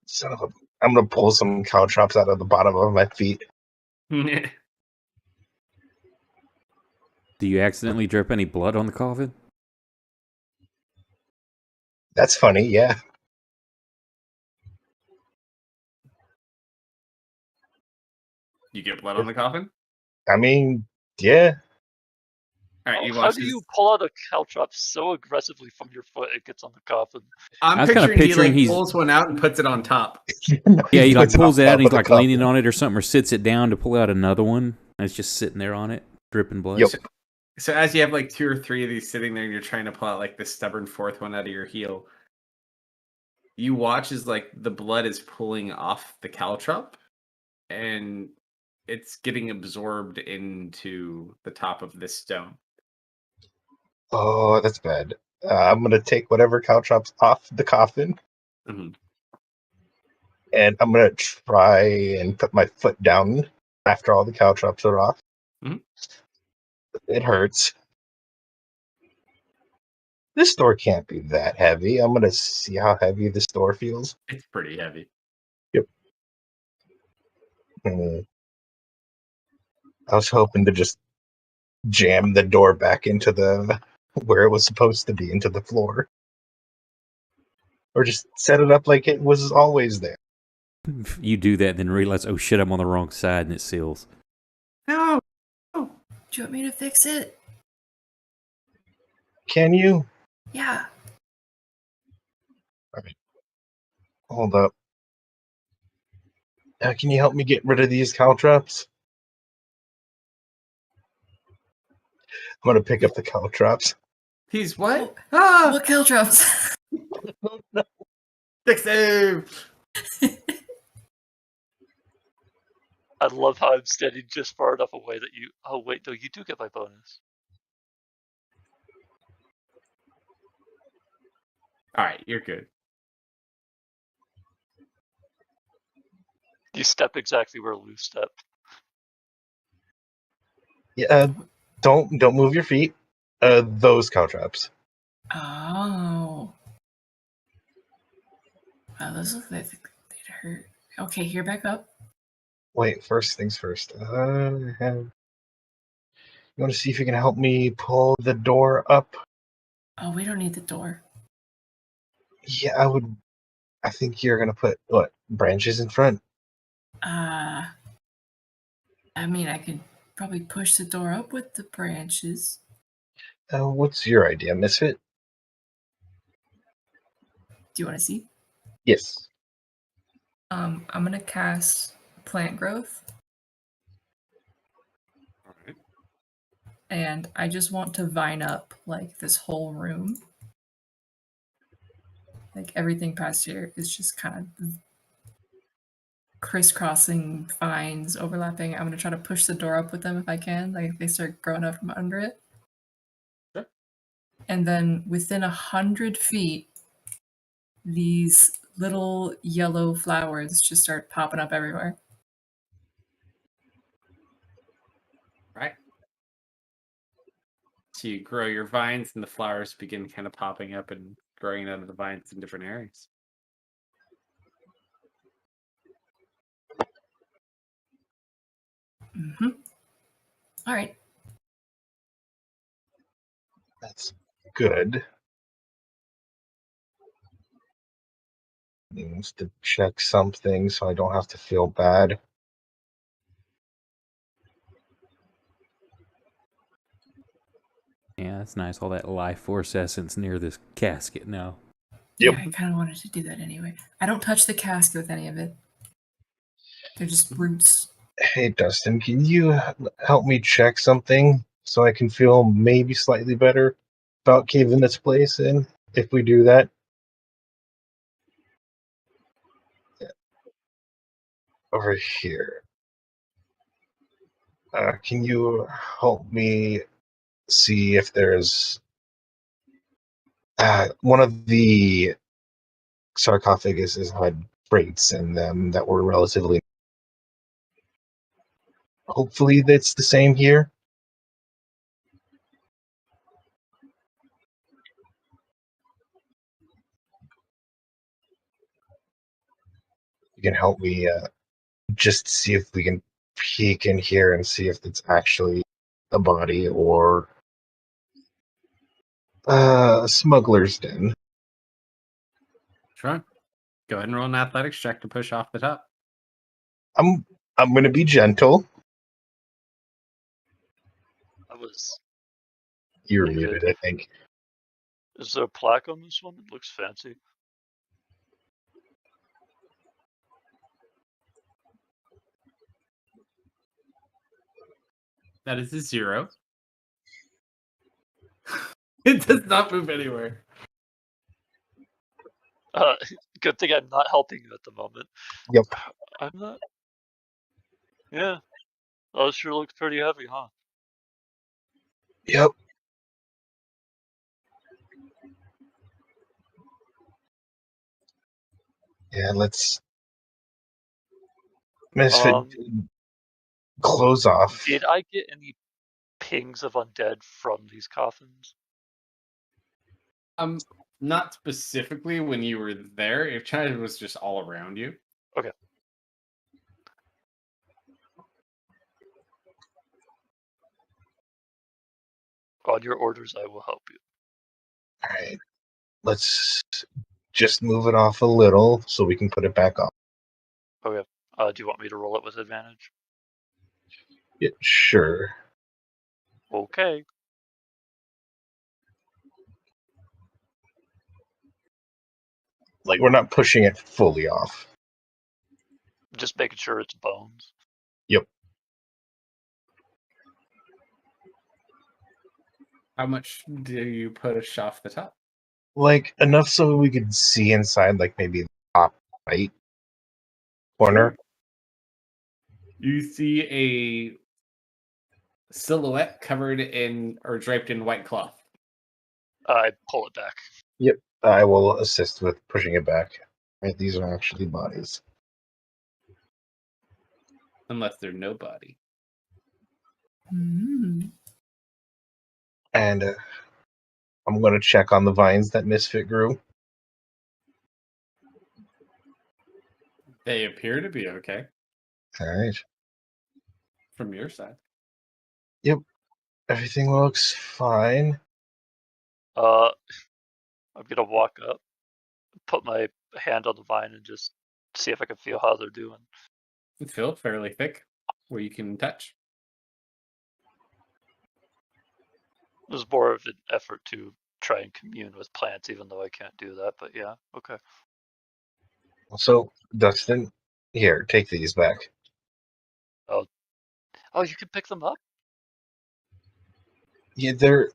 Son of a! I'm gonna pull some caltrops out of the bottom of my feet. Do you accidentally drip any blood on the coffin? That's funny. Yeah. You get blood on the coffin? I mean, yeah. All right, you How watch do this. you pull out a caltrop so aggressively from your foot it gets on the coffin? I'm I was kinda picturing he picturing like he's- pulls one out and puts it on top. No, Yeah, he like puts it pulls on it out top and he's of the like coffin. leaning on it or something, or sits it down to pull out another one, and it's just sitting there on it, dripping blood. Yep. So as you have like 2 or 3 of these sitting there and you're trying to pull out like the stubborn 4th one out of your heel, you watch as like the blood is pulling off the caltrop and it's getting absorbed into the top of this stone. Oh, that's bad. I'm gonna take whatever caltrops off the coffin, Mhm. and I'm gonna try and put my foot down after all the caltrops are off. Mhm. It hurts. This door can't be that heavy. I'm gonna see how heavy this door feels. It's pretty heavy. Hmm. I was hoping to just jam the door back into the where it was supposed to be, into the floor, or just set it up like it was always there. You do that, then realize, oh shit, I'm on the wrong side, and it seals. No. Do you want me to fix it? Can you? Yeah. Hold up. Can you help me get rid of these caltrops? I'm gonna pick up the caltrops. He's what? Oh, what caltrops? Dex save. I love how I'm standing just far enough away that you. Oh wait, no, you do get my bonus. All right, you're good. You step exactly where Lou stepped. Yeah. Don't move your feet. Those caltrops. Oh. Wow, those look like they'd hurt. Okay, here, back up. Wait, first things first. You want to see if you can help me pull the door up? Oh, we don't need the door. Yeah, I would. I think you're gonna put what branches in front. I mean, I could probably push the door up with the branches. What's your idea, Misfit? Do you want to see? Yes. I'm gonna cast plant growth, All right. and I just want to vine up like this whole room. Like everything past here is just kind of crisscrossing vines overlapping. I'm gonna try to push the door up with them if I can. Like if they start growing up from under it. Sure. And then within 100 feet, these little yellow flowers just start popping up everywhere. Right. So you grow your vines, and the flowers begin kind of popping up and growing out of the vines in different areas. Mm-hmm. All right. That's good. Needs to check something so I don't have to feel bad. Yeah, that's nice. All that life force essence near this casket now. Yep. Yeah, I kind of wanted to do that anyway. I don't touch the casket with any of it. They're just roots. Hey, Dustin, can you help me check something so I can feel maybe slightly better about caving this place in? If we do that, over here. Can you help me see if there's one of the sarcophaguses had crates in them that were relatively. Hopefully, that's the same here. You can help me just see if we can peek in here and see if it's actually a body or a smuggler's den. Sure. Go ahead and roll an athletics check to push off the top. I'm going to be gentle. I was. You're Okay. muted, I think. Is there a plaque on this one? It looks fancy. That is a 0. It does not move anywhere. Good thing I'm not helping you at the moment. Yep. I'm not. Yeah. Oh, sure looks pretty heavy, huh? Yep. Yeah, let's. Misfit, close off. Did I get any pings of undead from these coffins? Not specifically when you were there. If China was just all around you. Okay. On your orders, I will help you. All right. Let's just move it off a little so we can put it back on. Okay. Do you want me to roll it with advantage? Yeah, sure. Okay. Like, we're not pushing it fully off. Just making sure it's bones. Yep. How much do you push off the top? Like, enough so we could see inside, like, maybe the top right corner. Sure. You see a silhouette covered in or draped in white cloth. I pull it back. Yep. I will assist with pushing it back. Right, these are actually bodies. Unless they're no body. Mm-hmm. And I'm going to check on the vines that Misfit grew. They appear to be okay. All right. From your side. Yep. Everything looks fine. I'm gonna walk up, put my hand on the vine, and just see if I can feel how they're doing. You feel fairly thick, where you can touch. It was more of an effort to try and commune with plants, even though I can't do that. But yeah, okay. So, Dustin, here, take these back. Oh, you can pick them up? Yeah, they're.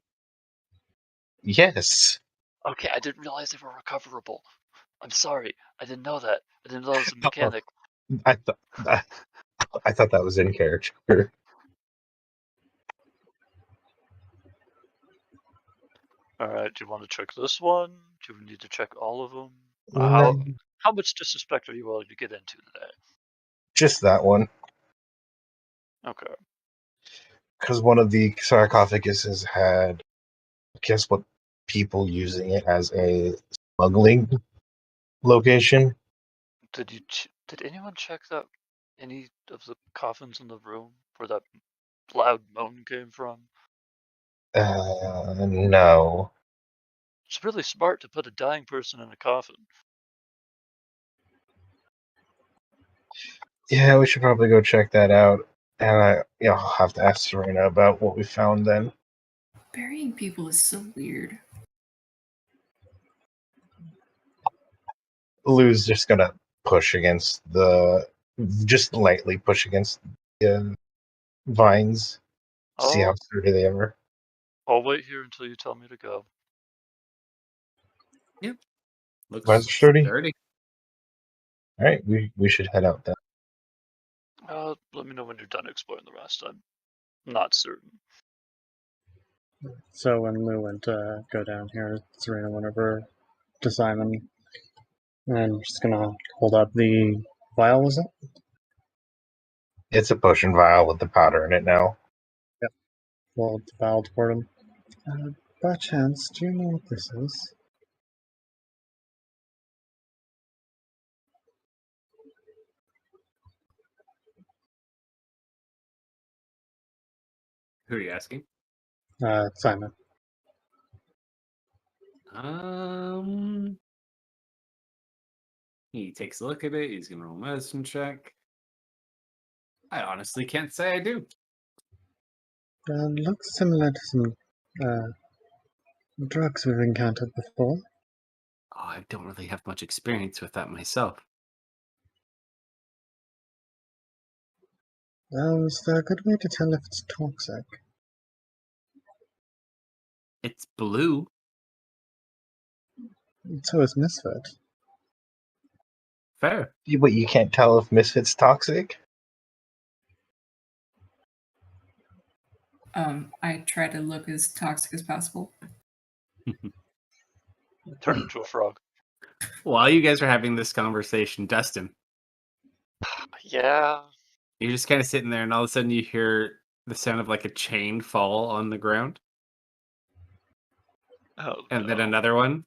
Yes. Okay, I didn't realize they were recoverable. I'm sorry. I didn't know that. I didn't know that was a Oh, mechanic. I thought I thought that was in character. All right. Do you want to check this one? Do we need to check all of them? No, How much disrespect are you willing to get into today? just that one, Okay. because one of the sarcophaguses had, guess what, people using it as a smuggling location. Did anyone check that any of the coffins in the room where that loud moan came from? No. It's really smart to put a dying person in a coffin. Yeah, we should probably go check that out. And I'll have to ask Serena about what we found then. Burying people is so weird. Lou's just gonna just lightly push against the vines. See how Oh, sturdy they ever. I'll wait here until you tell me to go. Yep. Looks Vines are sturdy. sturdy. All right, we should head out then. Let me know when you're done exploring the rest. I'm not certain. So when Lou went to go down here, Serena went over to Simon, and she's gonna hold up the vial, was it? It's a potion vial with the powder in it now. Yep. Hold the vial toward him. By chance, do you know what this is? Who are you asking? Simon. He takes a look at it. He's gonna roll a medicine check. I honestly can't say I do. Looks similar to some drugs we've encountered before. Oh, I don't really have much experience with that myself. Is there a good way to tell if it's toxic? It's blue. So is Misfit. Fair. But you can't tell if Misfit's toxic. I try to look as toxic as possible. Turn into a frog. While you guys are having this conversation, Dustin, Yeah. you're just kind of sitting there, and all of a sudden you hear the sound of like a chain fall on the ground, Oh, and then no. another one,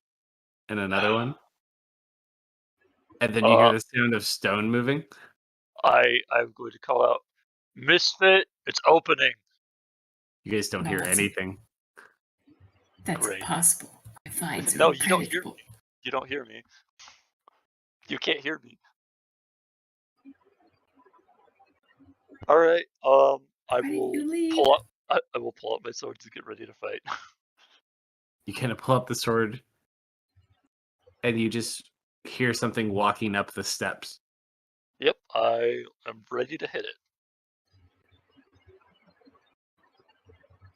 and another one, and then you hear the sound of stone moving. I'm going to call out, Misfit, it's opening. You guys don't No, hear that's- anything. That's Great. impossible. My vines are No, you don't hear impenetrable. me. You don't hear me. You can't hear me. All right. I Why will didn't you leave? pull up. I will pull out my sword to get ready to fight. You kind of pull up the sword, and you just hear something walking up the steps. Yep, I am ready to hit it.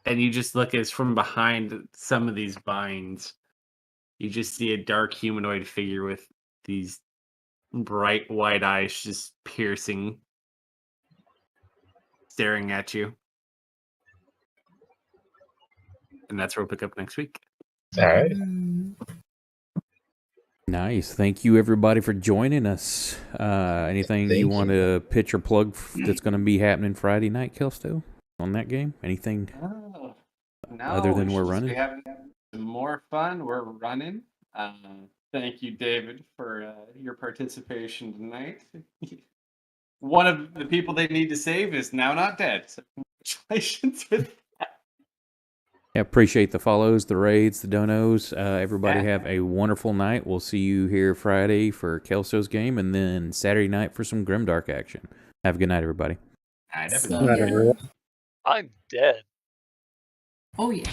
And you just look as from behind some of these vines, you just see a dark humanoid figure with these bright white eyes just piercing, staring at you. And that's where we'll pick up next week. All right. Nice. Thank you, everybody, for joining us. Anything Thank you want you. to pitch or plug that's going to be happening Friday night, Kelsto, on that game? Anything other than we're running? Be having some more fun. We're running. Thank you, David, for your participation tonight. one of the people they need to save is now not dead. So congratulations with Yeah, appreciate the follows, the raids, the donos. Everybody Yeah. have a wonderful night. We'll see you here Friday for Kelso's game, and then Saturday night for some Grimdark action. Have a good night, everybody. that. See Not ya. everyone. I'm dead. Oh yeah.